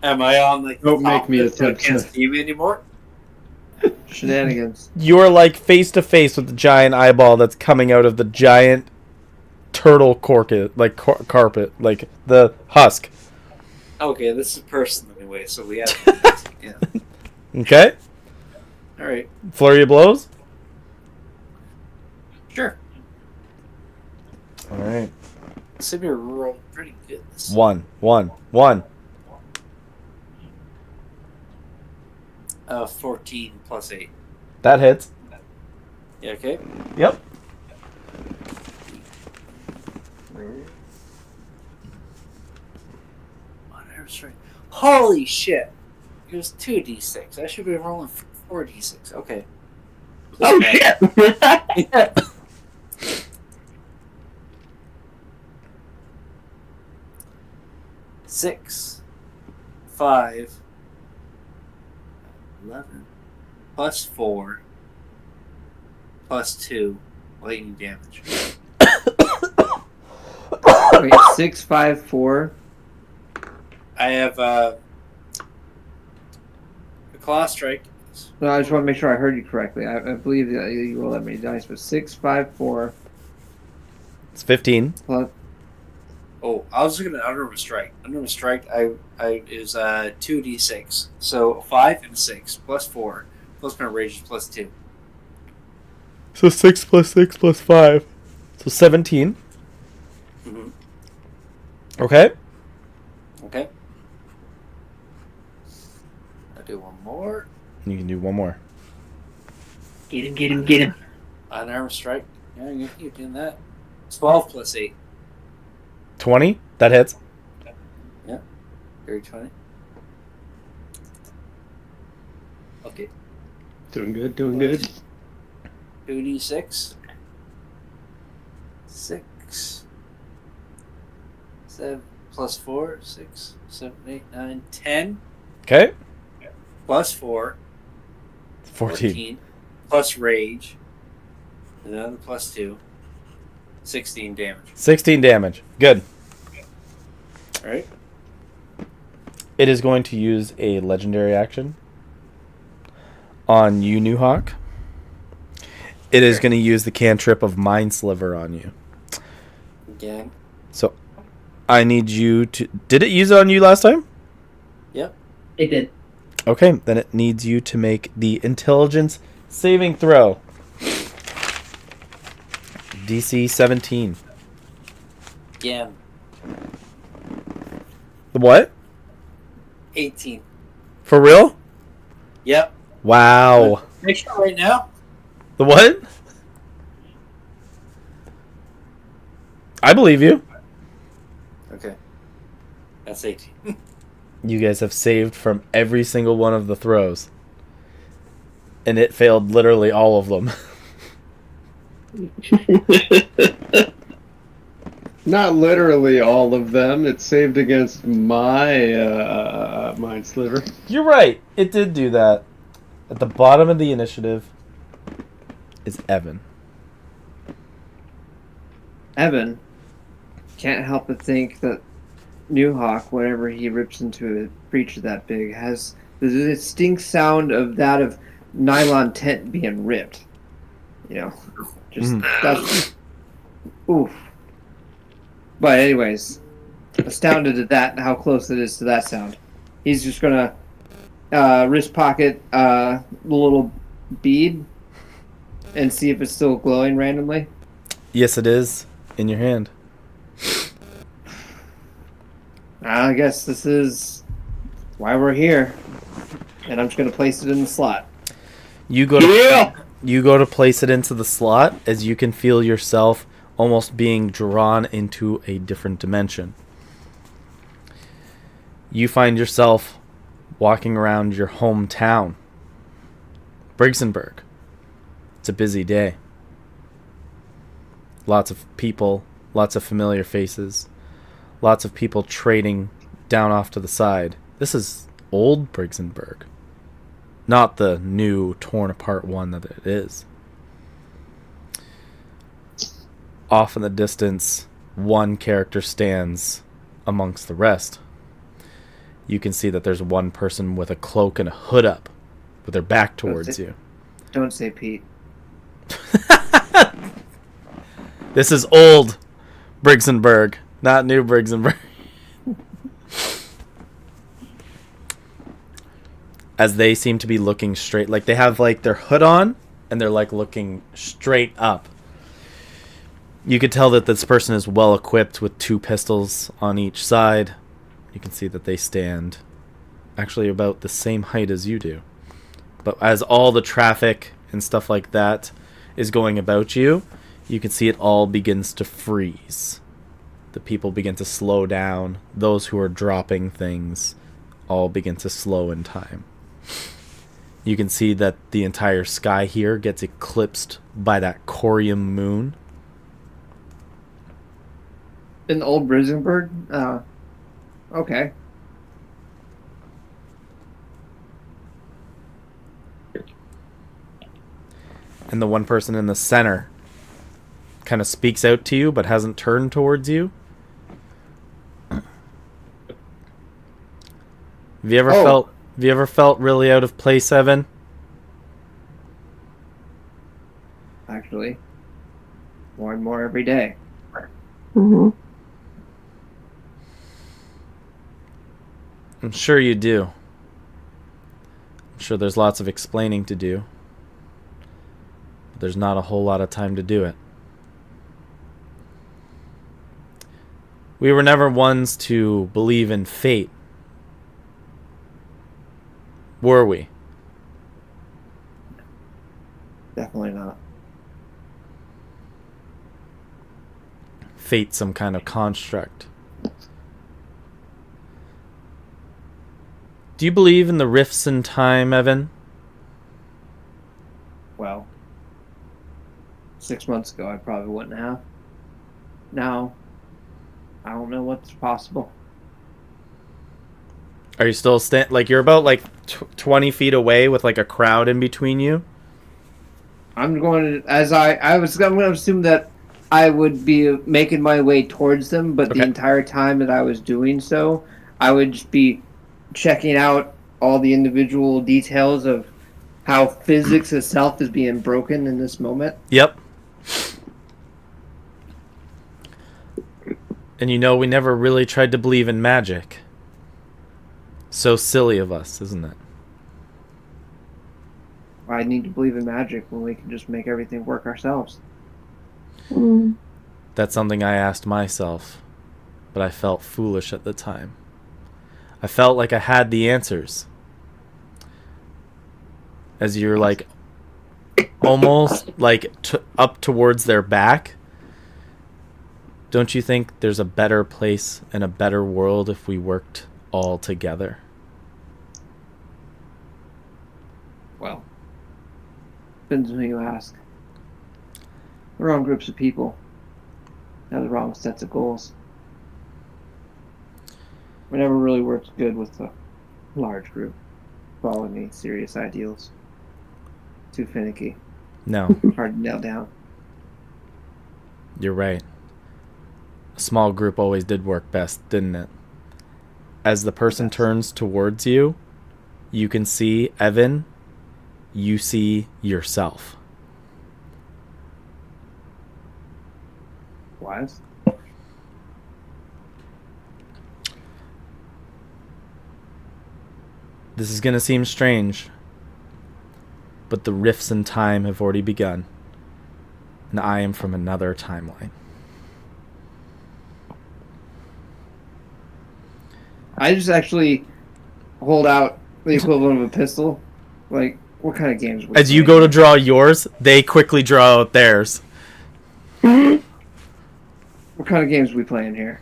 Am I on like? Don't the top make me of it so I attempt can't to- see me anymore. Shenanigans. You're like face to face with the giant eyeball that's coming out of the giant turtle carpet, carpet, like the husk. Okay, this is a person anyway, so we have. Yeah. Okay? All right. Flurry of blows? Sure. Alright. Sibir rolled pretty good. This 1. 14 plus 8. That hits. Yeah. Okay. Yep. Whatever. Straight. Holy shit! It was 2d6. I should be rolling 4d6. Okay. Oh shit! 6, 5, 11, plus 4, plus 2, lightning damage. Wait, 6, 5, 4. I have a claw strike. No, I just want to make sure I heard you correctly. I believe that you rolled that many dice, but 6, 5, 4. It's 15. Plus, Oh, I was looking at Unarmed Strike. Unarmed Strike, I is 2d6. So 5 and 6 plus 4 plus my rage is plus 2. So 6 plus 6 plus 5. So 17. Mm-hmm. Okay. Okay. I'll do one more. You can do one more. Get him. Unarmed Strike. Yeah, you're doing that. 12 plus 8. 20. That hits. Yeah. Very 20. Okay. Doing good, doing good. 2d6. 6. 7 plus 4. 6, 7, 8, 9, 10. Okay. Plus 4. 14. Plus rage. Another plus 2. 16 damage. 16 damage. Good. Alright. It is going to use a legendary action on you, New Hawk. It is going to use the cantrip of Mind Sliver on you. Again. So, I need you to... Did it use it on you last time? Yep. It did. Okay, then it needs you to make the intelligence saving throw. DC 17. Again. The what? 18. For real? Yep. Wow. Make sure right now. The what? I believe you. Okay. That's 18. You guys have saved from every single one of the throws. And it failed literally all of them. Not literally all of them. It saved against my Mind Sliver. You're right. It did do that. At the bottom of the initiative is Evan. Evan can't help but think that New Hawk, whenever he rips into a creature that big, has the distinct sound of that of nylon tent being ripped. You know, just that's oof. But anyways, astounded at that and how close it is to that sound, he's just gonna wrist pocket the little bead and see if it's still glowing randomly. Yes, it is. In your hand. I guess this is why we're here, and I'm just gonna place it in the slot. You go to place it into the slot as you can feel yourself almost being drawn into a different dimension. You find yourself walking around your hometown, Brigsenberg. It's a busy day. Lots of people, lots of familiar faces, lots of people trading down off to the side. This is old Brigsenberg, not the new, torn apart one that it is. Off in the distance, one character stands amongst the rest. You can see that there's one person with a cloak and a hood up, with their back towards you. Don't say Pete. This is old Brigsenberg, not new Brigsenberg. As they seem to be looking straight, like they have like their hood on and they're like looking straight up. You could tell that this person is well equipped with 2 pistols on each side. You can see that they stand actually about the same height as you do. But as all the traffic and stuff like that is going about you, you can see it all begins to freeze. The people begin to slow down. Those who are dropping things all begin to slow in time. You can see that the entire sky here gets eclipsed by that corium moon. In old Brisenberg? Okay. And the one person in the center kind of speaks out to you but hasn't turned towards you. Have you ever felt really out of place, Evan? Actually, more and more every day. Mm-hmm. I'm sure you do. I'm sure there's lots of explaining to do. But there's not a whole lot of time to do it. We were never ones to believe in fate. Were we? Definitely not. Fate, some kind of construct. Do you believe in the rifts in time, Evan? Well, 6 months ago I probably wouldn't have. Now, I don't know what's possible. Are you still like you're about like 20 feet away with like a crowd in between you? I'm going to, I'm going to assume that I would be making my way towards them, but Okay. the entire time that I was doing so, I would just be checking out all the individual details of how physics itself is being broken in this moment. Yep. And you know, we never really tried to believe in magic. So silly of us, isn't it? I need to believe in magic when we can just make everything work ourselves. Mm. That's something I asked myself, but I felt foolish at the time. I felt like I had the answers. As you're like almost like up towards their back. Don't you think there's a better place and a better world if we worked all together? Well, depends on who you ask. The wrong groups of people have the wrong sets of goals. We never really worked good with a large group following any serious ideals. Too finicky. No, Hard to nail down. you're right. A small group always did work best, didn't it? As the person turns towards you, you can see Evan. You see yourself. Wise? This is going to seem strange, but the rifts in time have already begun, and I am from another timeline. I just actually hold out the equivalent of a pistol, like What kind of games? As you go to draw yours, they quickly draw out theirs. What kind of games are we playing here?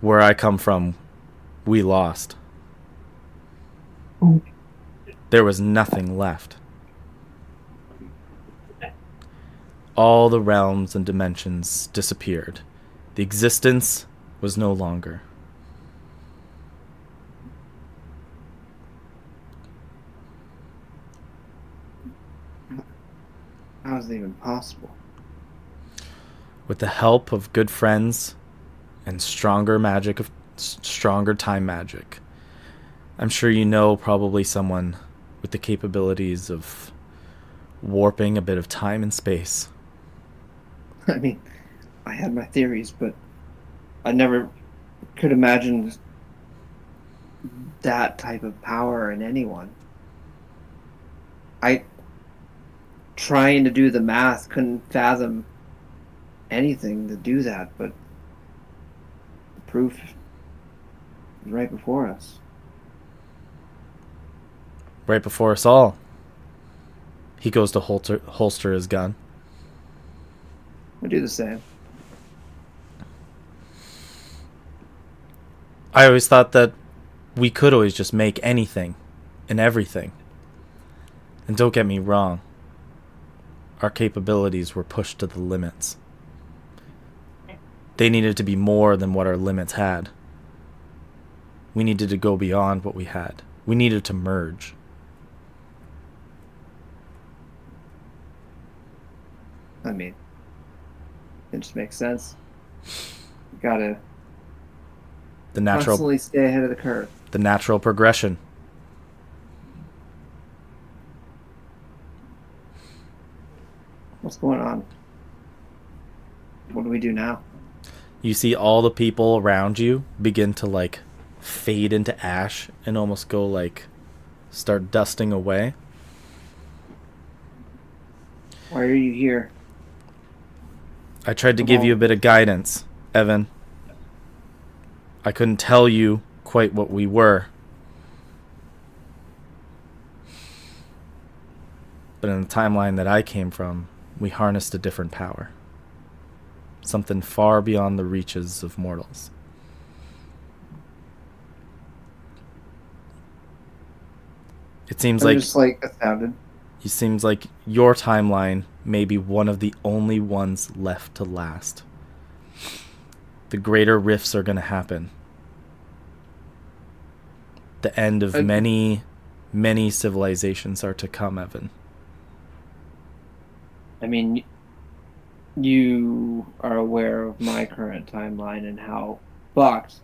Where I come from, we lost. There was nothing left. All the realms and dimensions disappeared. The existence was no longer. How is it even possible? With the help of good friends and stronger time magic. I'm sure you know probably someone with the capabilities of warping a bit of time and space. I mean, I had my theories, but I never could imagine that type of power in anyone. Trying to do the math, couldn't fathom anything to do that, but the proof is right before us. Right before us all. He goes to holster his gun. I do the same. I always thought that we could always just make anything and everything. And don't get me wrong, our capabilities were pushed to the limits. They needed to be more than what our limits had. We needed to go beyond what we had. We needed to merge. I mean, it just makes sense. You gotta constantly stay ahead of the curve. The natural progression. What's going on? What do we do now? You see all the people around you begin to like fade into ash and almost go like start dusting away. Why are you here? I tried to give you a bit of guidance, Evan. I couldn't tell you quite what we were. But in the timeline that I came from, we harnessed a different power. Something far beyond the reaches of mortals. It seems I'm like just like astounded. It seems like your timeline may be one of the only ones left to last. The greater rifts are going to happen. The end of many civilizations are to come, Evan. I mean, you are aware of my current timeline and how fucked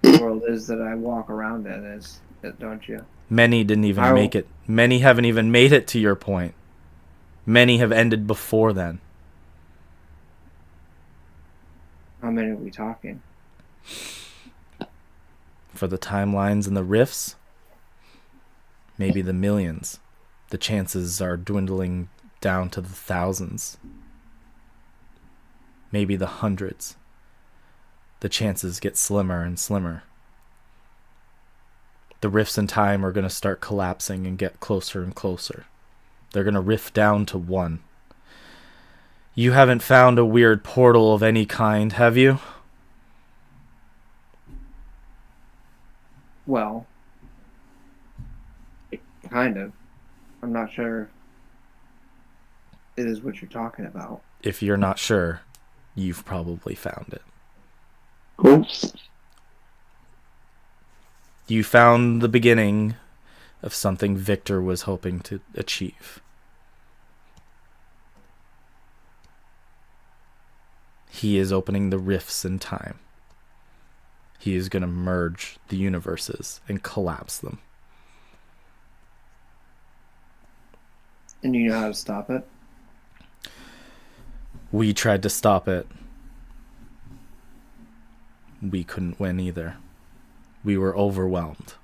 the world is that I walk around in, don't you? Many didn't even make it. Many haven't even made it to your point. Many have ended before then. How many are we talking? For the timelines and the rifts, maybe the millions. The chances are dwindling down to the thousands. Maybe the hundreds. The chances get slimmer and slimmer. The rifts in time are going to start collapsing and get closer and closer. They're going to rift down to one. You haven't found a weird portal of any kind, have you? Well, kind of. I'm not sure it is what you're talking about. If you're not sure, you've probably found it. Oops. You found the beginning of something Victor was hoping to achieve. He is opening the rifts in time. He is going to merge the universes and collapse them. And you know how to stop it? We tried to stop it. We couldn't win either. We were overwhelmed.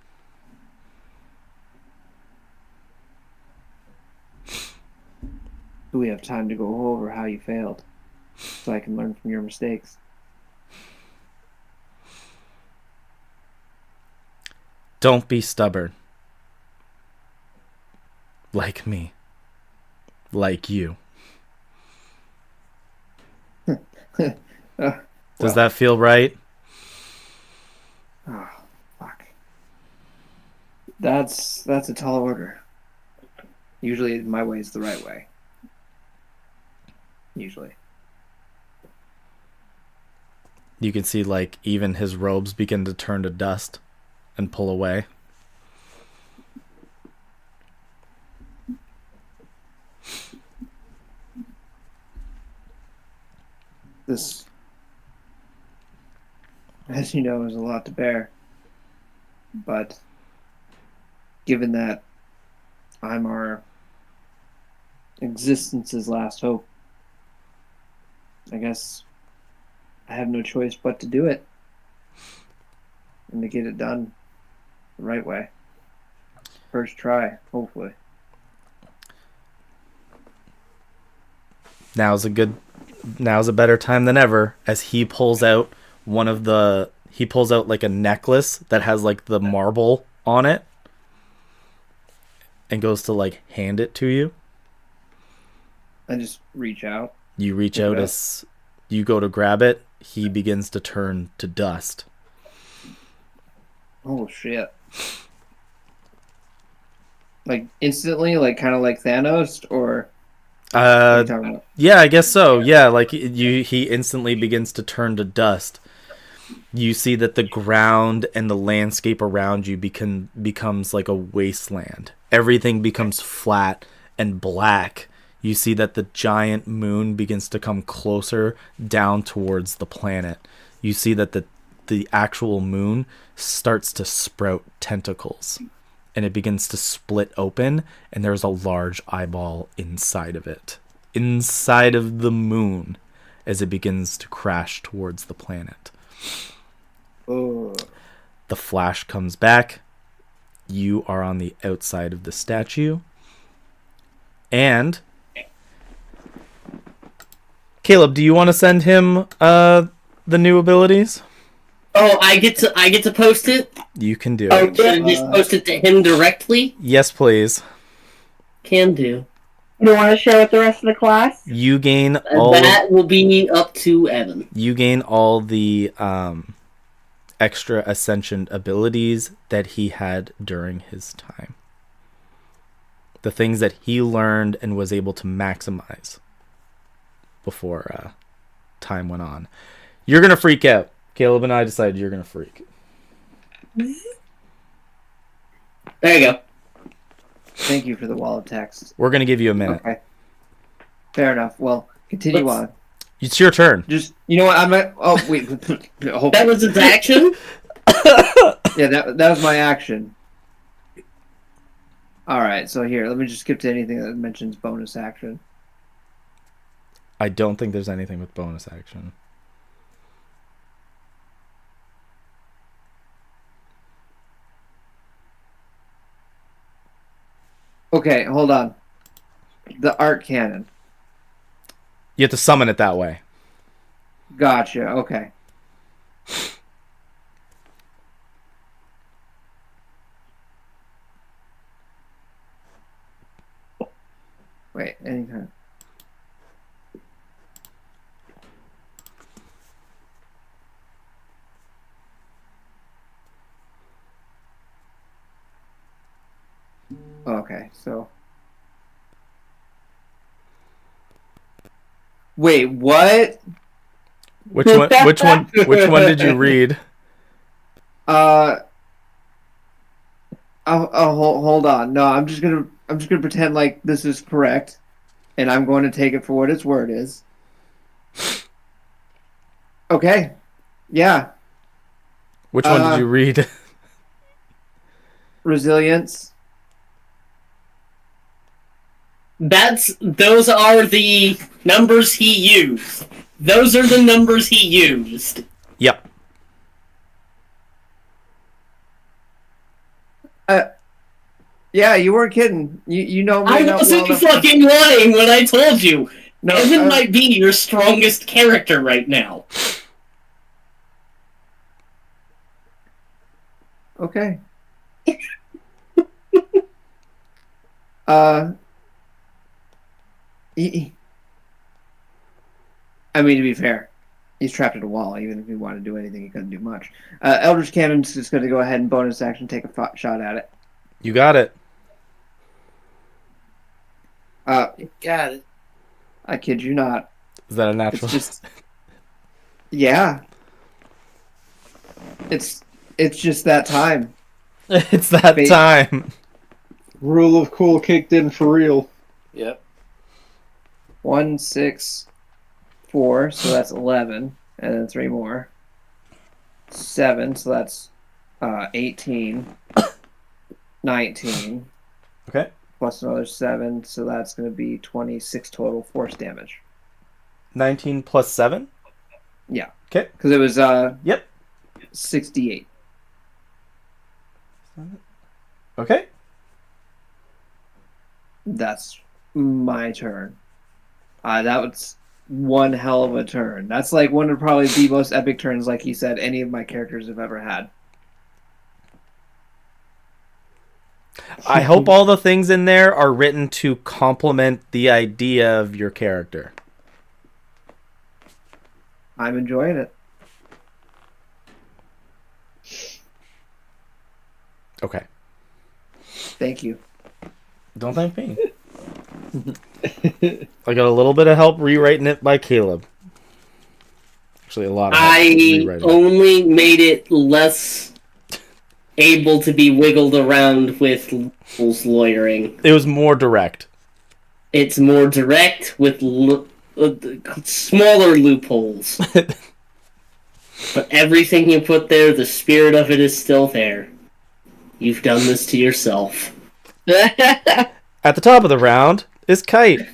Do we have time to go over how you failed? So I can learn from your mistakes. Don't be stubborn. Like me. Like you. Does that feel right? Oh, fuck. That's a tall order. Usually my way is the right way. Usually. You can see, like, even his robes begin to turn to dust and pull away. This, as you know, is a lot to bear. But given that I'm our existence's last hope, I guess I have no choice but to do it. And to get it done the right way. First try, hopefully. Now's a better time than ever, as he pulls out like a necklace that has like the marble on it and goes to like hand it to you. I just reach out. You reach out as you go to grab it, he begins to turn to dust. Oh shit. Like instantly, like kind of like Thanos, or what are you talking about? Yeah, I guess so. Yeah, like he instantly begins to turn to dust. You see that the ground and the landscape around you becomes like a wasteland. Everything becomes flat and black. You see that the giant moon begins to come closer down towards the planet. You see that the actual moon starts to sprout tentacles. And it begins to split open, and there's a large eyeball inside of it. Inside of the moon, as it begins to crash towards the planet. Oh. The flash comes back. You are on the outside of the statue. And Caleb, do you want to send him the new abilities? Oh, I get to post it? You can do Oh, it. should I just post it to him directly? Yes, please. Can do. You want to share with the rest of the class? You gain all that will be up to Evan. You gain all the extra ascension abilities that he had during his time. The things that he learned and was able to maximize before time went on. You're going to freak out. Caleb and I decided you're going to freak. There you go. Thank you for the wall of text. We're going to give you a minute. Okay. Fair enough. Well, continue on. It's your turn. Just, you know what, I'm at... Oh, wait. That was its action? Yeah, that was my action. Alright, so here, let me just skip to anything that mentions bonus action. I don't think there's anything with bonus action. Okay, hold on. The art cannon. You have to summon it that way. Gotcha, okay. Wait, anytime. Okay, so... Wait, what? Which one did you read? Hold on. No, I'm just gonna pretend like this is correct, and I'm going to take it for what its word is. Okay. Yeah. Which one did you read? Resilience. Those are the numbers he used. Those are the numbers he used. Yep. Yeah, you weren't kidding. You know me. I wasn't fucking lying when I told you. No, Evan might be your strongest character right now. Okay. I mean, to be fair, he's trapped at a wall. Even if he wanted to do anything, he couldn't do much. Eldritch Cannon's just going to go ahead and bonus action take a shot at it. You got it. Got it. I kid you not. Is that a natural? It's just, yeah. It's just that time. It's that time. Rule of cool kicked in for real. Yep. 1, 6, 4, so that's 11, and then 3 more. 7, so that's 18. 19. Okay. Plus another 7, so that's going to be 26 total force damage. 19 plus 7? Yeah. Okay. Because it was Yep. 68. Okay. That's my turn. That was one hell of a turn. That's like one of probably the most epic turns, like he said, any of my characters have ever had. I hope all the things in there are written to complement the idea of your character. I'm enjoying it. Okay. Thank you. Don't thank me. I got a little bit of help rewriting it by Caleb. Actually, a lot of help I rewriting it. only made it less able to be wiggled around with Lupo's lawyering. It was more direct. It's more direct with smaller loopholes. But everything you put there, the spirit of it is still there. You've done this to yourself. At the top of the round is Kite.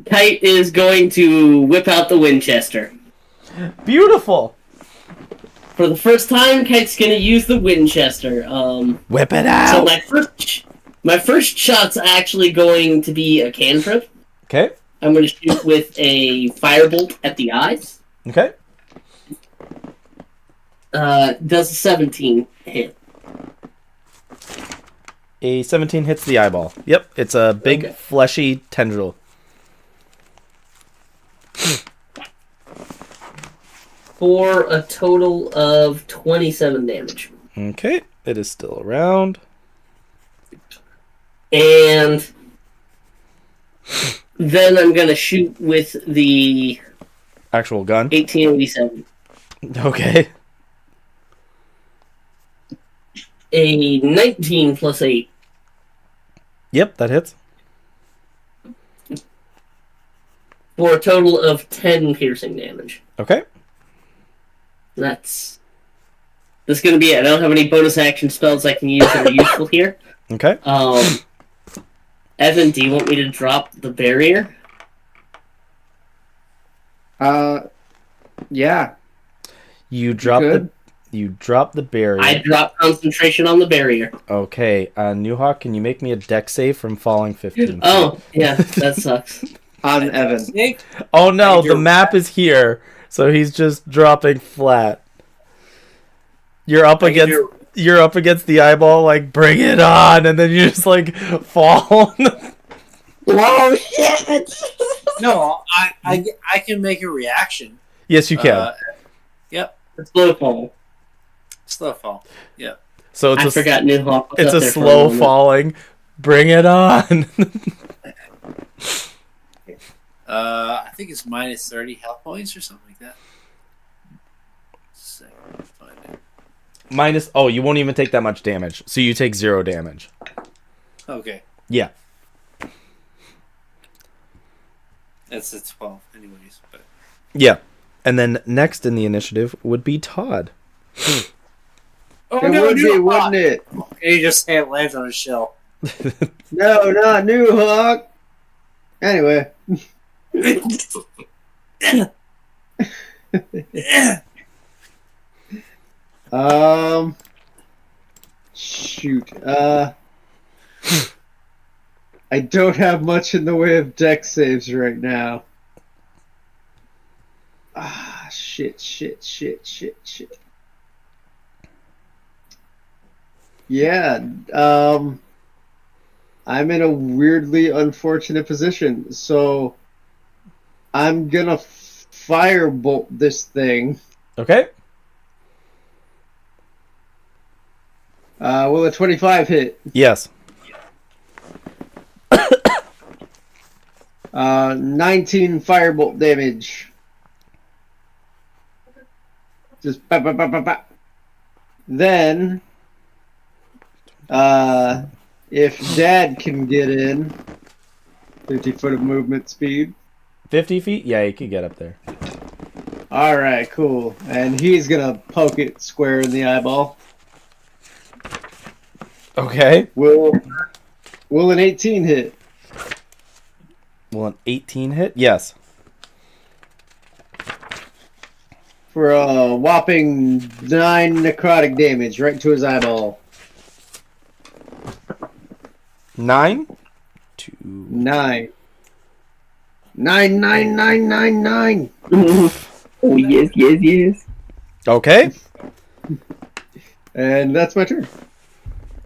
Kite is going to whip out the Winchester. Beautiful. For the first time, Kite's going to use the Winchester. Whip it out. So my first shot's actually going to be a cantrip. Okay. I'm going to shoot with a firebolt at the eyes. Okay. Does a 17 hit? A 17 hits the eyeball. Yep, it's a big, fleshy tendril. For a total of 27 damage. Okay, it is still around. And then I'm going to shoot with the Actual gun. 1887. Okay. A 19 plus 8. Yep, that hits. For a total of 10 piercing damage. Okay. This is going to be it. I don't have any bonus action spells I can use that are useful here. Okay. Evan, do you want me to drop the barrier? Yeah. You drop the barrier. I drop concentration on the barrier. Okay, Newhawk, can you make me a deck save from falling 15 feet? Oh, yeah, that sucks. On Evan. Oh no, the map is here, so he's just dropping flat. You're up against the eyeball, like bring it on, and then you just like fall. Whoa, shit! No, I can make a reaction. Yes, you can. Yep. Slow fall. Slow fall. Yep. So it's I forgot Newhawk was it's up a there for slow moment. falling. Bring it on. I think it's minus 30 health points or something like that. Minus. Oh, you won't even take that much damage. So you take 0 damage. Okay. Yeah. That's a 12, anyways. But Yeah. And then next in the initiative would be Todd. It would be, wouldn't it? And he just lands on his shell. No, not New Hawk. Anyway. Shoot. I don't have much in the way of deck saves right now. Shit. Yeah, I'm in a weirdly unfortunate position, so I'm gonna firebolt this thing. Okay. Will a 25 hit? Yes. 19 firebolt damage. Just ba ba ba ba ba. Then, if Dad can get in, 50 foot of movement speed. 50 feet? Yeah, you could get up there. All right, cool. And he's gonna poke it square in the eyeball. Okay. Will an 18 hit? Will an 18 hit? Yes. For a whopping 9 necrotic damage right to his eyeball. 9? 2. 9. 9, 9, 9, 9, 9. Oh, yes. Okay. And that's my turn.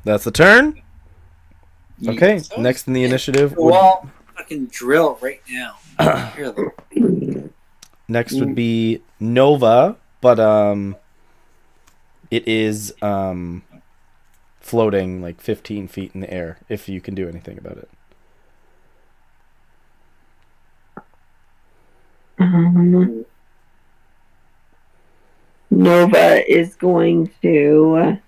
That's the turn. Okay. Next in the initiative. Well, fucking drill right now. Here, look. Next would be Nova, but it is floating like 15 feet in the air, if you can do anything about it. Nova is going to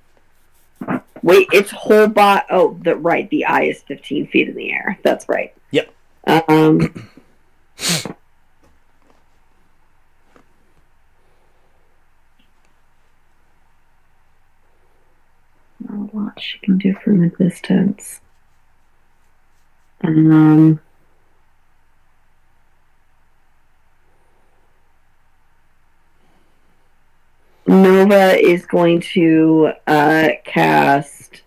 wait. Its whole bot. Oh, right. The eye is 15 feet in the air. That's right. Yep. Not a lot she can do from a distance. Nova is going to cast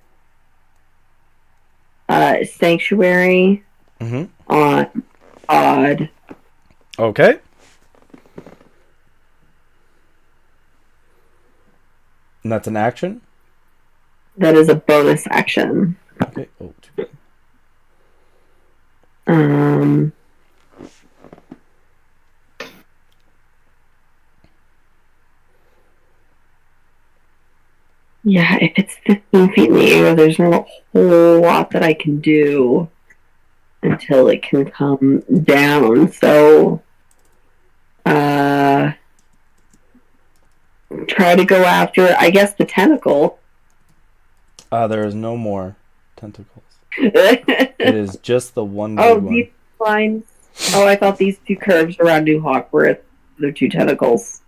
Sanctuary on Odd. Okay. And that's an action? That is a bonus action. Okay. Oh, two. Yeah, if it's 15 feet in the air, there's not a whole lot that I can do until it can come down. So, try to go after, I guess, the tentacle. There is no more tentacles. It is just the one big one. These lines. Oh, I thought these two curves around New Hawk were the two tentacles.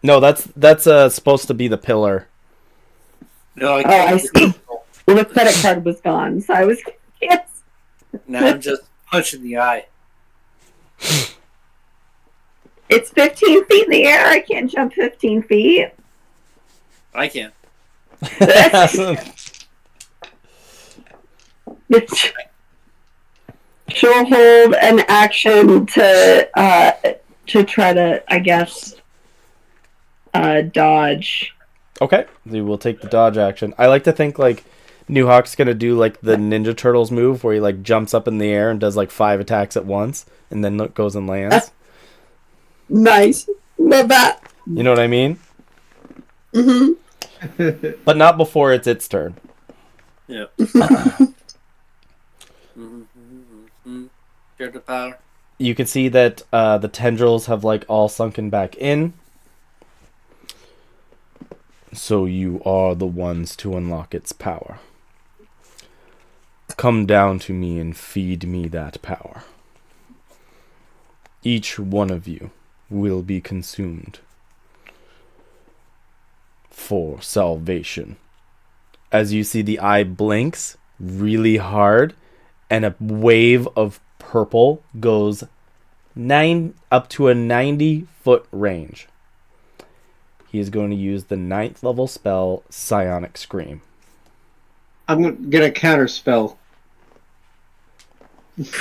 No, that's supposed to be the pillar. No, I see. Well, the credit card was gone, so I was yes. Now I'm just punching the eye. It's 15 feet in the air. I can't jump 15 feet. I can. She'll hold an action to try to, I guess, dodge. Okay, we will take the dodge action. I like to think like New Hawk's gonna do like the Ninja Turtles move where he like jumps up in the air and does like 5 attacks at once and then goes and lands. Nice. Love that. You know what I mean? Mm-hmm. But not before it's its turn. Yeah. Share the power. You can see that the tendrils have like all sunken back in. So you are the ones to unlock its power. Come down to me and feed me that power. Each one of you will be consumed for salvation. As you see, the eye blinks really hard, and a wave of purple goes up to a 90-foot range. He is going to use the 9th level spell, Psionic Scream. I'm gonna counter spell. Is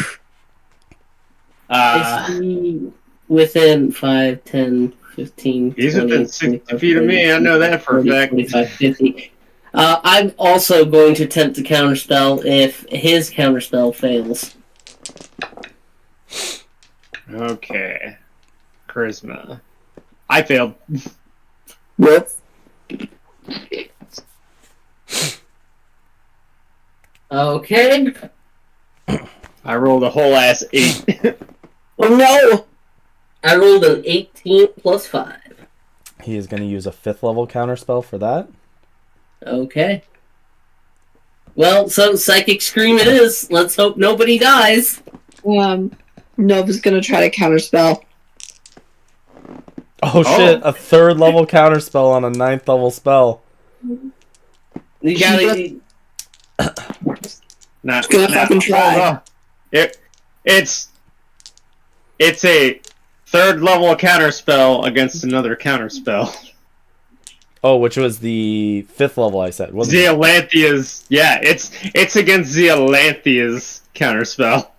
he within 5, 10, 15, He's 20, within 60 25, feet of me, I know that for a 40, fact. 45, 50. I'm also going to attempt to counterspell if his counterspell fails. Okay. Charisma. I failed. Whoops. Okay. I rolled a whole ass 8. Oh no! I rolled an 18 plus 5. He is going to use a 5th level counterspell for that. Okay. Well, so Psychic Scream it is. Let's hope nobody dies. Nova's gonna try to counterspell. Oh shit, a 3rd level counterspell on a 9th level spell. You gotta... Not Gonna fucking try. It's a 3rd level counterspell against another counterspell. Oh, which was the 5th level I said, wasn't it? Zealanthia's... Yeah, it's against Zealanthia's counterspell.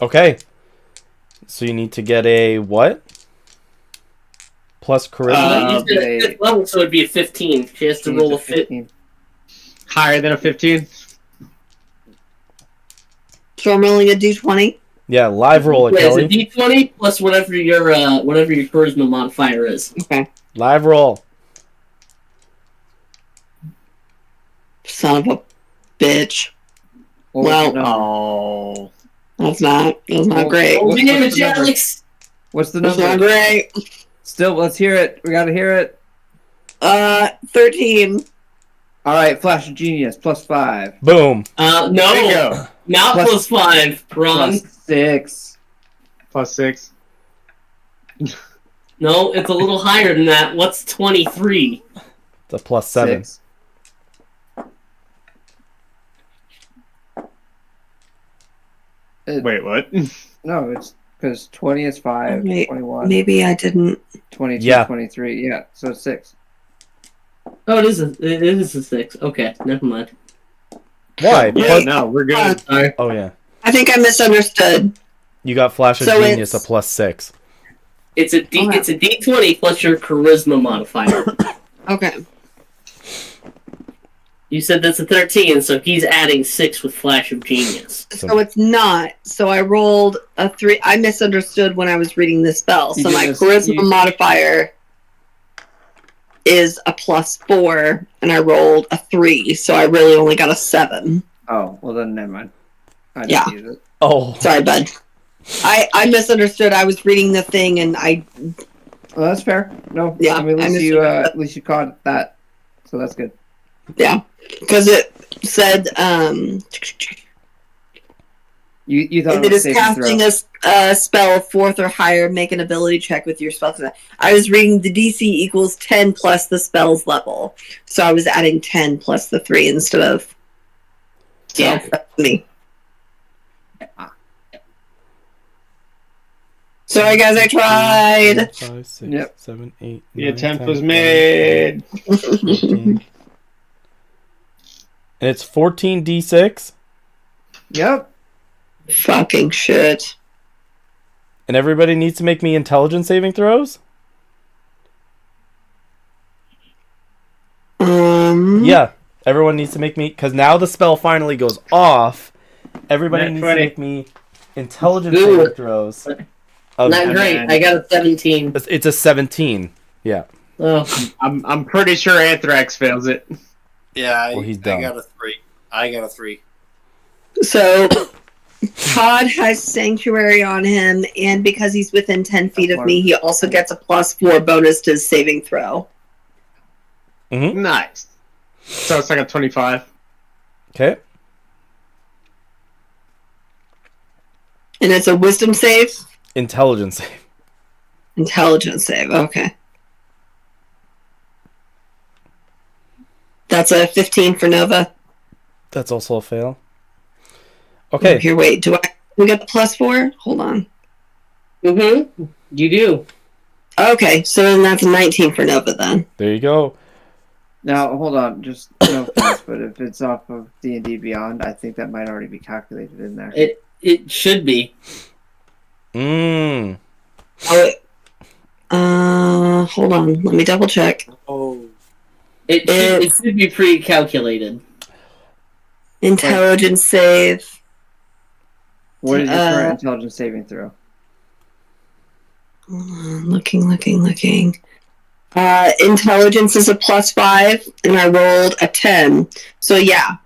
Okay. So you need to get a what? Plus charisma? You said 5th level, so it'd be a 15. She has to roll a 15. Higher than a 15? So I'm rolling a d20. Yeah, live roll it, Kelly. It's a d20 plus whatever your charisma modifier is. Okay. Live roll. Son of a bitch. Well, Oh. that's not great. What's Damn the it, number? Alex! What's the That's number? not great. Still, let's hear it. We gotta hear it. 13. All right, Flash of Genius plus 5. Boom. No, Bingo. not plus 5. Wrong. Plus 6. Plus 6. No, it's a little higher than that. What's 23? It's a plus 7. 6. Wait, what? No, it's because 20 is 5, Wait, 21, Maybe I didn't. 22, Yeah. 23. Yeah, so it's 6. Oh, it is a 6. Okay, never mind. Why? Yeah, Plus- no, we're good. Sorry. Oh yeah. I think I misunderstood. You got Flash of So Genius, a it's- plus 6. It's a d20 plus your charisma modifier. Okay. You said that's a 13, so he's adding 6 with Flash of Genius. So it's not. So I rolled a 3. I misunderstood when I was reading the spell. You So did my this- charisma you- modifier is a plus 4, and I rolled a 3. So I really only got a 7. Oh, well then never mind. I didn't Yeah. use it. Oh. Sorry, bud. I misunderstood. I was reading the thing, and I. Well, that's fair. No, Yeah, I mean, I at least you caught that, so that's good. Yeah. Because it said. You thought If it it was is saving throw. casting a spell of 4th or higher, make an ability check with your spell. I was reading the DC equals 10 plus the spell's level. So I was adding 10 plus the 3 instead of. So, Yeah. that's me. Sorry, guys, I tried. 5, 6, Yep. 7, 8, The 9, attempt 10, was 11, made. 14. And it's 14d6. Yep. Fucking shit. And everybody needs to make me intelligence saving throws? Yeah. Everyone needs to make me... Because now the spell finally goes off. Everybody Nat needs 20. to make me intelligence Ooh. saving throws. Not great. I got a 17. It's a 17. Yeah. Oh. I'm pretty sure Anthrax fails it. Yeah, Well, he's I dumb. got a 3. I got a 3. So, Todd has Sanctuary on him, and because he's within 10 feet of me, he also gets a plus 4 bonus to his saving throw. Nice. So it's like a 25. Okay. And it's a wisdom save? Intelligence save. Intelligence save, okay. That's a 15 for Nova. That's also a fail. Okay. Here, wait, we get the plus 4? Hold on. Mm-hmm. You do. Okay, so then that's a 19 for Nova then. There you go. Now, hold on. Just no offense, but if it's off of D&D Beyond, I think that might already be calculated in there. It should be. Mmm. Oh, hold on. Let me double check. Oh. It should be pre-calculated. Intelligence save. What is your current intelligence saving throw? Looking. Intelligence is a +5, and I rolled a 10. So yeah.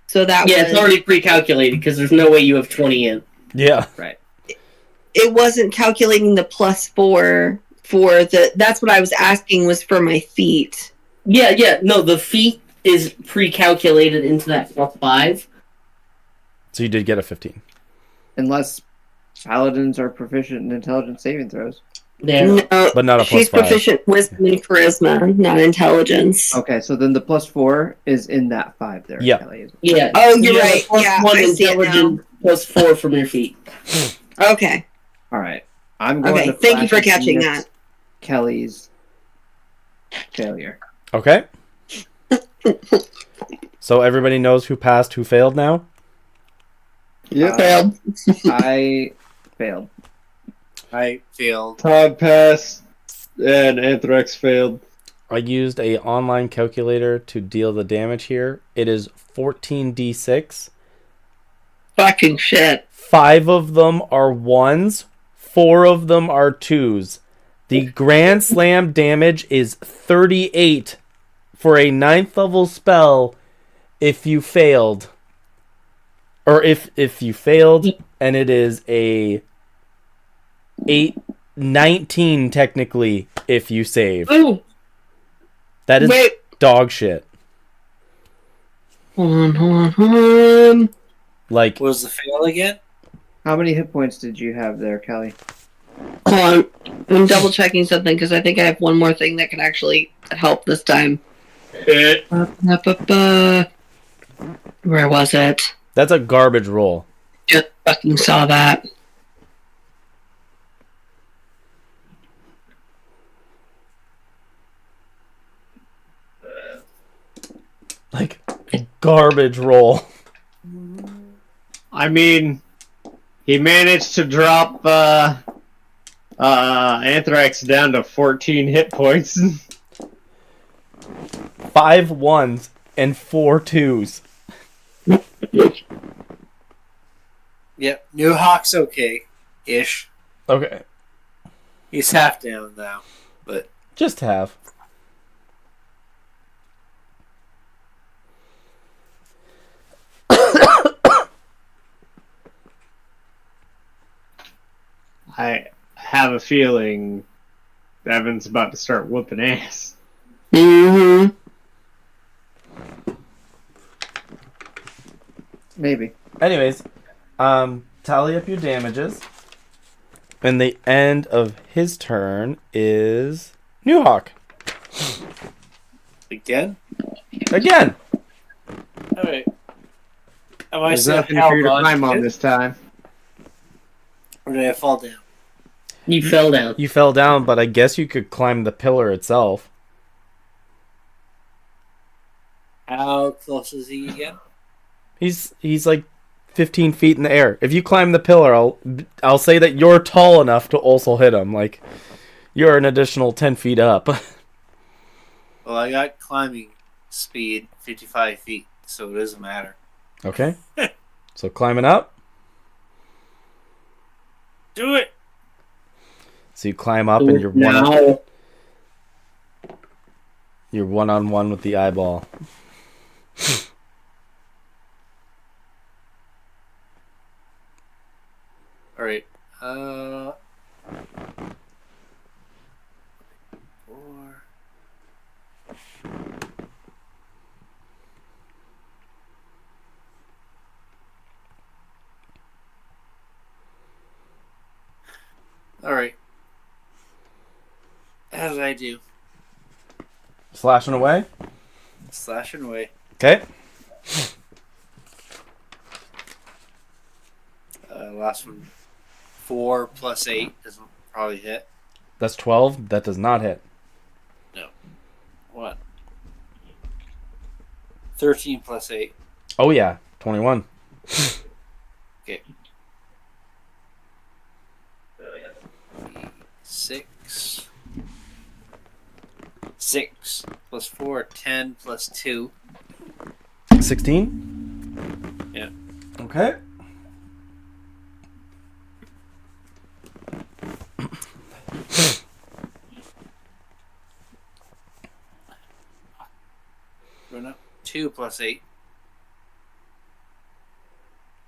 So that was... it's already pre-calculated because there's no way you have 20 in. Yeah. Right. It wasn't calculating the +4 for the... That's what I was asking was for my feet. Yeah. No, the feat is pre-calculated into that +5. So you did get a 15. Unless paladins are proficient in intelligence saving throws. No, but not a she's +5. proficient wisdom and charisma, not intelligence. Okay, so then the +4 is in that 5 there. Yeah. Kelly. Yeah. Oh, you're You have right. a +1 Yeah, I see it now. intelligence +4 from your feet. Okay. All right. I'm going to thank you for flash catching against that. Kelly's failure. Okay. So everybody knows who passed, who failed now? Yep. Failed. I failed. I failed. Todd passed, and Anthrax failed. I used a online calculator to deal the damage here. It is 14d6. Fucking shit. 5 of them are 1s. 4 of them are 2s. The Grand Slam damage is 38 for a 9th level spell if you failed. Or if you failed, and it is a 19 technically if you save. Ooh. That is Wait. dog shit. Hold on. Like, What was the fail again? How many hit points did you have there, Kelly? Hold on. I'm double checking something because I think I have one more thing that can actually help this time. Where was it? that's a garbage roll. Just fucking saw that. Like, a garbage roll. I mean, he managed to drop Anthrax down to 14 hit points. 5 1s and 4 2s. Yep. New Hawk's okay. Ish. Okay. He's half down now. But Just half. I have a feeling Evan's about to start whooping ass. Mm-hmm. Maybe. Anyways, tally up your damages. And the end of his turn is New Hawk. again? Again. Alright. Am I There's still nothing for you to held climb to on it? this time. Or did I fall down? You fell down. You fell down, but I guess you could climb the pillar itself. How close is he again? He's like 15 feet in the air. If you climb the pillar, I'll say that you're tall enough to also hit him. Like, you're an additional 10 feet up. Well, I got climbing speed 55 feet, so it doesn't matter. Okay. So climbing up. Do it! So you climb up and you're one-on-one with the eyeball. Alright. 4. Alright. How did I do? Slashing away. Slashing away. Okay. Last one. 4 plus 8 doesn't probably hit. That's 12. That does not hit. No. What? 13 plus 8. Oh yeah, 21. Okay. 6. 6. plus 4, 10 plus 2. 16? Yeah. Okay. Run up. 2 plus 8.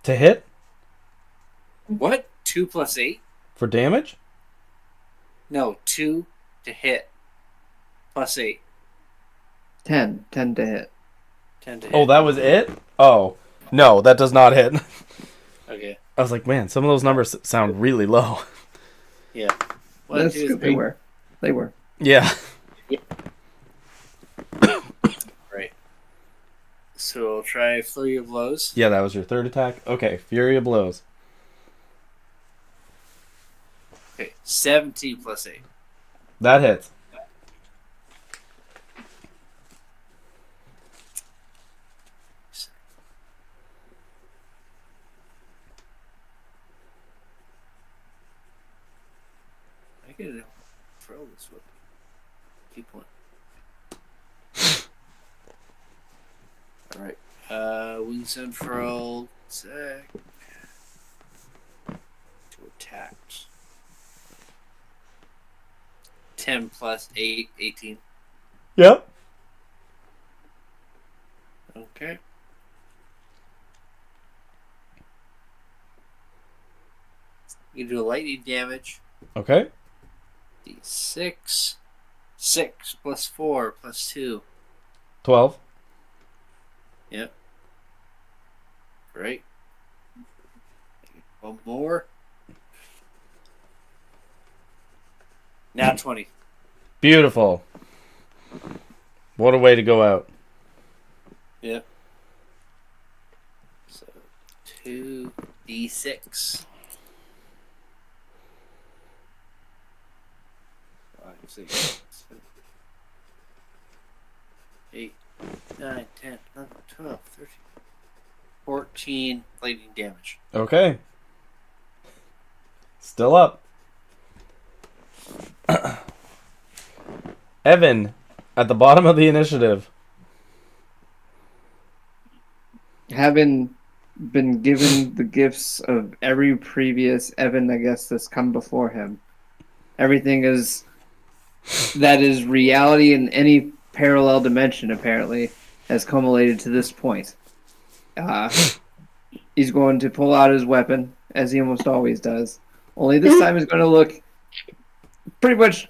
To hit? What? 2 plus 8? For damage? No, 2 to hit. Plus 8. 10. 10 to hit. 10 to hit. Oh, that was it? Oh. No, that does not hit. Okay. I was like, man, some of those numbers sound really low. Yeah. 1, That's 2, good. 3. They were. Yeah. Right. So we'll try Flurry of Blows. Yeah, that was your third attack. Okay, Fury of Blows. Okay. 17 plus 8. That hits. I could throw this one. Keep one. Alright. Wings unfurled. Attack. 2 attacks. 10 plus 8, 18. Yep. Okay. You do lightning damage. Okay. D6. 6 plus 4 plus 2. 12. Yep. Right. One more. Now 20. Beautiful. What a way to go out. Yep. So 2d6. 5, 6, 7, 8, 9, 10, 11, 12, 13, 14 lightning damage. Okay. Still up. Evan, at the bottom of the initiative. Having been given the gifts of every previous Evan, I guess, that's come before him, everything is that is reality in any parallel dimension, apparently, has culminated to this point. He's going to pull out his weapon, as he almost always does. Only this time is going to look pretty much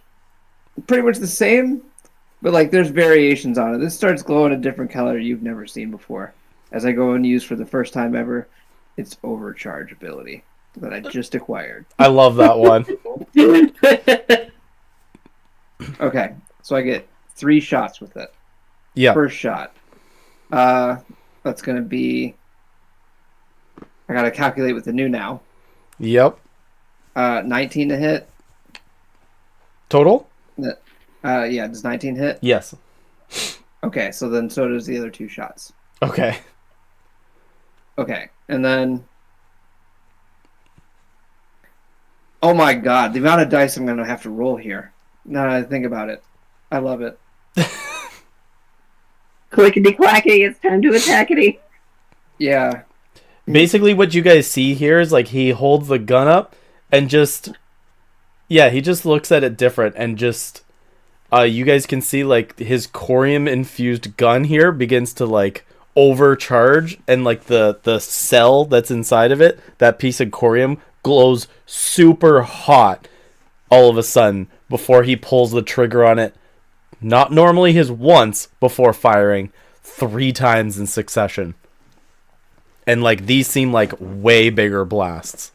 the same, but like there's variations on it. This starts glowing a different color you've never seen before. As I go and use for the first time ever, its overcharge ability that I just acquired. I love that one. Okay, so I get 3 shots with it. Yeah. First shot. That's going to be... I got to calculate with the new now. Yep. 19 to hit. Total? Yeah, does 19 hit? Yes. Okay, so does the other 2 shots. Okay. Okay, and then... Oh my god, the amount of dice I'm going to have to roll here. Now that I think about it. I love it. Clickety-clackety, it's time to attackity. Yeah. Basically, what you guys see here is like he holds the gun up and just... Yeah, he just looks at it different and just... you guys can see like his corium-infused gun here begins to like overcharge, and like the cell that's inside of it, that piece of corium, glows super hot all of a sudden before he pulls the trigger on it. Not normally his once before firing, 3 times in succession. And like these seem like way bigger blasts.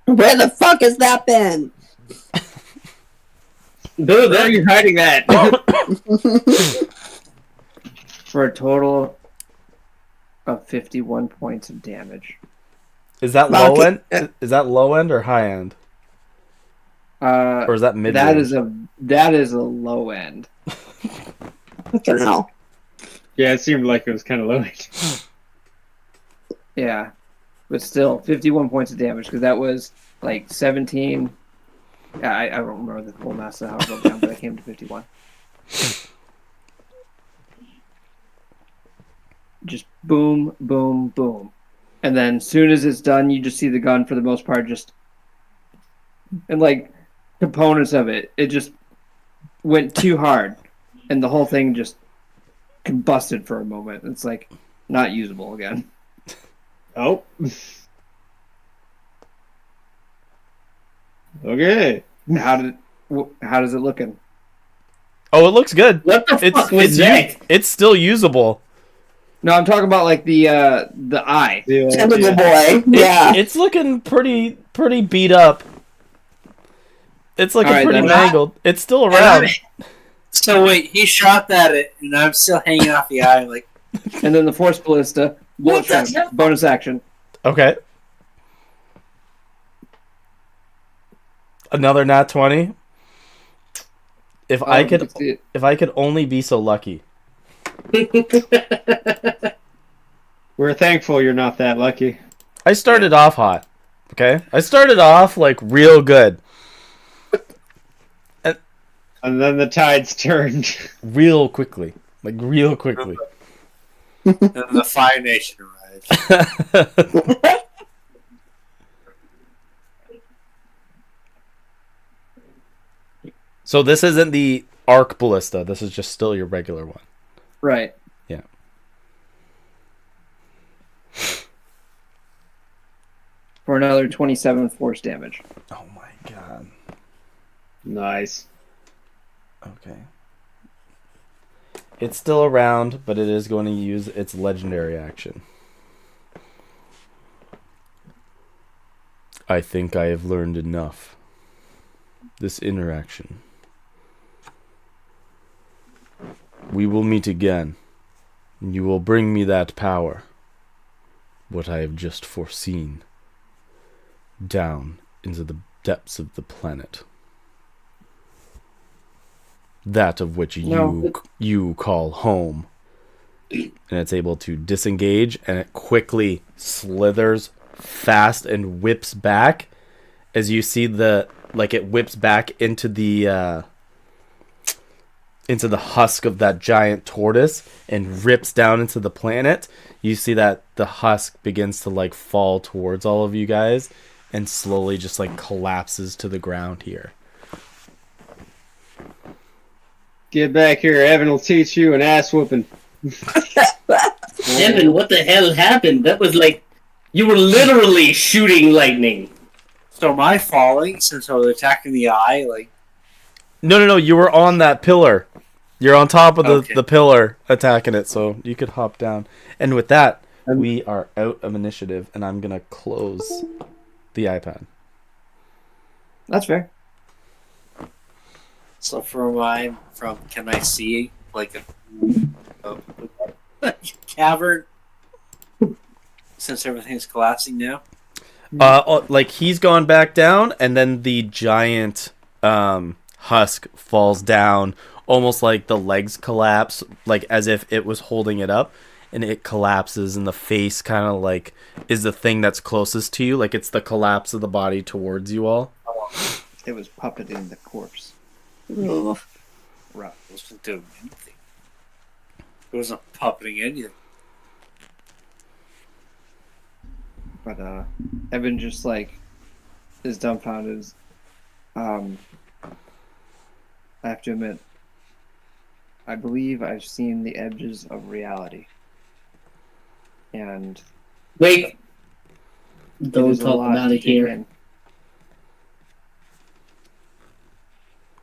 Where the fuck has that been? Dude, where are you hiding that? For a total of 51 points of damage. Is that low end? Is that low end or high end? Or is that mid? That is a low end. Fucking hell. Yeah, it seemed like it was kind of low. Yeah. But still, 51 points of damage, because that was like 17 Yeah, I don't remember the full mass of how it broke down, but I came to 51. Just boom, boom, boom. And then as soon as it's done, you just see the gun for the most part just... And, like, components of it just went too hard. And the whole thing just combusted for a moment. It's, like, not usable again. Oh. Okay. How does it looking? Oh, it looks good. What the fuck was that? It's still usable. No, I'm talking about like the eye. Typical boy. Yeah. It's looking pretty beat up. It's looking Alright, pretty then. mangled. It's still around. So wait, he shot at it, and I'm still hanging off the eye. Like, And then the force ballista. Bonus action. Okay. Another nat 20. If I could only be so lucky. We're thankful you're not that lucky. I started off hot. Okay? I started off like real good. And then the tides turned. Real quickly. Like real quickly. and the Fire Nation arrived. So this isn't the arc ballista. This is just still your regular one. Right. Yeah. For another 27 force damage. Oh my god. Nice. Okay. It's still around, but it is going to use its legendary action. I think I have learned enough. This interaction. We will meet again. And you will bring me that power. What I have just foreseen. Down into the depths of the planet. That of which you call home. And it's able to disengage, and it quickly slithers fast and whips back. As you see it whips back into the husk of that giant tortoise and rips down into the planet. You see that the husk begins to fall towards all of you guys and slowly just collapses to the ground here. Get back here. Evan will teach you an ass whooping. Evan, what the hell happened? That was you were literally shooting lightning. So am I falling since I was attacking the eye? No, you were on that pillar. You're on top of the pillar attacking it, so you could hop down. And with that, we are out of initiative, and I'm going to close the iPad. That's fair. So can I see a cavern? Since everything's collapsing now? He's gone back down, and then the giant husk falls down, almost like the legs collapse, as if it was holding it up, and it collapses, and the face kind of is the thing that's closest to you, it's the collapse of the body towards you all. It was puppeting the corpse. Ugh. Right, it wasn't doing anything. It wasn't puppeting anything. But Evan just is dumbfounded. I have to admit, I believe I've seen the edges of reality. And wait, don't is a talk lot about to it here. take in.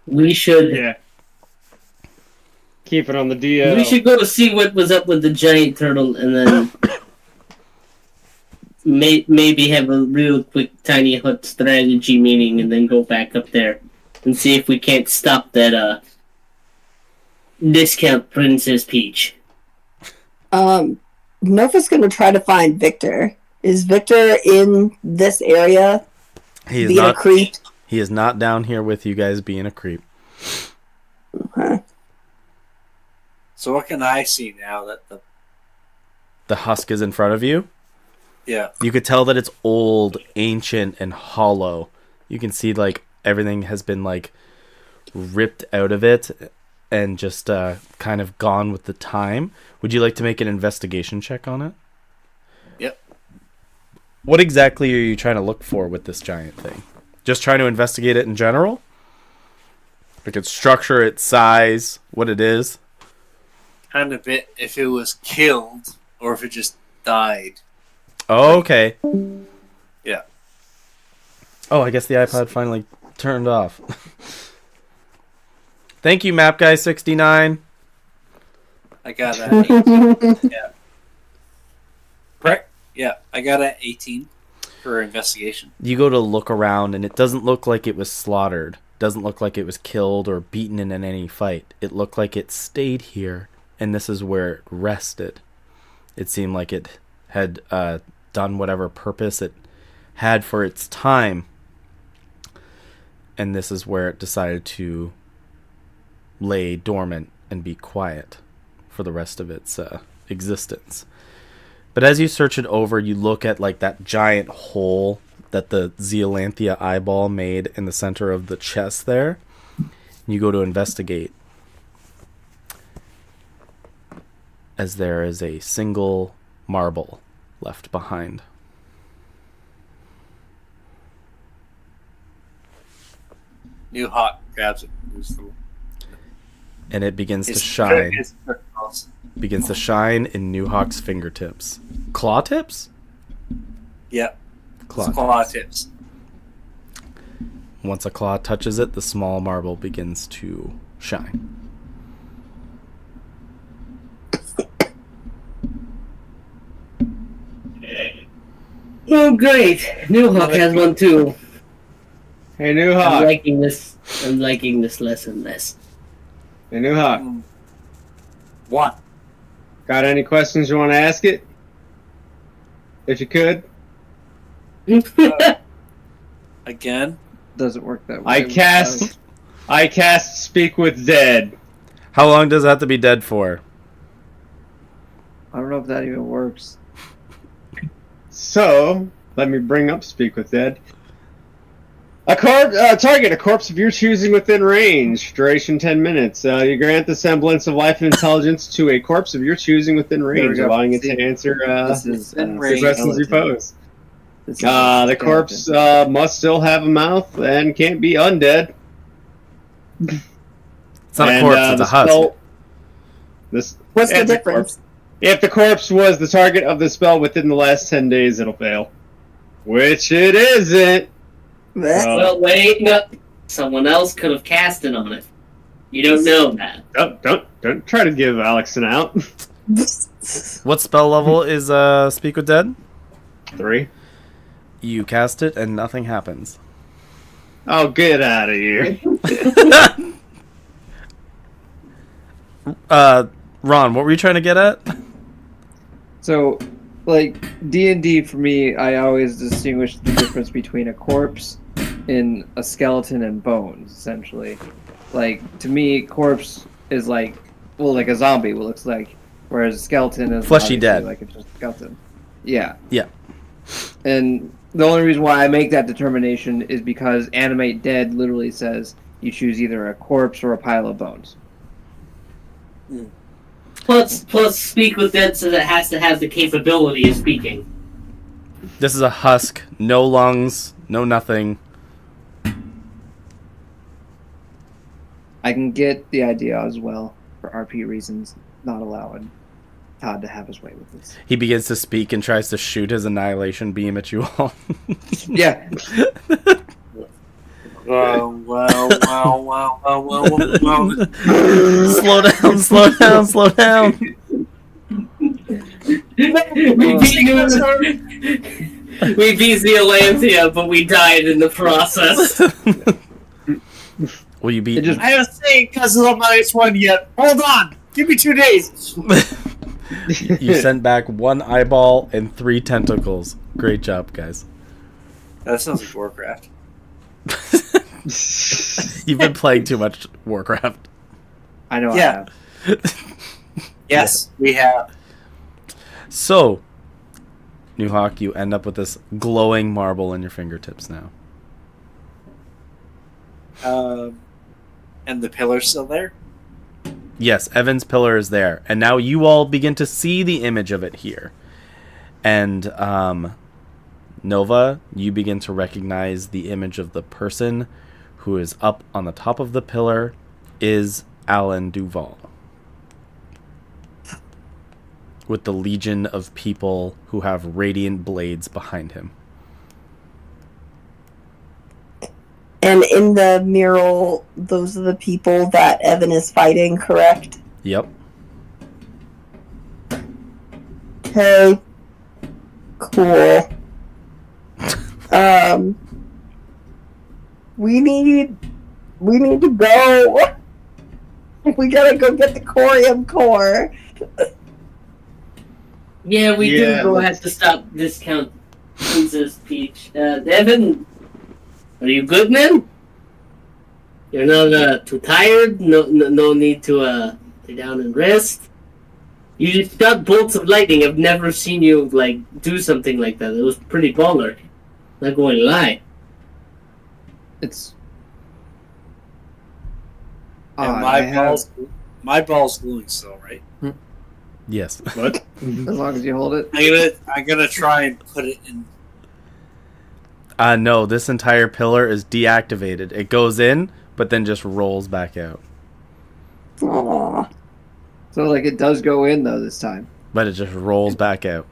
We should. Yeah. Keep it on the DL. We should go to see what was up with the giant turtle, and then maybe have a real quick tiny hut strategy meeting, and then go back up there and see if we can't stop that discount Princess Peach. Nova's gonna try to find Victor. Is Victor in this area? He is being not. A creep? He is not down here with you guys being a creep. Okay. So what can I see now that The husk is in front of you. Yeah. You could tell that it's old, ancient, and hollow. You can see everything has been like ripped out of it and just kind of gone with the time. Would you like to make an investigation check on it? Yep. What exactly are you trying to look for with this giant thing? Just trying to investigate it in general? Like its structure, its size, what it is? Kind of bit if it was killed or if it just died. Oh, okay. Yeah. Oh, I guess the iPod finally turned off. Thank you, Map Guy 69. I got that. Yeah. Correct. Yeah, I got an 18 for investigation. You go to look around, and it doesn't look like it was slaughtered. Doesn't look like it was killed or beaten in any fight. It looked like it stayed here, and this is where it rested. It seemed like it had done whatever purpose it had for its time, and this is where it decided to lay dormant and be quiet for the rest of its existence. But as you search it over, you look at like that giant hole that the Zealanthia eyeball made in the center of the chest there. You go to investigate, as there is a single marble left behind. New Hawk grabs it. And it begins to It's- shine. it's- Begins to shine in New Hawk's fingertips. Claw tips? Yep. Claw It's claw tips. Once a claw touches it, the small marble begins to shine. Oh, great! New Hawk has one too. Hey, New I'm Hawk. liking this. I'm liking this less and less. Hey, New Hawk. What? Got any questions you want to ask it? If you could. Again? Doesn't work that way. I cast Speak with Dead. How long does it have to be dead for? I don't know if that even works. So, let me bring up Speak with Dead. Target a corpse of your choosing within range. Duration 10 minutes. You grant the semblance of life and intelligence to a corpse of your choosing within range, go. allowing it to answer This is within the range. questions you pose. This is The corpse must still have a mouth and can't be undead. It's not a corpse, it's a husk. What's the if difference? If the corpse was the target of the spell within the last 10 days, it'll fail. Which it isn't. Well, wait, no. Someone else could have cast it on it. You don't know that. Don't try to give Alex an out. What spell level is Speak with Dead? 3. You cast it and nothing happens. Oh, get out of here. Ron, what were you trying to get at? So, like, D&D for me, I always distinguish the difference between a corpse and a skeleton and bones, essentially. Like, to me, corpse is like, well, like a zombie, what it looks like, whereas a skeleton is Fleshy obviously dead. like it's just a skeleton. Yeah. Yeah. And the only reason why I make that determination is because Animate Dead literally says you choose either a corpse or a pile of bones. Plus, Speak with Dead says it has to have the capability of speaking. This is a husk. No lungs. No nothing. I can get the idea as well, for RP reasons, not allowing Todd to have his way with this. He begins to speak and tries to shoot his annihilation beam at you all. Yeah. Wow. Slow down, slow down, slow down. We beat Zealanthia, but we died in the process. Will you beat? I was saying because I'm not H1 yet. Hold on. Give me 2 days. You sent back 1 eyeball and 3 tentacles. Great job, guys. That sounds like Warcraft. You've been playing too much Warcraft. I know Yeah. I have. Yes, we have. So, New Hawk, you end up with this glowing marble in your fingertips now. And the pillar's still there? Yes, Evan's pillar is there. And now you all begin to see the image of it here. And Nova, you begin to recognize the image of the person who is up on the top of the pillar is Alan Duval. With the legion of people who have radiant blades behind him. And in the mural, those are the people that Evan is fighting, correct? Yep. Okay. Cool. We need to go. We gotta go get the Corium core. Yeah, we Yeah, do go let's- have to stop Discount Princess Peach. Evan, are you good, man? You're not too tired? No need to lay down and rest? You just got bolts of lightning. I've never seen you, do something like that. It was pretty baller. Not going to lie. It's And odd. my ball's gluing still, right? Yes. What? As long as you hold it. I'm gonna try and put it in. No, this entire pillar is deactivated. It goes in, but then just rolls back out. Aww. So like it does go in though this time. But it just rolls back out.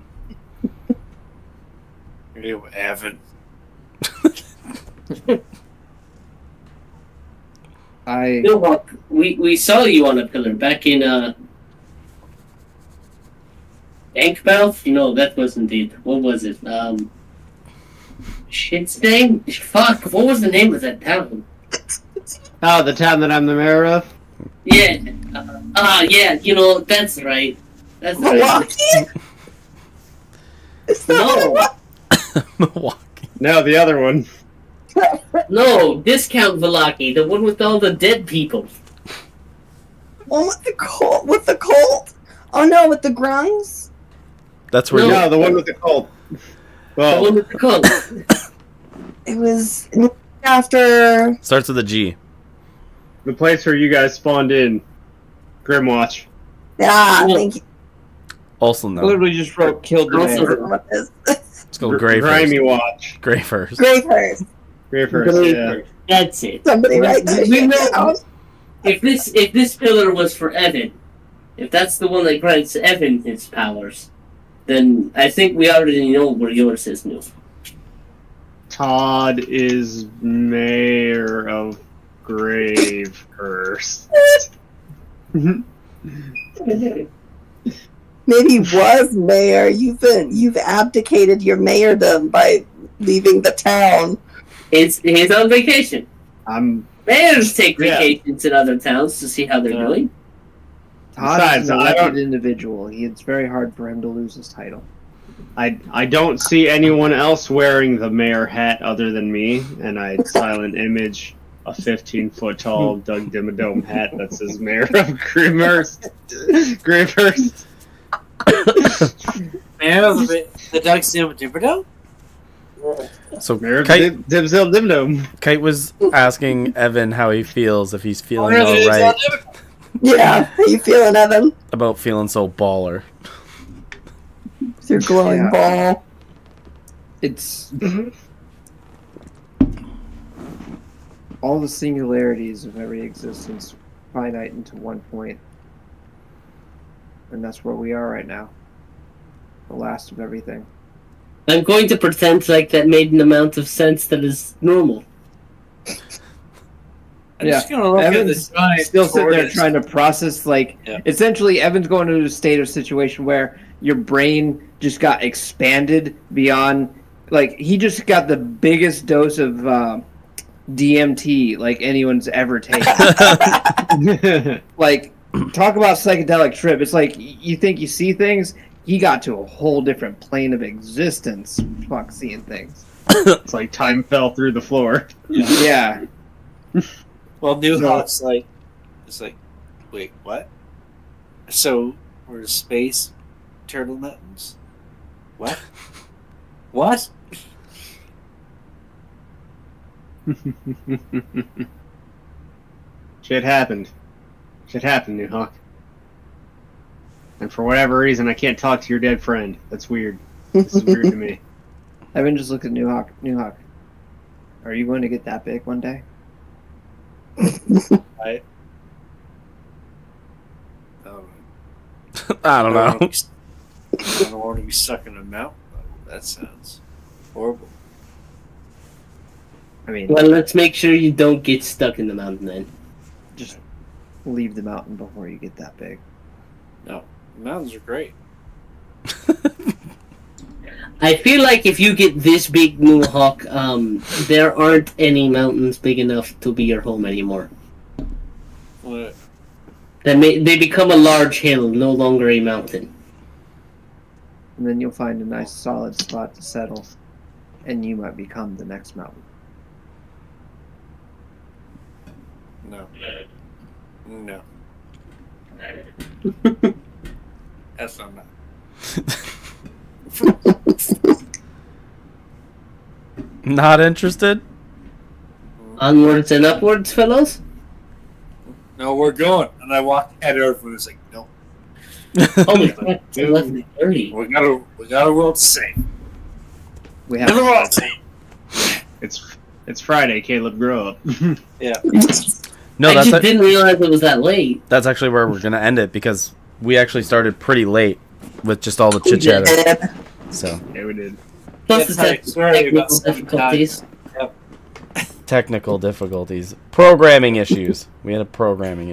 Ew, Evan. Milwaukee, we saw you on a pillar back in Bankmouth? No, that wasn't it. What was it? Shit's name? Fuck, what was the name of that town? Oh, the town that I'm the mayor of? Yeah. Yeah, that's right. That's right. Milwaukee? Is that No. what Milwaukee. No, the other one. No, Discount Velaki, the one with all the dead people. One with the cult? With the cult? Oh no, with the grungs? That's where No. you... No, the one with the cult. The Well, one with the cult. It was after. Starts with a G. the place where you guys spawned in. Grimwatch. Ah, Well, thank you. Also I no. literally just wrote killed the Also- mayor. What is Let's go Gray Grimy first. Watch. Gray first. Great first. Gray first, Great yeah. first. That's it. Somebody write that We shit know- down. If this pillar was for Evan, if that's the one that grants Evan his powers, then I think we already know where yours is, New. Todd is mayor of Gravehurst. Maybe he was mayor. You've abdicated your mayordom by leaving the town. He's on vacation. I'm. Mayors take Yeah. vacations in other towns to see how they're doing. Todd Besides, is an I elected don't- individual. It's very hard for him to lose his title. I don't see anyone else wearing the mayor hat other than me, and I silent image a 15-foot tall Doug Dimmadome hat that says Mayor of Grimhurst. Gravehurst. Man, the Doug Sim Dimmerdo? So Mayor of Kite, Dimzil Dimdome. Kite was asking Evan how he feels, if he's feeling Oh, yeah, alright Yeah, how you feeling, Evan? about feeling so baller. With your glowing Yeah. ball. It's all the singularities of every existence finite into one point. And that's where we are right now. The last of everything. I'm going to pretend like that made an amount of sense that is normal. I'm Yeah. just gonna look at Evan's the giant Still sitting there coordinates. trying to process, Yeah. essentially, Evan's going into a state of situation where your brain just got expanded beyond, he just got the biggest dose of DMT, anyone's ever taken. Talk about psychedelic trip. It's like, you think you see things, he got to a whole different plane of existence. Fuck, seeing things. It's like time fell through the floor. Yeah. Well, New So- Hawk's it's like, wait, what? So, we're space turtle mountains? What? What? Shit happened. Shit happened, New Hawk. And for whatever reason, I can't talk to your dead friend. That's weird. This is weird to me. Evan just looked at New Hawk. New Hawk, are you going to get that big one day? Right? I don't know. I don't want to be stuck in a mountain. That sounds horrible. I mean, Well, let's make sure you don't get stuck in the mountain then. just leave the mountain before you get that big. No, mountains are great. I feel like if you get this big, New Hawk, there aren't any mountains big enough to be your home anymore. What? They become a large hill, no longer a mountain. And then you'll find a nice solid spot to settle, and you might become the next mountain. No. No. That's not that. Not interested? Onwards and upwards, fellows. No, we're going. And I walked head over and it's like, no. Holy crap, it's 11:30. We got a world to save. We have It's Friday, Caleb. Grow up. Yeah. No, I that's just didn't realize it was that late. that's actually where we're gonna end it because we actually started pretty late with just all the chit chatter. So Yeah, we did. Plus the Sorry about technical difficulties. technical difficulties, programming issues. We had a programming